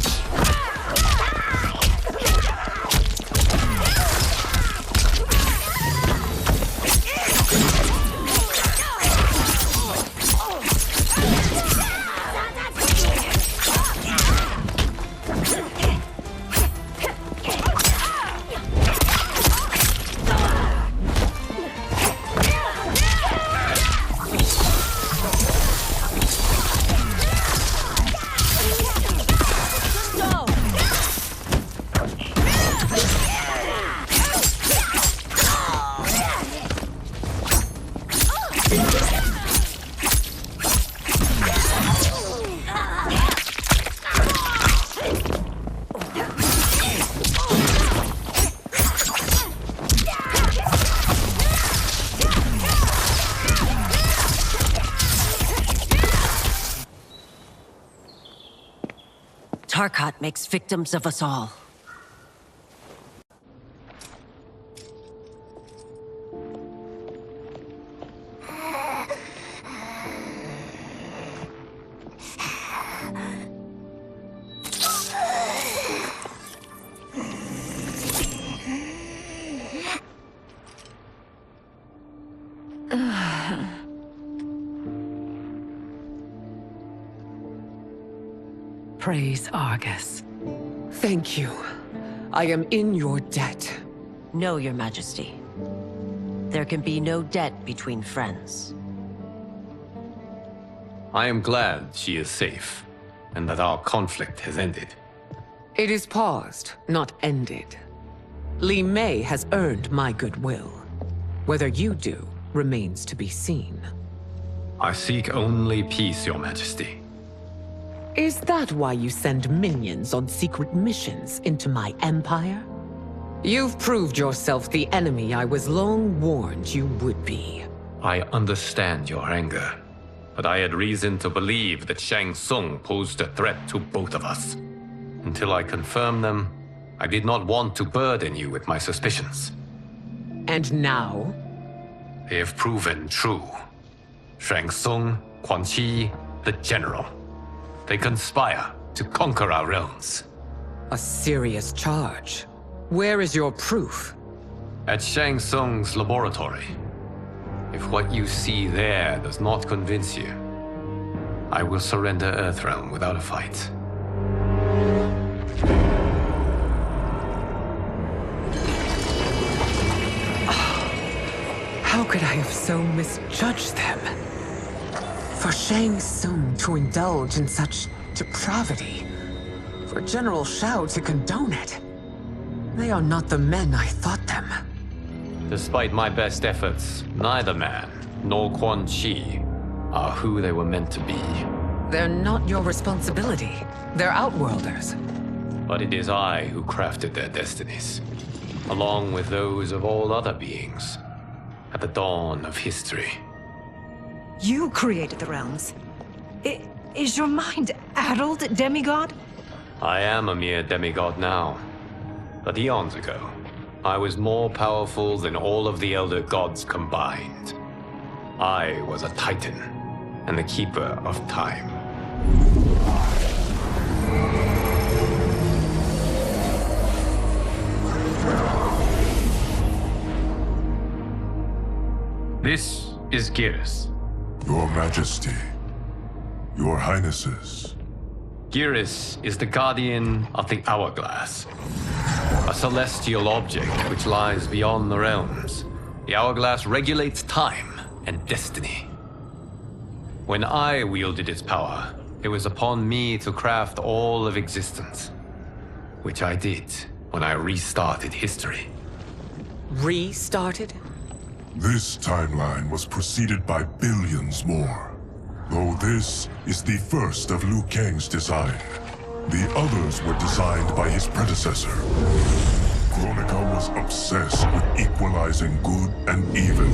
Tarkat makes victims of us all. Praise Argus. Thank you. I am in your debt. No, Your Majesty. There can be no debt between friends. I am glad she is safe, and that our conflict has ended. It is paused, not ended. Li Mei has earned my goodwill. Whether you do remains to be seen. I seek only peace, Your Majesty. Is that why you send minions on secret missions into my empire? You've proved yourself the enemy I was long warned you would be. I understand your anger, but I had reason to believe that Shang Tsung posed a threat to both of us. Until I confirmed them, I did not want to burden you with my suspicions. And now? They have proven true. Shang Tsung, Quan Chi, the General. They conspire to conquer our realms. A serious charge. Where is your proof? At Shang Tsung's laboratory. If what you see there does not convince you, I will surrender Earthrealm without a fight. How could I have so misjudged them? For Shang Tsung to indulge in such depravity, for General Shao to condone it, they are not the men I thought them. Despite my best efforts, neither man nor Quan Chi are who they were meant to be. They're not your responsibility. They're Outworlders. But it is I who crafted their destinies, along with those of all other beings, at the dawn of history. You created the realms. Is your mind addled, demigod? I am a mere demigod now. But eons ago, I was more powerful than all of the Elder Gods combined. I was a Titan, and the Keeper of Time. This is Geras. Your Majesty, Your Highnesses. Geras is the guardian of the Hourglass, a celestial object which lies beyond the realms. The Hourglass regulates time and destiny. When I wielded its power, it was upon me to craft all of existence, which I did when I restarted history. Restarted? This timeline was preceded by billions more. Though this is the first of Liu Kang's design. The others were designed by his predecessor. Kronika was obsessed with equalizing good and evil.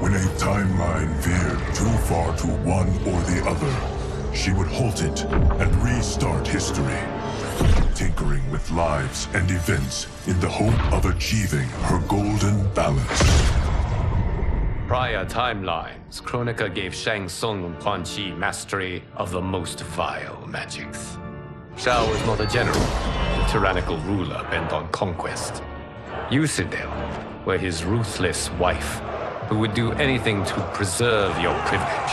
When a timeline veered too far to one or the other, she would halt it and restart history, tinkering with lives and events in the hope of achieving her golden balance. Prior timelines, Kronika gave Shang Tsung and Quan Chi mastery of the most vile magics. Shao was not a general, a tyrannical ruler bent on conquest. You, Citadel, were his ruthless wife, who would do anything to preserve your privilege.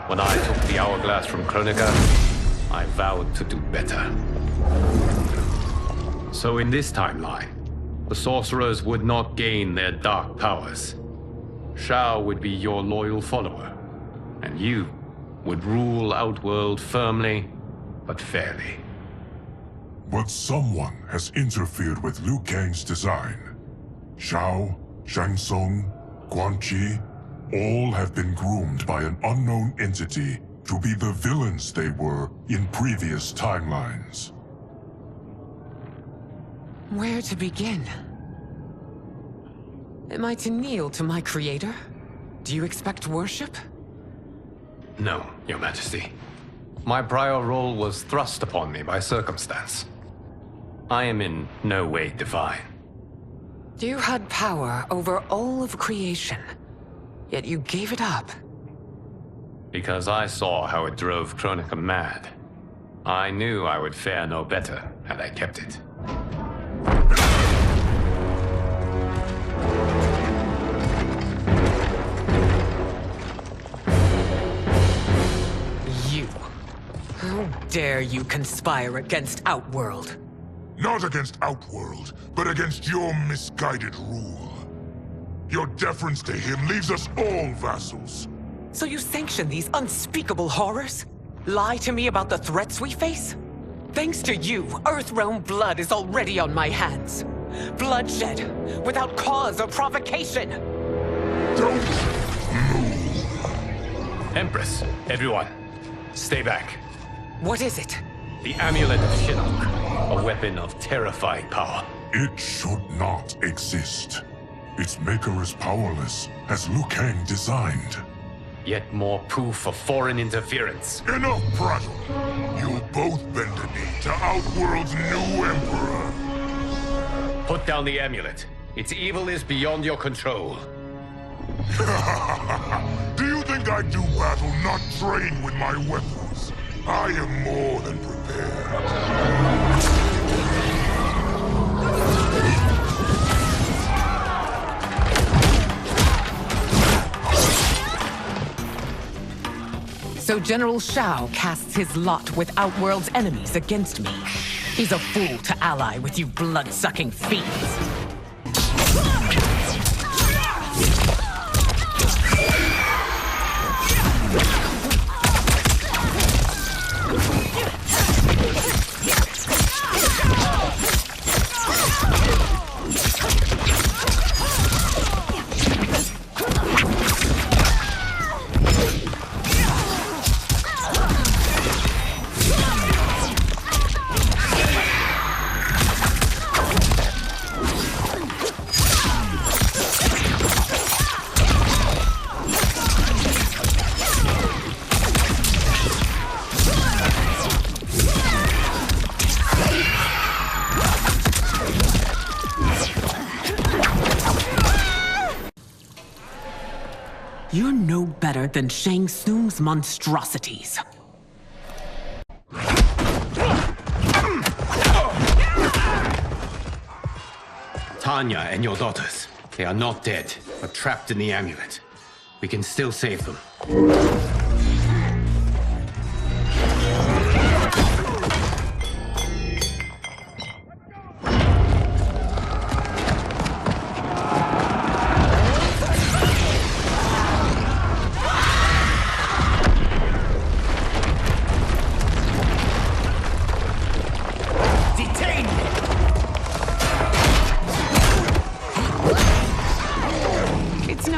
When I took the Hourglass from Kronika, I vowed to do better. So in this timeline, the sorcerers would not gain their dark powers. Shao would be your loyal follower, and you would rule Outworld firmly, but fairly. But someone has interfered with Liu Kang's design. Shao, Shang Tsung, Quan Chi, all have been groomed by an unknown entity to be the villains they were in previous timelines. Where to begin? Am I to kneel to my creator? Do you expect worship? No, Your Majesty. My prior role was thrust upon me by circumstance. I am in no way divine. You had power over all of creation, yet you gave it up. Because I saw how it drove Kronika mad. I knew I would fare no better had I kept it. You. How dare you conspire against Outworld? Not against Outworld, but against your misguided rule. Your deference to him leaves us all vassals. So you sanction these unspeakable horrors? Lie to me about the threats we face? Thanks to you, Earthrealm blood is already on my hands. Bloodshed, without cause or provocation. Don't move. Empress, everyone, stay back. What is it? The Amulet of Shinnok, a weapon of terrifying power. It should not exist. Its maker is powerless, as Liu Kang designed. Yet more proof of foreign interference. Enough prattle! You'll both bend the knee to Outworld's new Emperor. Put down the amulet. Its evil is beyond your control. Do you think I do battle not trained with my weapons? I am more than prepared. So General Shao casts his lot with Outworld's enemies against me. He's a fool to ally with you blood-sucking fiends. You're no better than Shang Tsung's monstrosities. Tanya and your daughters, they are not dead, but trapped in the amulet. We can still save them.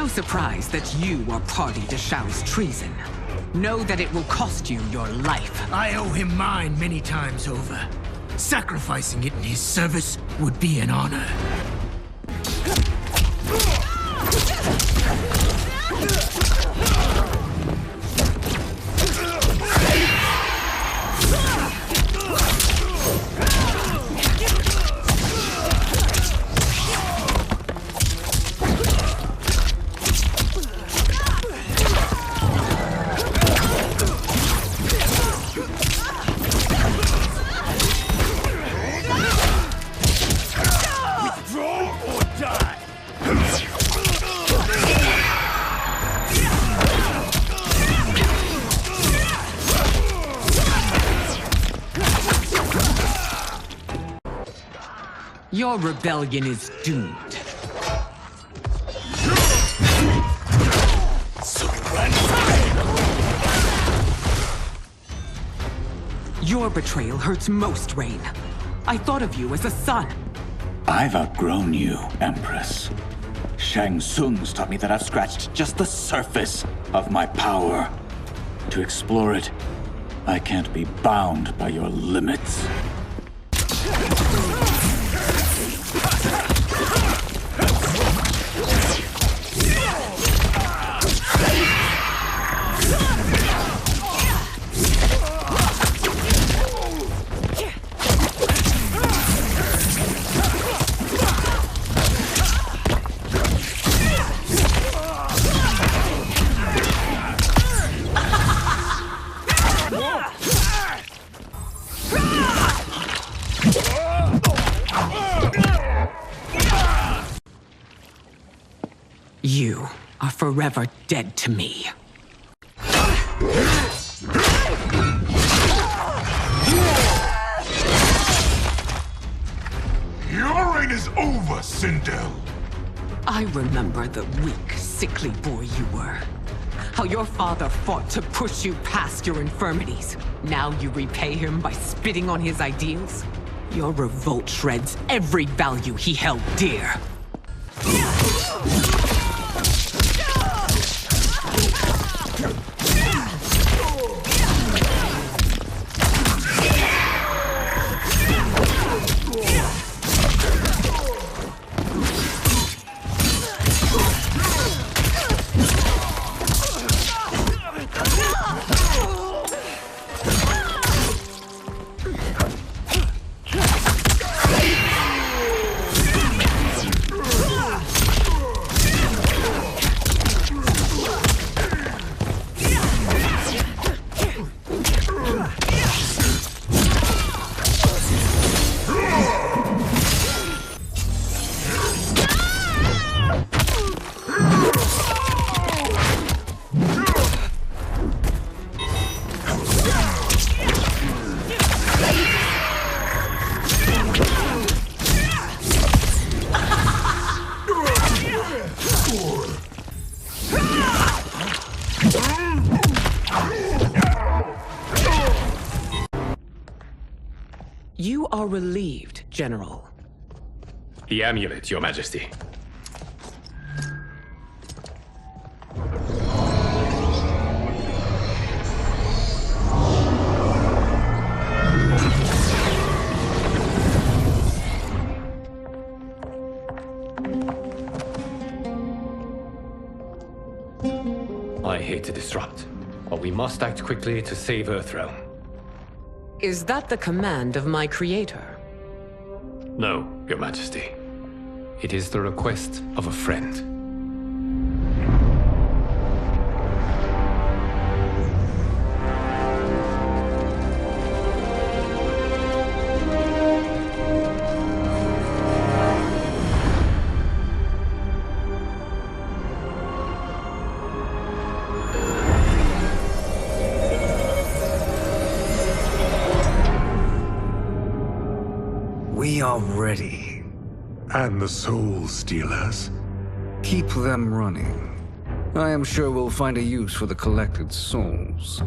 Surprised that you are party to Shao's treason. Know that it will cost you your life. I owe him mine many times over. Sacrificing it in his service would be an honor. Your rebellion is doomed. Your betrayal hurts most, Rain. I thought of you as a son. I've outgrown you, Empress. Shang Tsung's taught me that I've scratched just the surface of my power. To explore it, I can't be bound by your limits. You are forever dead to me. Your reign is over, Sindel. I remember the weak, sickly boy you were. How your father fought to push you past your infirmities. Now you repay him by spitting on his ideals? Your revolt shreds every value he held dear. You are relieved, General. The amulet, Your Majesty. I hate to disrupt, but we must act quickly to save Earthrealm. Is that the command of my creator? No, Your Majesty. It is the request of a friend. We are ready. And the Soul Stealers? Keep them running. I am sure we'll find a use for the collected souls.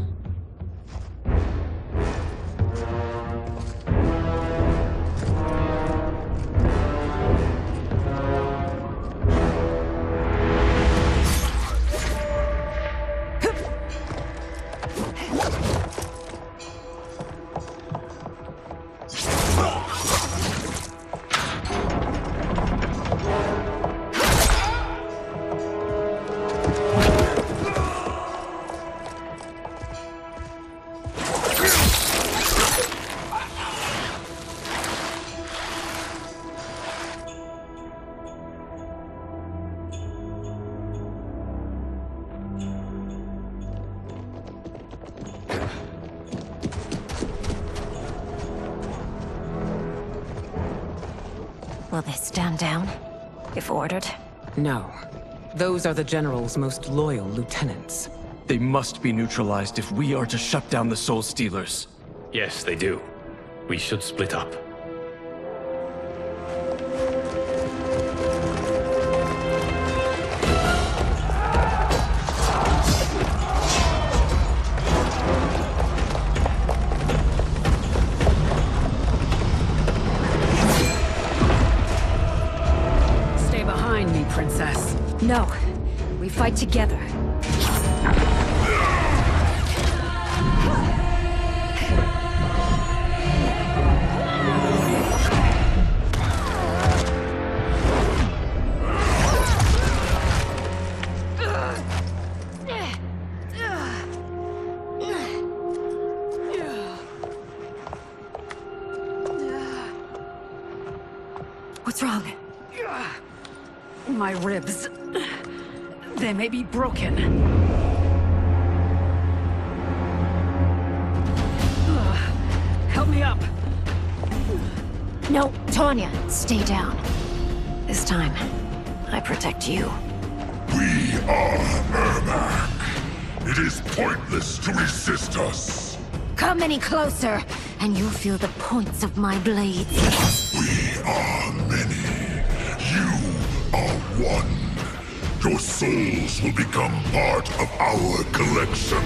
Will they stand down, if ordered? No. Those are the General's most loyal lieutenants. They must be neutralized if we are to shut down the Soul Stealers. Yes, they do. We should split up. Princess. No. We fight together. What's wrong? My ribs. They may be broken. Help me up. No, Tanya, stay down. This time, I protect you. We are Ermac. It is pointless to resist us. Come any closer, and you'll feel the points of my blades. We are many. You are one. Your souls will become part of our collection.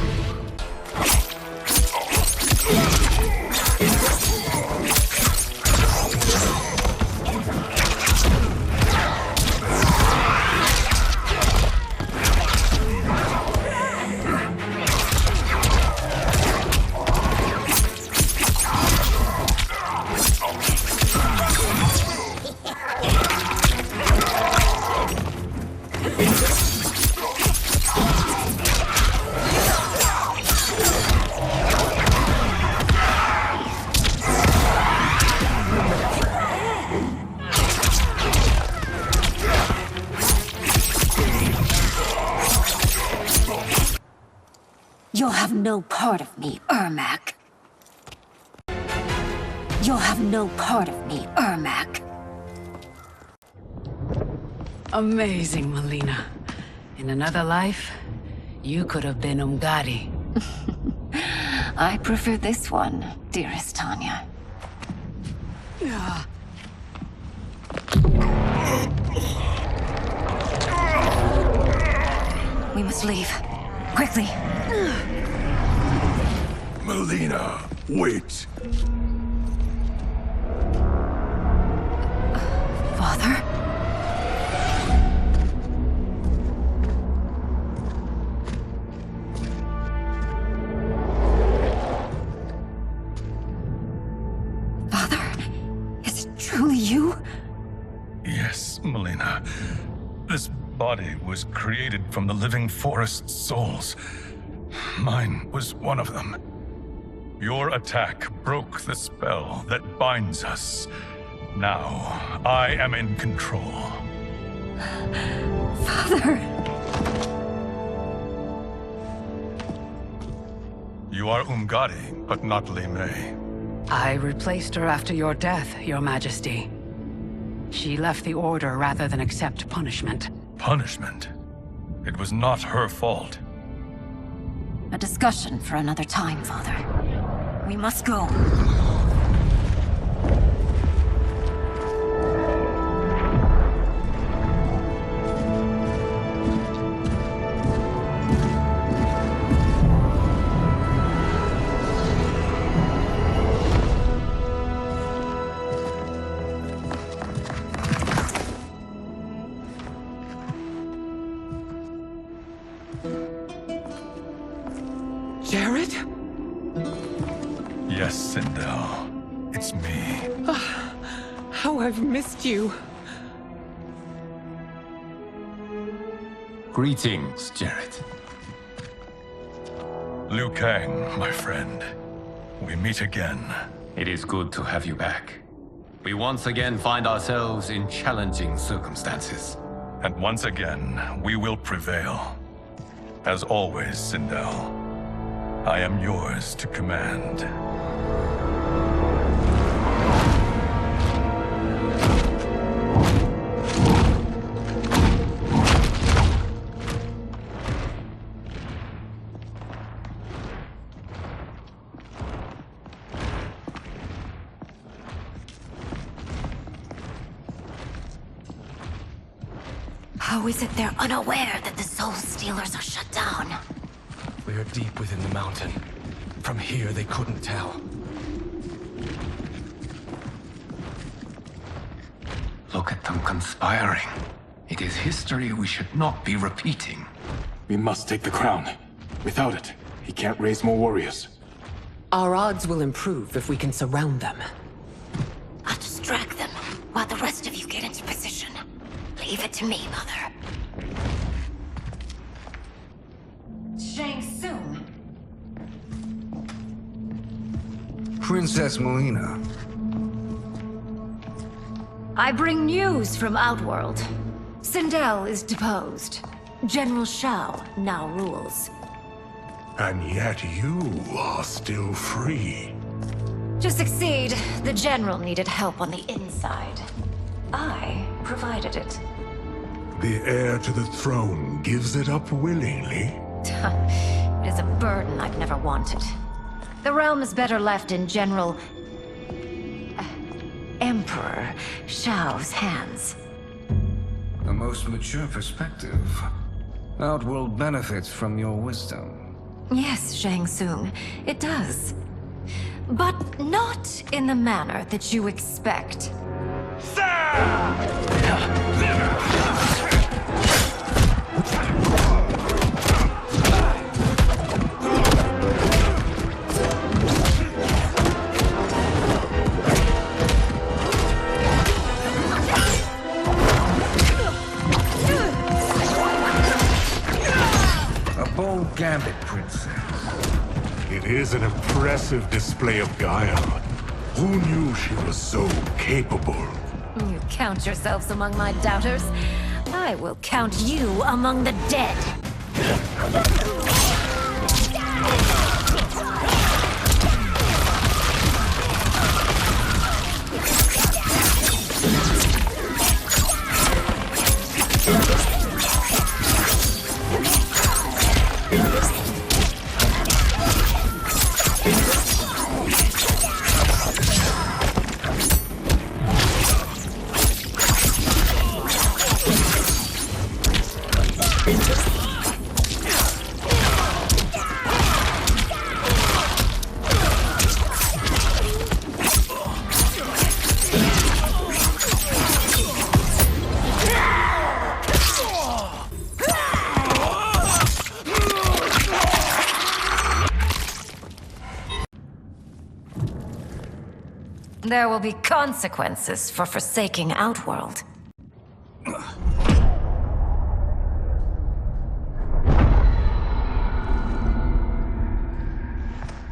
You'll have no part of me, Ermac. You'll have no part of me, Ermac. Amazing, Melina. In another life, you could have been Umgadi. I prefer this one, dearest Tanya. We must leave. Quickly. Melina, wait. Father? Father? Is it truly you? Yes, Melina. This body was created from the living forest's souls. Mine was one of them. Your attack broke the spell that binds us. Now, I am in control. Father! You are Umgadi, but not Li Mei. I replaced her after your death, Your Majesty. She left the Order rather than accept punishment. Punishment? It was not her fault. A discussion for another time, Father. We must go. Jared? Yes, Sindel. It's me. How I've missed you. Greetings, Jared. Liu Kang, my friend. We meet again. It is good to have you back. We once again find ourselves in challenging circumstances. And once again, we will prevail. As always, Sindel, I am yours to command. How is it they're unaware that the Soul Stealers are shut down? We are deep within the mountain. From here, they couldn't tell. Look at them conspiring. It is history we should not be repeating. We must take the crown. Without it, he can't raise more warriors. Our odds will improve if we can surround them. I'll distract them while the rest of you get into position. Leave it to me, Mother. Shang Tsung. Princess Melina. I bring news from Outworld. Sindel is deposed. General Shao now rules. And yet you are still free. To succeed, the General needed help on the inside. I provided it. The heir to the throne gives it up willingly. It is a burden I've never wanted. The realm is better left in General... Emperor Shao's hands. A most mature perspective. Outworld benefits from your wisdom. Yes, Shang Tsung, it does. But not in the manner that you expect. A bold gambit, Princess. It is an impressive display of guile. Who knew she was so capable? You count yourselves among my doubters. I will count you among the dead. There will be consequences for forsaking Outworld.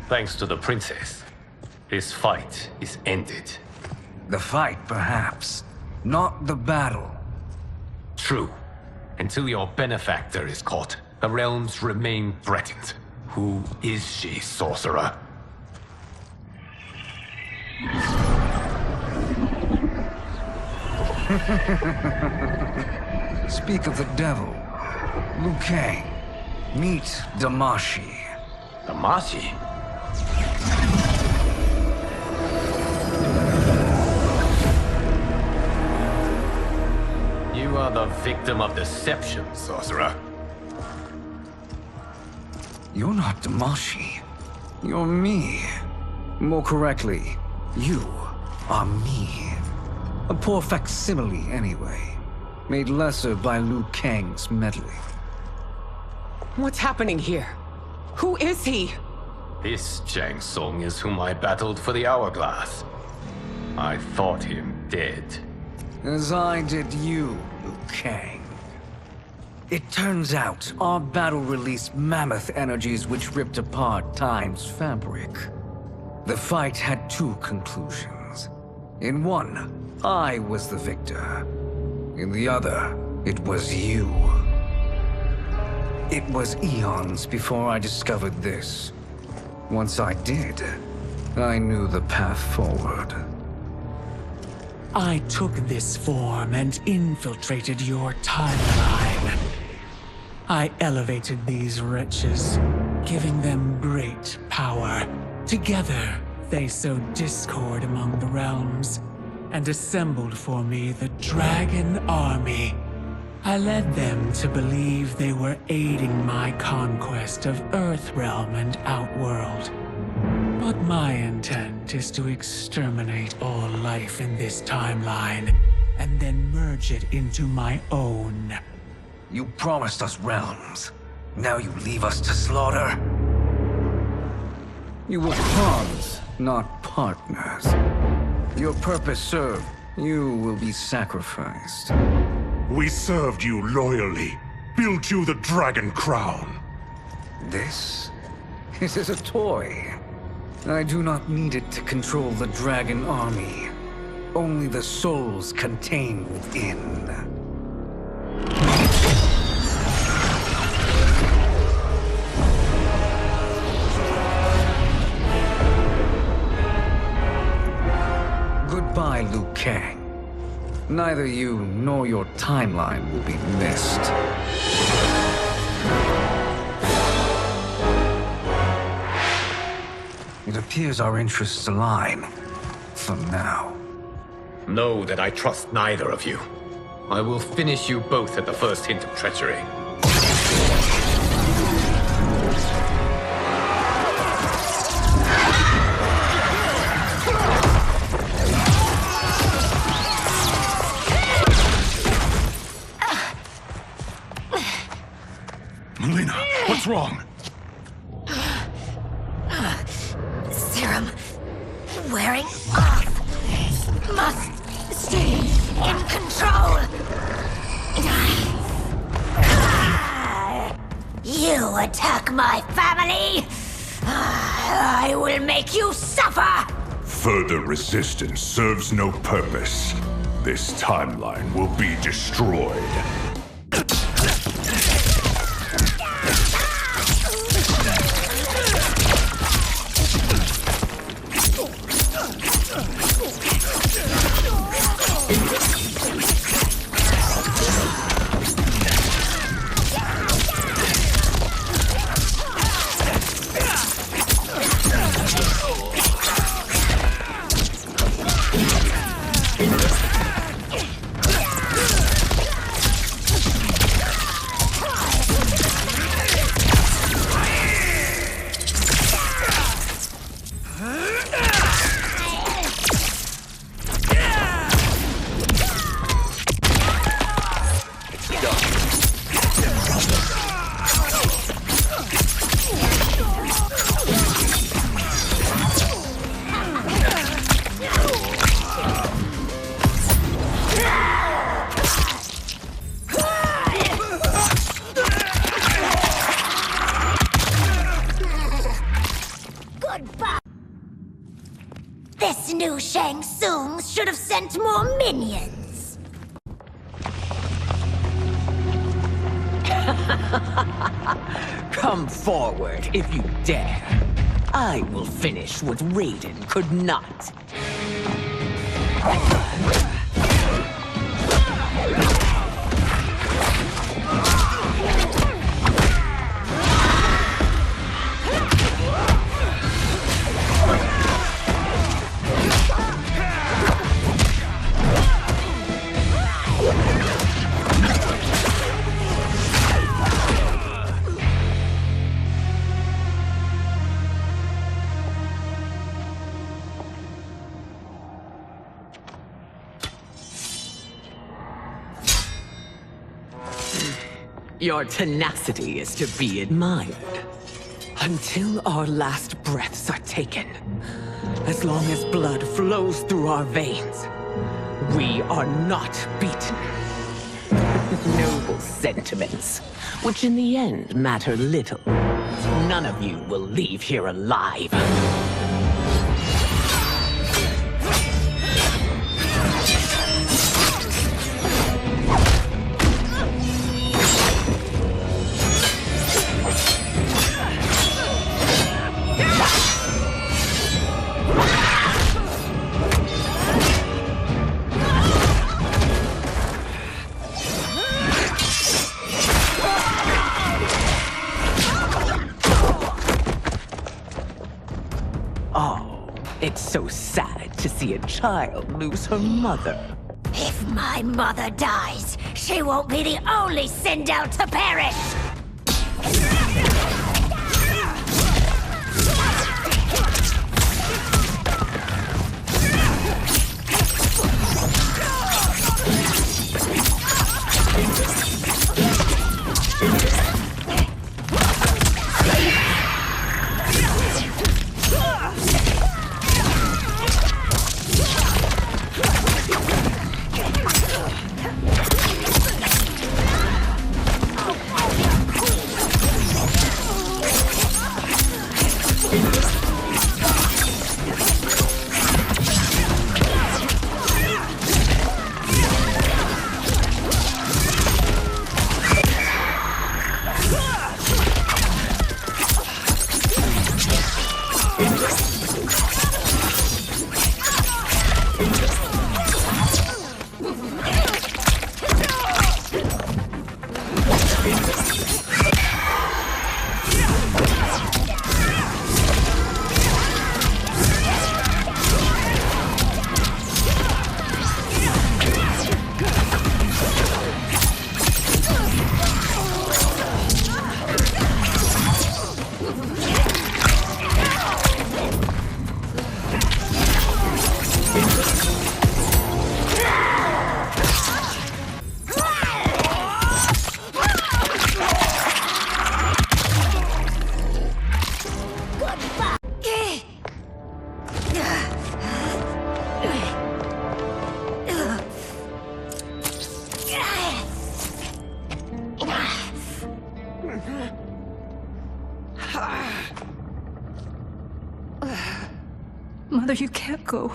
Thanks to the princess, this fight is ended. The fight, perhaps. Not the battle. True. Until your benefactor is caught, the realms remain threatened. Who is she, sorcerer? Speak of the devil. Liu Kang. Meet Damashi. Damashi? You are the victim of deception, sorcerer. You're not Damashi. You're me. More correctly, you are me. A poor facsimile, anyway. Made lesser by Liu Kang's meddling. What's happening here? Who is he? This Shang Tsung is whom I battled for the Hourglass. I thought him dead. As I did you, Liu Kang. It turns out our battle released mammoth energies which ripped apart time's fabric. The fight had two conclusions. In one, I was the victor. In the other, it was you. It was eons before I discovered this. Once I did, I knew the path forward. I took this form and infiltrated your timeline. I elevated these wretches, giving them great power. Together, they sowed discord among the realms, and assembled for me the Dragon Army. I led them to believe they were aiding my conquest of Earthrealm and Outworld. But my intent is to exterminate all life in this timeline, and then merge it into my own. You promised us realms. Now you leave us to slaughter? You were pawns, not partners. Your purpose served. You will be sacrificed. We served you loyally, built you the Dragon Crown. This is a toy. I do not need it to control the Dragon Army. Only the souls contained within. Goodbye, Liu Kang. Neither you nor your timeline will be missed. It appears our interests align. For now. Know that I trust neither of you. I will finish you both at the first hint of treachery. Melina, what's wrong? Serum wearing off. Must stay in control. You attack my family, I will make you suffer! Further resistance serves no purpose. This timeline will be destroyed. This new Shang Tsung should have sent more minions. Come forward if you dare. I will finish what Raiden could not. Your tenacity is to be admired. Until our last breaths are taken, as long as blood flows through our veins, we are not beaten. Noble sentiments, which in the end matter little. None of you will leave here alive. It's so sad to see a child lose her mother. If my mother dies, she won't be the only Sindel to perish! Mother, you can't go.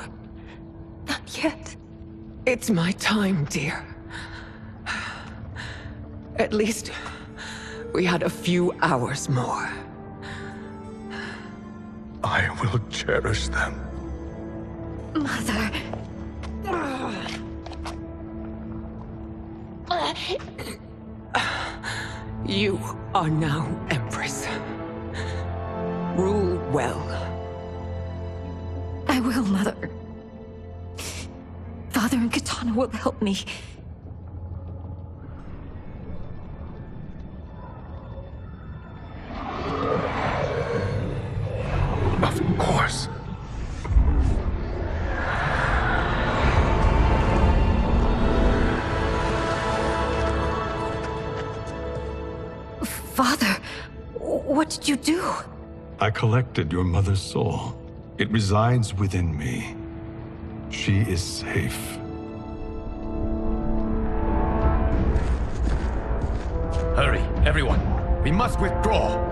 Not yet. It's my time, dear. At least we had a few hours more. I will cherish them. Mother. You are now Empress. Rule well. I will, Mother. Father and Katana will help me. Of course. Father, what did you do? I collected your mother's soul. It resides within me. She is safe. Hurry, everyone. We must withdraw.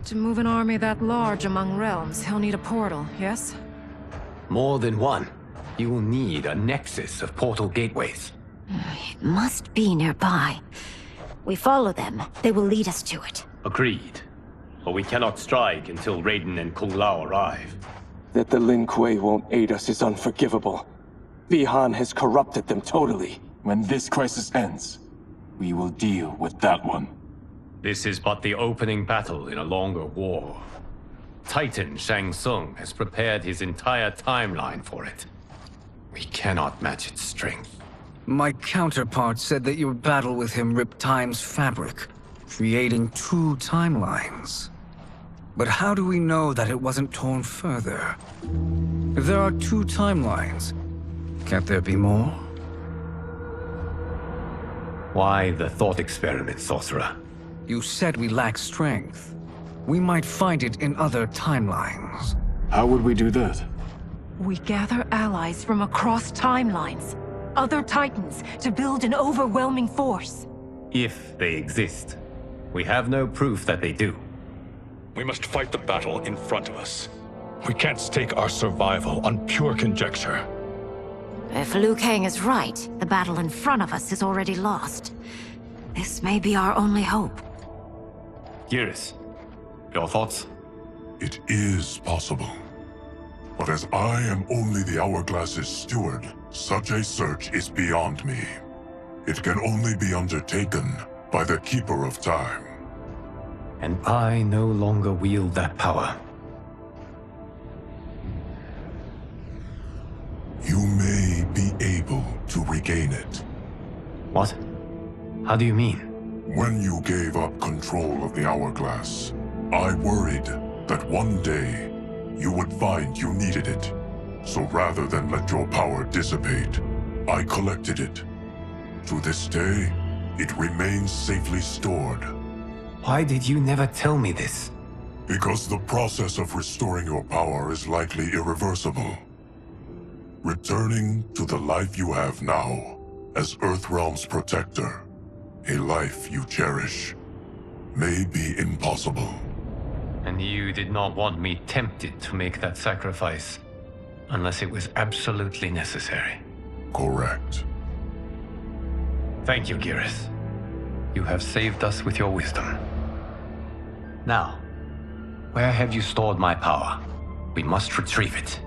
To move an army that large among realms, he'll need a portal, yes? More than one. You will need a nexus of portal gateways. It must be nearby. We follow them. They will lead us to it. Agreed. But we cannot strike until Raiden and Kung Lao arrive. That the Lin Kuei won't aid us is unforgivable. Bihan has corrupted them totally. When this crisis ends, we will deal with that one. This is but the opening battle in a longer war. Titan Shang Tsung has prepared his entire timeline for it. We cannot match its strength. My counterpart said that your battle with him ripped time's fabric, creating 2 timelines. But how do we know that it wasn't torn further? If there are 2 timelines, can't there be more? Why the thought experiment, Sorcerer? You said we lack strength. We might find it in other timelines. How would we do that? We gather allies from across timelines, other Titans, to build an overwhelming force. If they exist. We have no proof that they do. We must fight the battle in front of us. We can't stake our survival on pure conjecture. If Liu Kang is right, the battle in front of us is already lost. This may be our only hope. Geras, your thoughts? It is possible. But as I am only the Hourglass's steward, such a search is beyond me. It can only be undertaken by the Keeper of Time. And I no longer wield that power. You may be able to regain it. What? How do you mean? When you gave up control of the Hourglass, I worried that one day you would find you needed it. So rather than let your power dissipate, I collected it. To this day, it remains safely stored. Why did you never tell me this? Because the process of restoring your power is likely irreversible. Returning to the life you have now, as Earthrealm's protector, a life you cherish, may be impossible. And you did not want me tempted to make that sacrifice, unless it was absolutely necessary. Correct. Thank you, Geras. You have saved us with your wisdom. Now, where have you stored my power? We must retrieve it.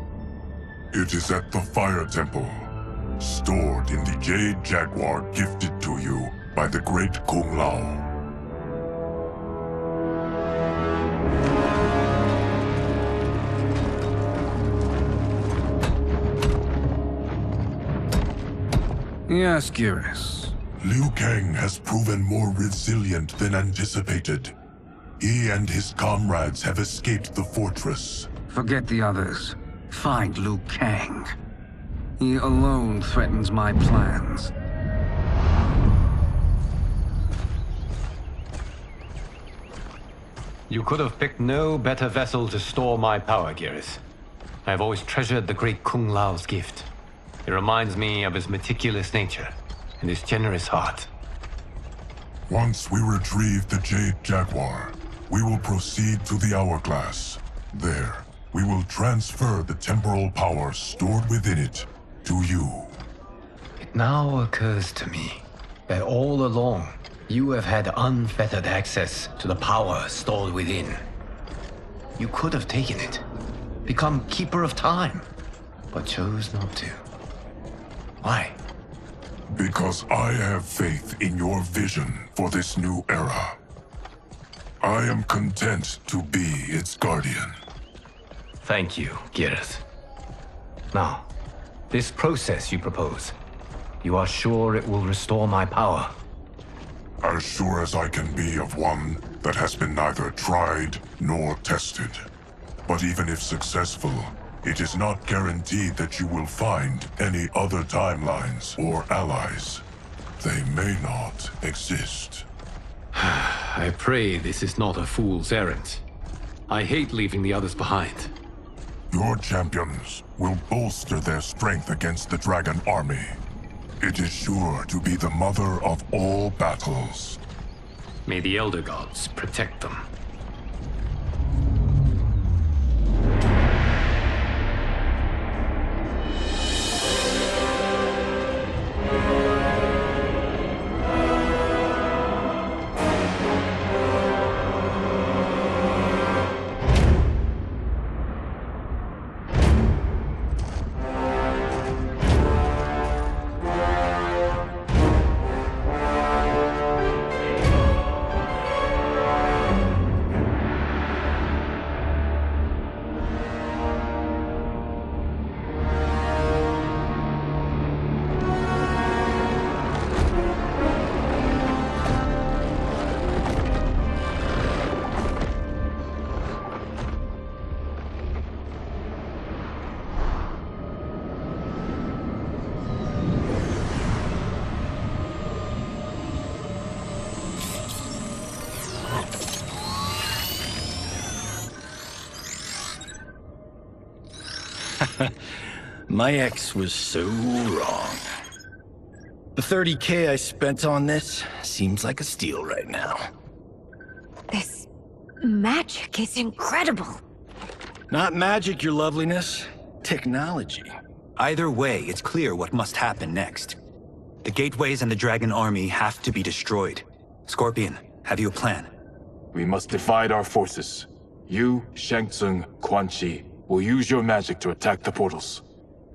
It is at the Fire Temple, stored in the Jade Jaguar gifted to you by the great Kung Lao. Yes, Geras. Liu Kang has proven more resilient than anticipated. He and his comrades have escaped the fortress. Forget the others. Find Liu Kang. He alone threatens my plans. You could have picked no better vessel to store my power, Geras. I have always treasured the great Kung Lao's gift. It reminds me of his meticulous nature and his generous heart. Once we retrieve the Jade Jaguar, we will proceed to the Hourglass. There, we will transfer the temporal power stored within it to you. It now occurs to me that all along, you have had unfettered access to the power stored within. You could have taken it, become Keeper of Time, but chose not to. Why? Because I have faith in your vision for this new era. I am content to be its guardian. Thank you, Geras. Now, this process you propose, you are sure it will restore my power? As sure as I can be of one that has been neither tried nor tested. But even if successful, it is not guaranteed that you will find any other timelines or allies. They may not exist. I pray this is not a fool's errand. I hate leaving the others behind. Your champions will bolster their strength against the Dragon Army. It is sure to be the mother of all battles. May the Elder Gods protect them. My ex was so wrong. The 30K I spent on this seems like a steal right now. This magic is incredible. Not magic, your loveliness. Technology. Either way, it's clear what must happen next. The gateways and the Dragon Army have to be destroyed. Scorpion, have you a plan? We must divide our forces. You, Shang Tsung, Quan Chi, will use your magic to attack the portals.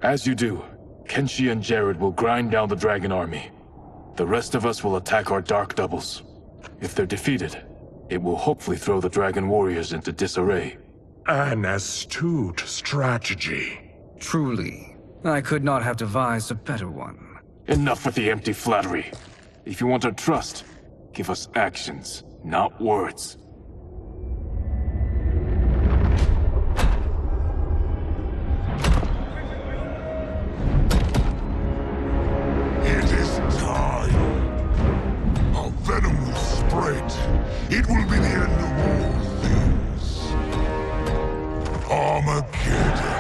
As you do, Kenshi and Jared will grind down the Dragon Army. The rest of us will attack our Dark Doubles. If they're defeated, it will hopefully throw the Dragon Warriors into disarray. An astute strategy. Truly, I could not have devised a better one. Enough with the empty flattery. If you want our trust, give us actions, not words. Venom will spread. It will be the end of all things. Armageddon.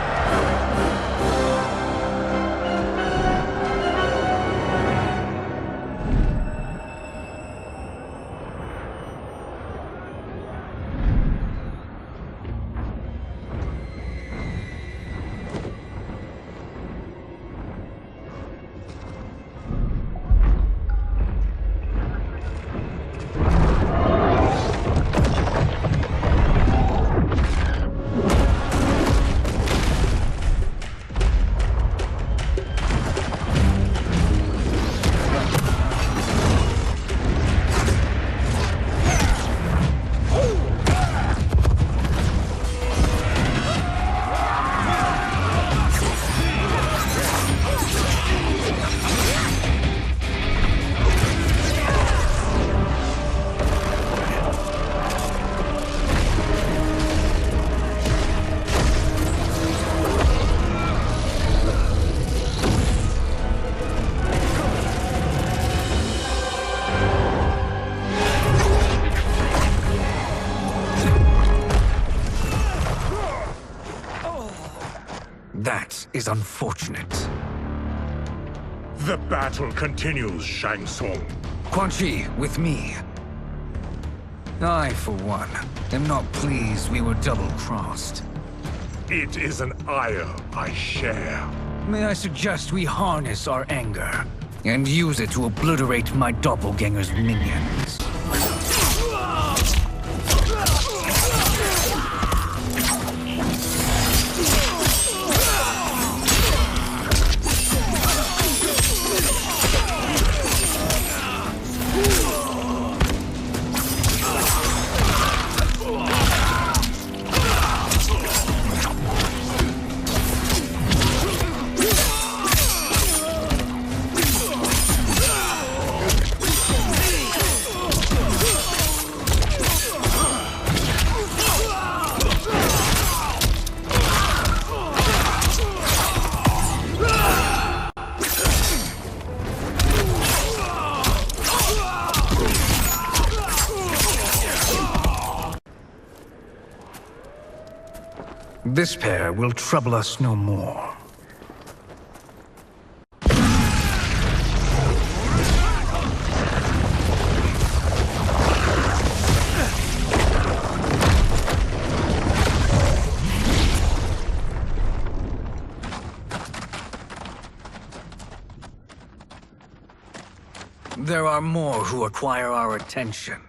That is unfortunate. The battle continues, Shang Tsung. Quan Chi, with me. I, for one, am not pleased we were double-crossed. It is an ire I share. May I suggest we harness our anger and use it to obliterate my doppelganger's minions? This pair will trouble us no more. There are more who acquire our attention.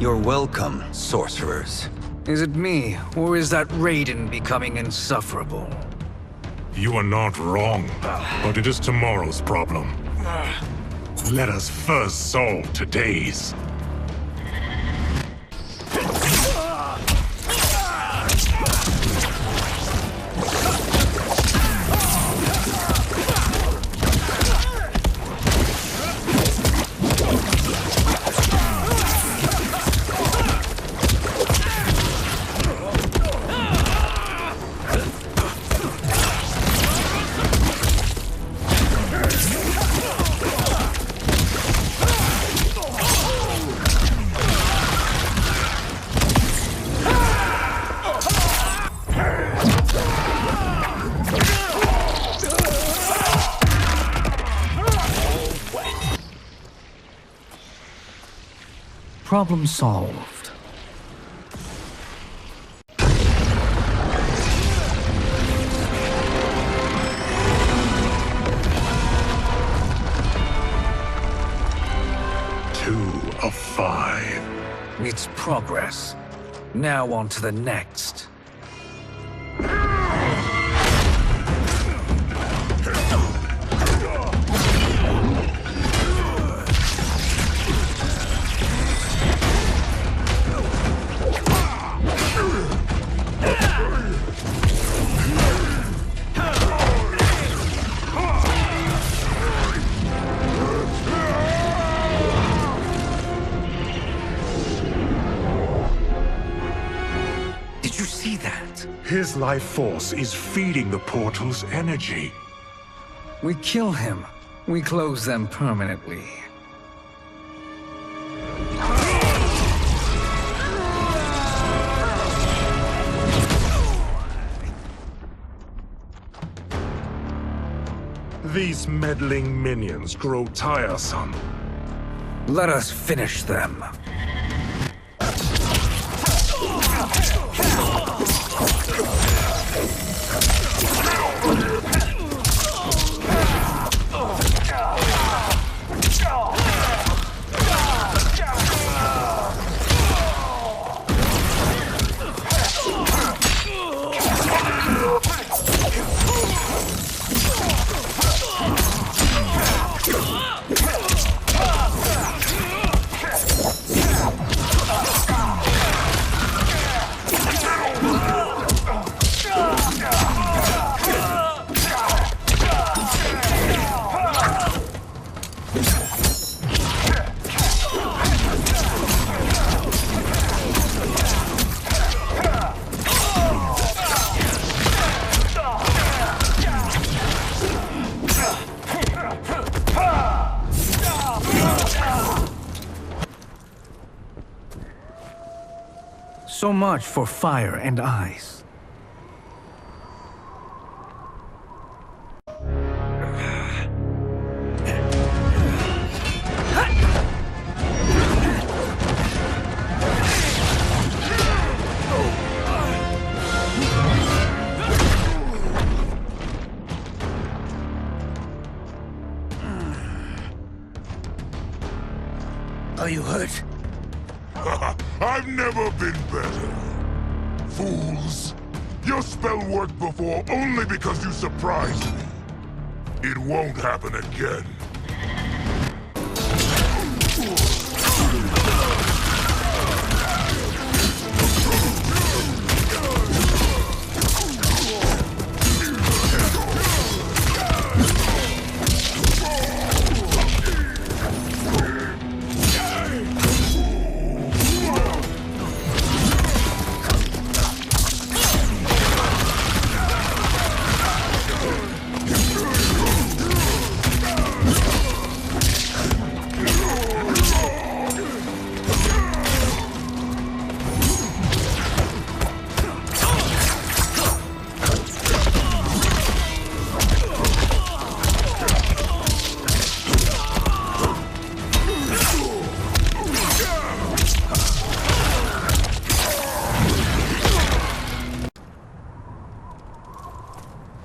You're welcome, sorcerers. Is it me, or is that Raiden becoming insufferable? You are not wrong, but it is tomorrow's problem. Let us first solve today's. Problem solved. Two of 5. It's progress. Now on to the next. His life force is feeding the portal's energy. We kill him. We close them permanently. These meddling minions grow tiresome. Let us finish them. So much for fire and ice. Are you hurt? I've never been better. Fools. Your spell worked before only because you surprised me. It won't happen again.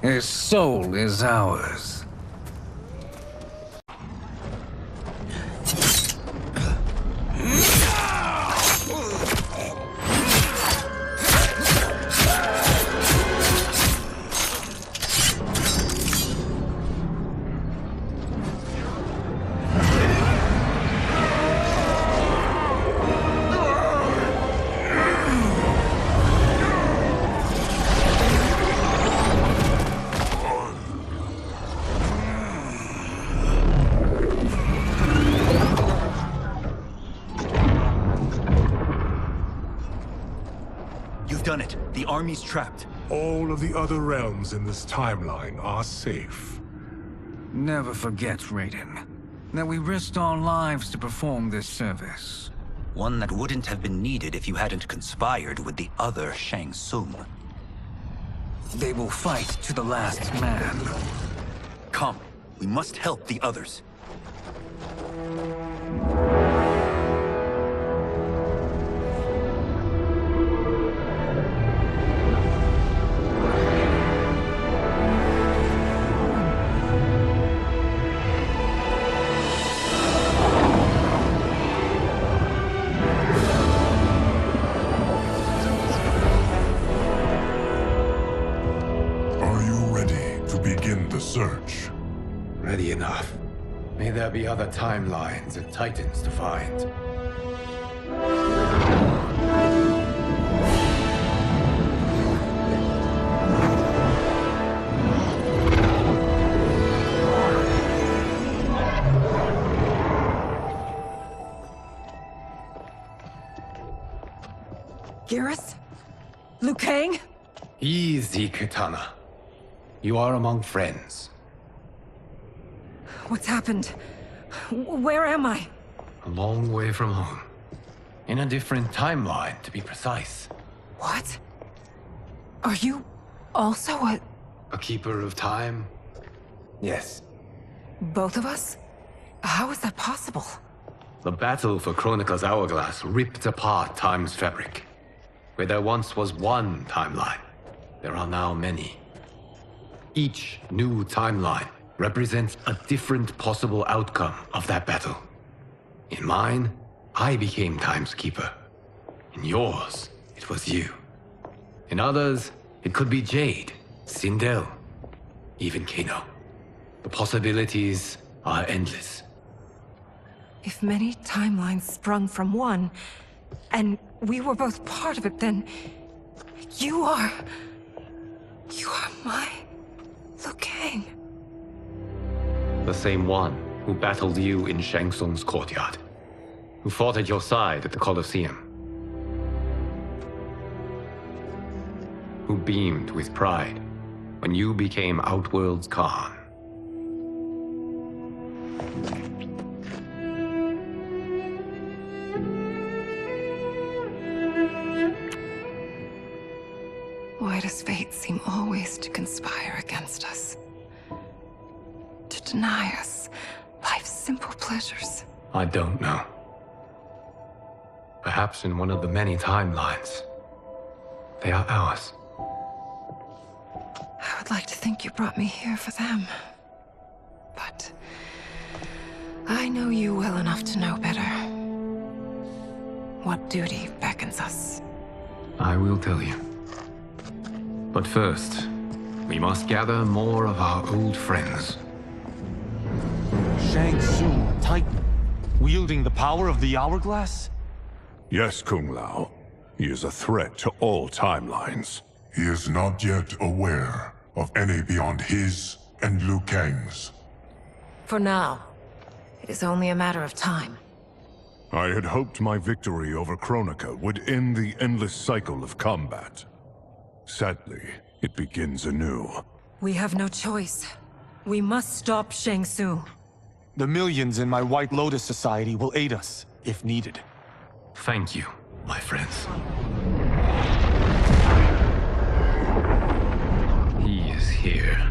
His soul is ours. Done it. The army's trapped. All of the other realms in this timeline are safe. Never forget, Raiden, that we risked our lives to perform this service. One that wouldn't have been needed if you hadn't conspired with the other Shang Tsung. They will fight to the last man. Come, we must help the others. Search. Ready enough. May there be other timelines and titans to find. Garrus? Liu Kang? Easy, Kitana. You are among friends. What's happened? Where am I? A long way from home. In a different timeline, to be precise. What? Are you also a keeper of time? Yes. Both of us? How is that possible? The battle for Chronica's Hourglass ripped apart time's fabric. Where there once was one timeline, there are now many. Each new timeline represents a different possible outcome of that battle. In mine, I became Time's Keeper. In yours, it was you. In others, it could be Jade, Sindel, even Kano. The possibilities are endless. If many timelines sprung from one, and we were both part of it, then you are my Liu Kang. The same one who battled you in Shang Tsung's courtyard. Who fought at your side at the Colosseum. Who beamed with pride when you became Outworld's Khan. Why does fate seem always to conspire against us? To deny us life's simple pleasures? I don't know. Perhaps in one of the many timelines, they are ours. I would like to think you brought me here for them. But I know you well enough to know better. What duty beckons us? I will tell you. But first, we must gather more of our old friends. Shang Tsung, Titan, wielding the power of the Hourglass? Yes, Kung Lao. He is a threat to all timelines. He is not yet aware of any beyond his and Liu Kang's. For now, it is only a matter of time. I had hoped my victory over Kronika would end the endless cycle of combat. Sadly, it begins anew. We have no choice. We must stop Shang Tsung. The millions in my White Lotus Society will aid us, if needed. Thank you, my friends. He is here.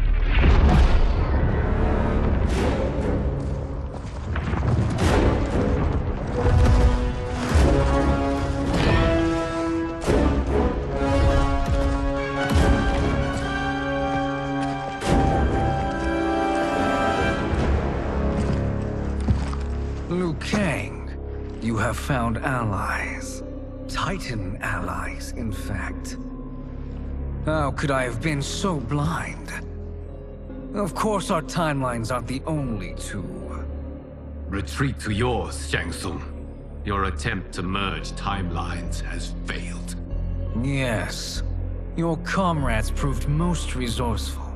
Liu Kang, you have found allies. Titan allies, in fact. How could I have been so blind? Of course our timelines aren't the only two. Retreat to yours, Shang Tsung. Your attempt to merge timelines has failed. Yes. Your comrades proved most resourceful.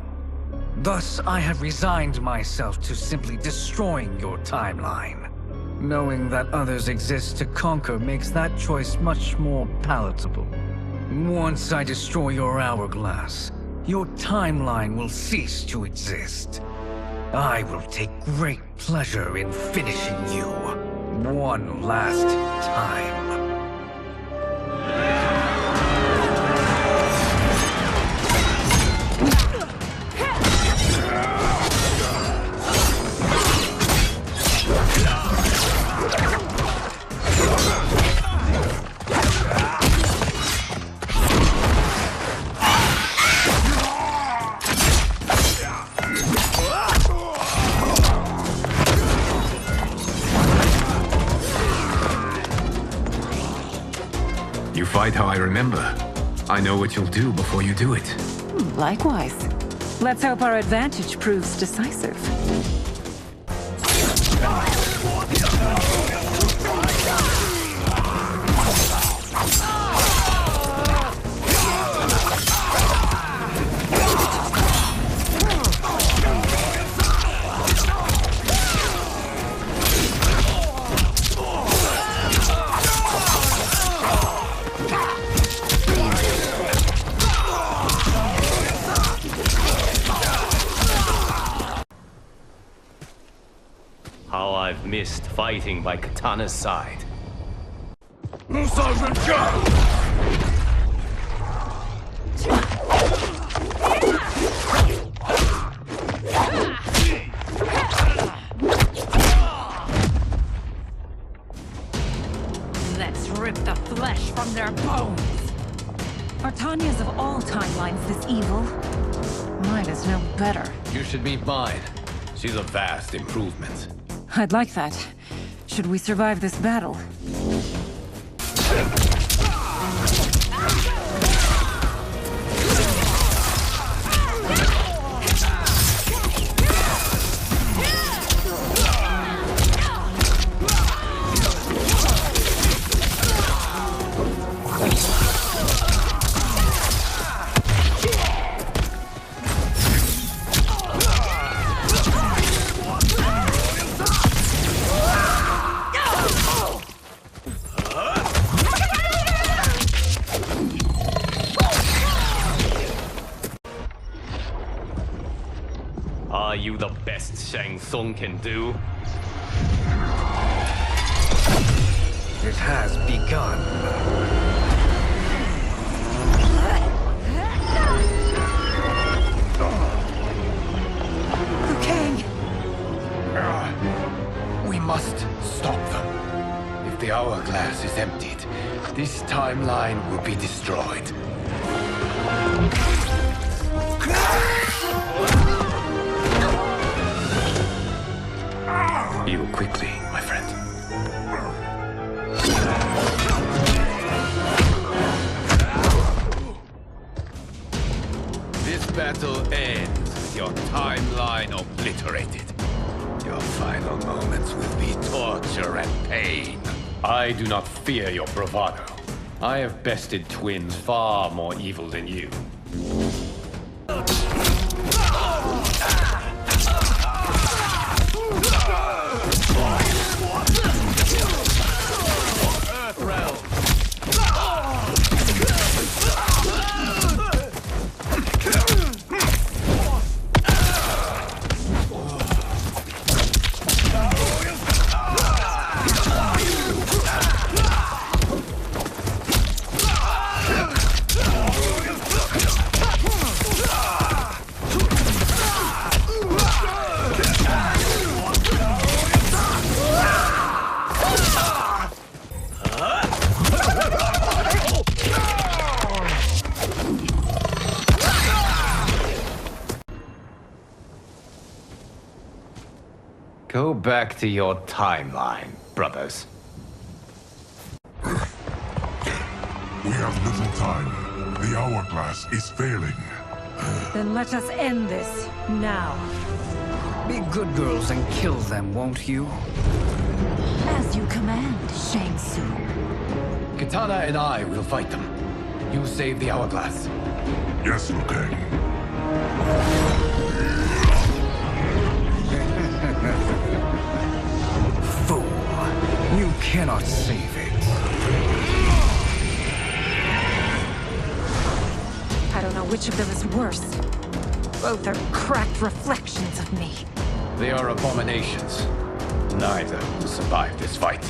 Thus, I have resigned myself to simply destroying your timeline. Knowing that others exist to conquer makes that choice much more palatable. Once I destroy your hourglass, your timeline will cease to exist. I will take great pleasure in finishing you one last time. You fight how I remember. I know what you'll do before you do it. Likewise. Let's hope our advantage proves decisive. How I've missed fighting by Katana's side. Let's rip the flesh from their bones. Are Tanya's of all timelines this evil? Mine is no better. You should meet mine. She's a vast improvement. I'd like that. Should we survive this battle? Are you the best Shang Tsung can do? It has begun. universe is emptied, this timeline will be destroyed. Heal quickly, my friend. This battle ends with your timeline obliterated. Your final moments will be torture and pain. I do not fear your bravado. I have bested twins far more evil than you. Go back to your timeline, brothers. We have little time. The hourglass is failing. Then let us end this, now. Be good girls and kill them, won't you? As you command, Shang Tsung. Kitana and I will fight them. You save the hourglass. Yes, Liu Kang. Fool. You cannot save it. I don't know which of them is worse. Both are cracked reflections of me. They are abominations. Neither will survive this fight.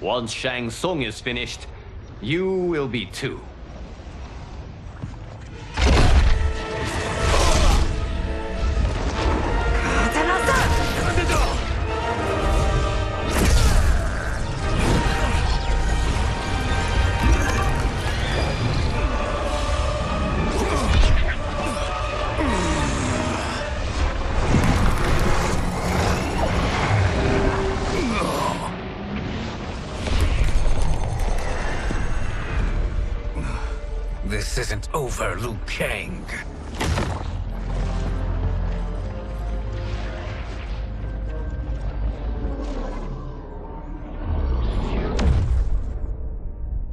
Once Shang Tsung is finished, you will be too. This isn't over, Liu Kang.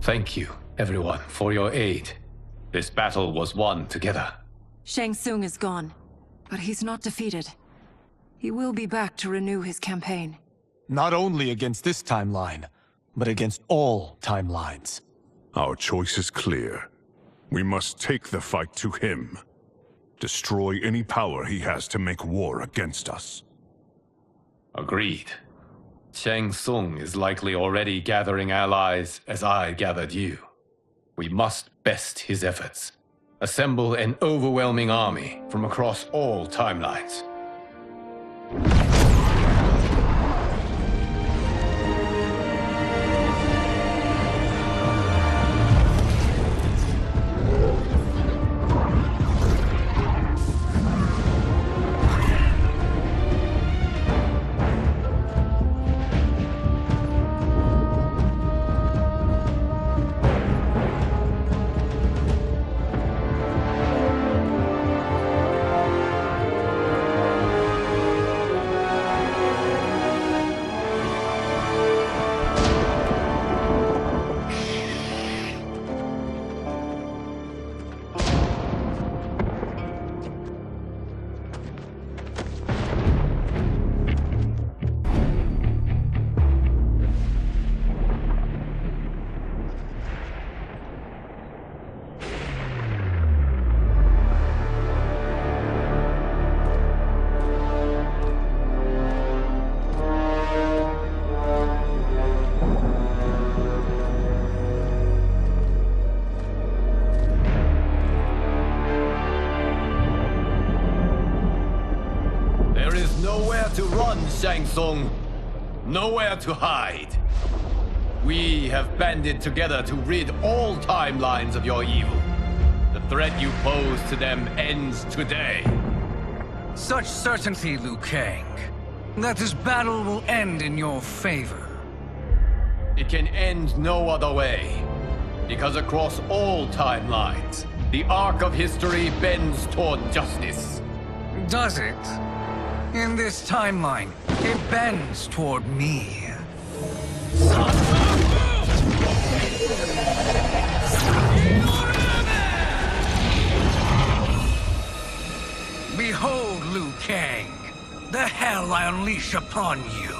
Thank you, everyone, for your aid. This battle was won together. Shang Tsung is gone, but he's not defeated. He will be back to renew his campaign. Not only against this timeline, but against all timelines. Our choice is clear. We must take the fight to him. Destroy any power he has to make war against us. Agreed. Shang Tsung is likely already gathering allies as I gathered you. We must best his efforts. Assemble an overwhelming army from across all timelines. nowhere to run, Shang Tsung. Nowhere to hide. We have banded together to rid all timelines of your evil. The threat you pose to them ends today. Such certainty, Liu Kang, that this battle will end in your favor. It can end no other way. Because across all timelines, the arc of history bends toward justice. Does it? In this timeline, it bends toward me. Behold, Liu Kang, the hell I unleash upon you.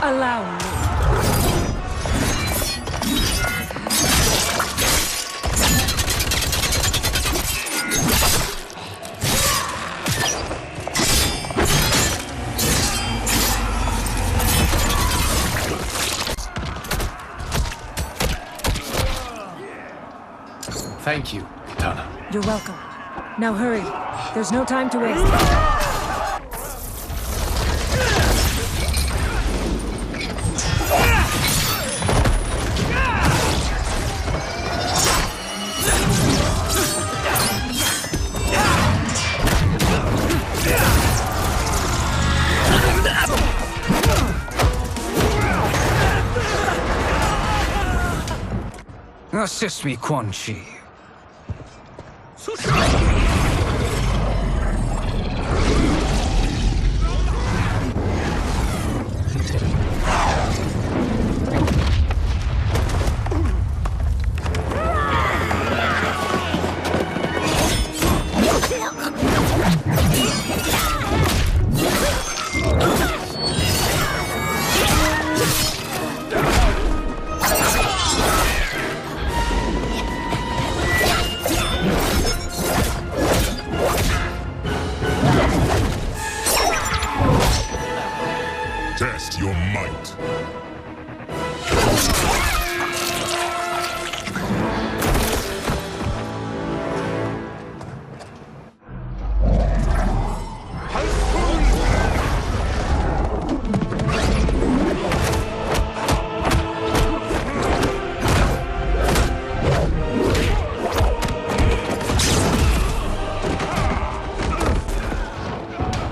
Allow me. Thank you, Katana. You're welcome. Now hurry. There's no time to waste. Assist me, Quan Chi. Test your might.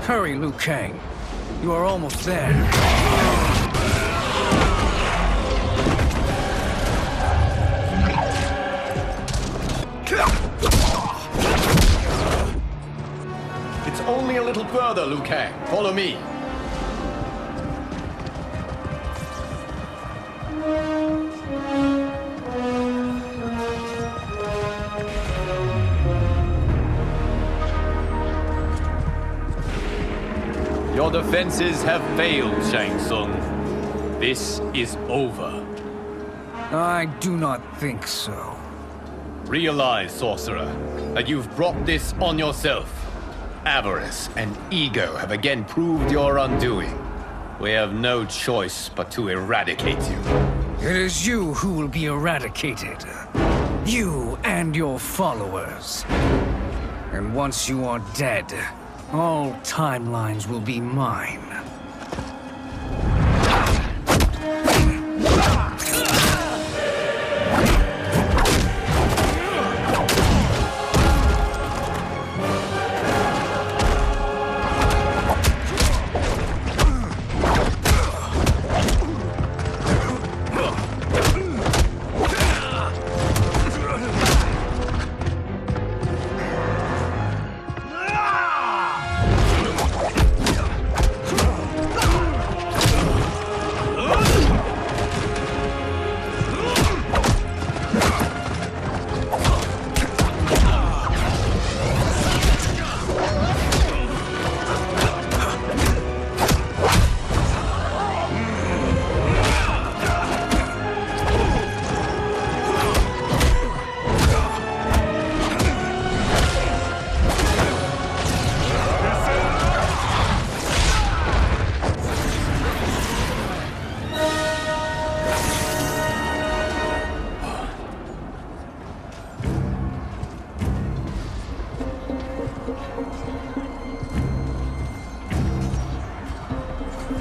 Hurry, Liu Kang. You are almost there. It's little further, Liu Kang. Follow me. Your defenses have failed, Shang Tsung. This is over. I do not think so. Realize, sorcerer, that you've brought this on yourself. Avarice and ego have again proved your undoing. We have no choice but to eradicate you. It is you who will be eradicated. You and your followers. And once you are dead, all timelines will be mine.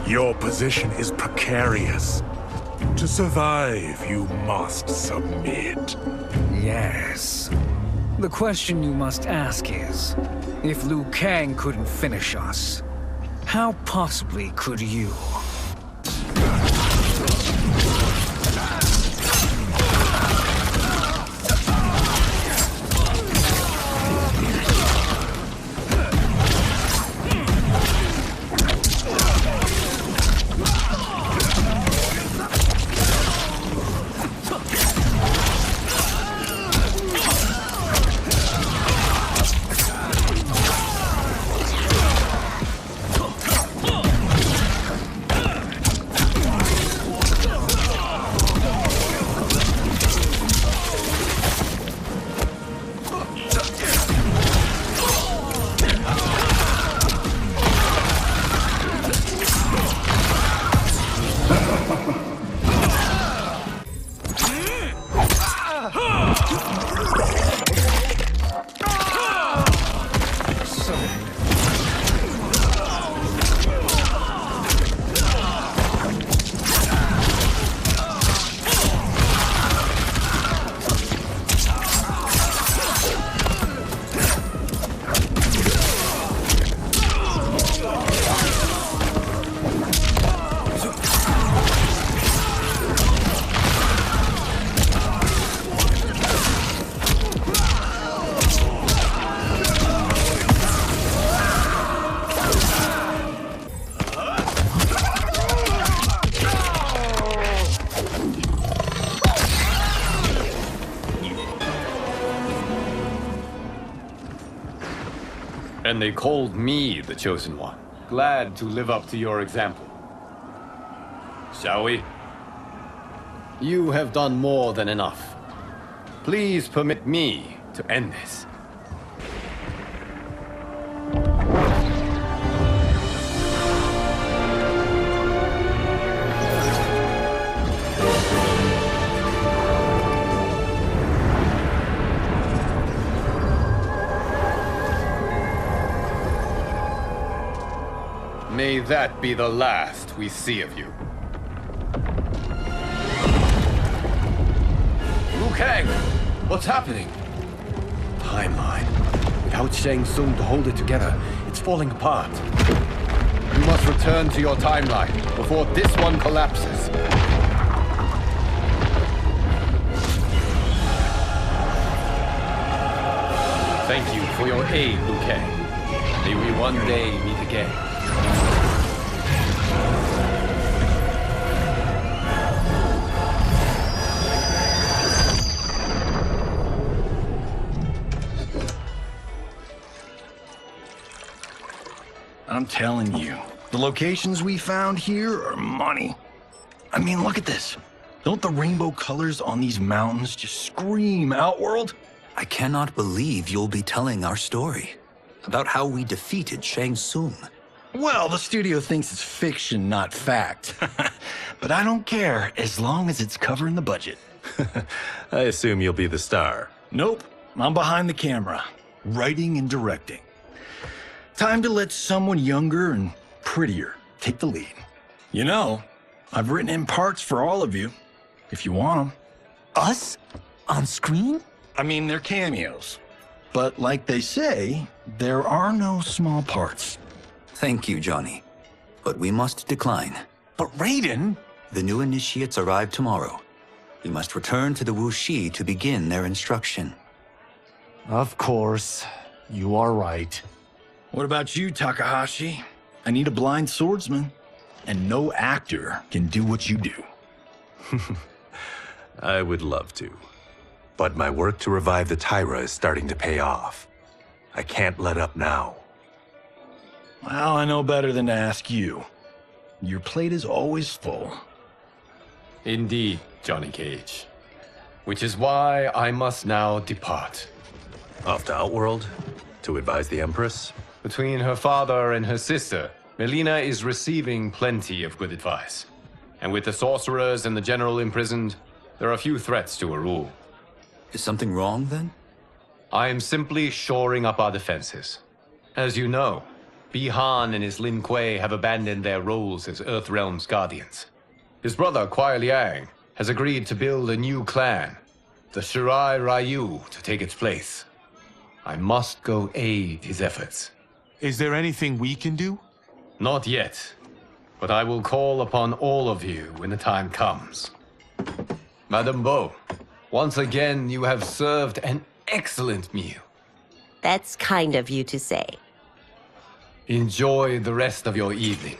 Your position is precarious. To survive, you must submit. Yes. The question you must ask is, if Liu Kang couldn't finish us, how possibly could you? And they called me the Chosen One. Glad to live up to your example. Shall we? You have done more than enough. Please permit me to end this. May that be the last we see of you. Liu Kang! What's happening? Timeline. Without Shang Tsung to hold it together, it's falling apart. You must return to your timeline before this one collapses. Thank you for your aid, Liu Kang. May we one day meet again. I'm telling you, the locations we found here are money. I mean, look at this. Don't the rainbow colors on these mountains just scream Outworld? I cannot believe you'll be telling our story about how we defeated Shang Tsung. Well, the studio thinks it's fiction, not fact. But I don't care, as long as it's covering the budget. I assume you'll be the star. Nope, I'm behind the camera, writing and directing. Time to let someone younger and prettier take the lead. You know, I've written in parts for all of you, if you want them. Us? On screen? I mean, they're cameos. But like they say, there are no small parts. Thank you, Johnny. But we must decline. But Raiden? The new initiates arrive tomorrow. We must return to the Wuxi to begin their instruction. Of course. You are right. What about you, Takahashi? I need a blind swordsman, and no actor can do what you do. I would love to. But my work to revive the Tyra is starting to pay off. I can't let up now. Well, I know better than to ask you. Your plate is always full. Indeed, Johnny Cage. Which is why I must now depart. Off to Outworld? To advise the Empress? Between her father and her sister, Melina is receiving plenty of good advice. And with the sorcerers and the general imprisoned, there are few threats to her rule. Is something wrong, then? I am simply shoring up our defenses. As you know, Bi-Han and his Lin Kuei have abandoned their roles as Earthrealm's guardians. His brother, Kuai Liang, has agreed to build a new clan, the Shirai Ryu, to take its place. I must go aid his efforts. Is there anything we can do? Not yet, but I will call upon all of you when the time comes. Madame Bo, once again you have served an excellent meal. That's kind of you to say. Enjoy the rest of your evening.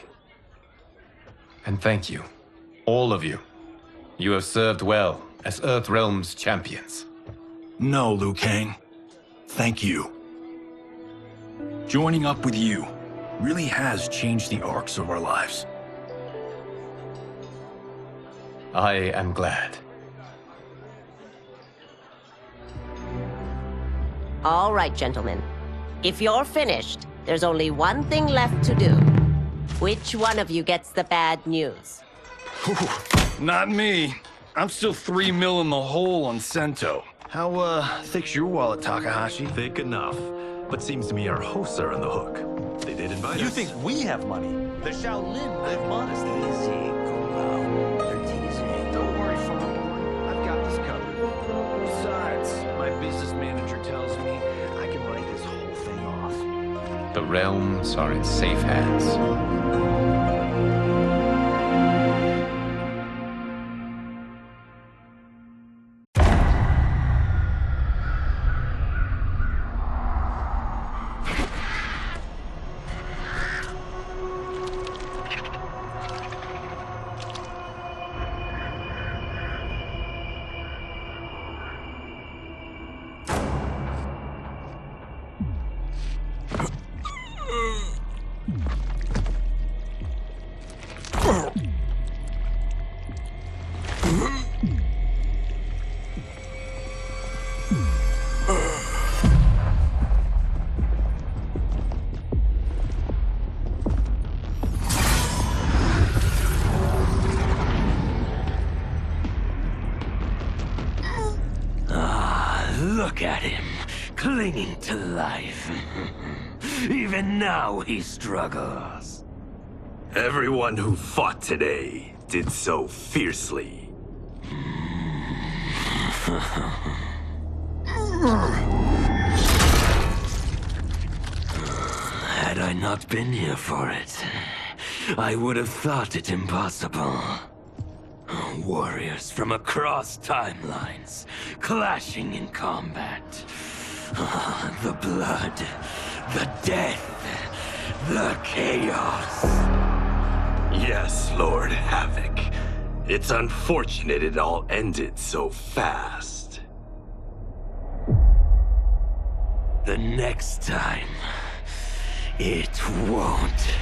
And thank you, all of you. You have served well as Earthrealm's champions. No, Liu Kang. Thank you. Joining up with you really has changed the arcs of our lives. I am glad. All right, gentlemen. If you're finished, there's only one thing left to do. Which one of you gets the bad news? Not me. I'm still 3 mil in the hole on Sento. How, thick's your wallet, Takahashi? Thick enough. But seems to me our hosts are on the hook. They did invite us. You think we have money? The Shaolin live modestly. Easy, Kung They're teasing. Don't worry, farm boy. I've got this covered. Besides, my business manager tells me I can write this whole thing off. The realms are in safe hands. Look at him, clinging to life. Even now he struggles. Everyone who fought today did so fiercely. Had I not been here for it, I would have thought it impossible. Warriors from across timelines, clashing in combat. The blood, the death, the chaos. Yes, Lord Havoc. It's unfortunate it all ended so fast. The next time, it won't.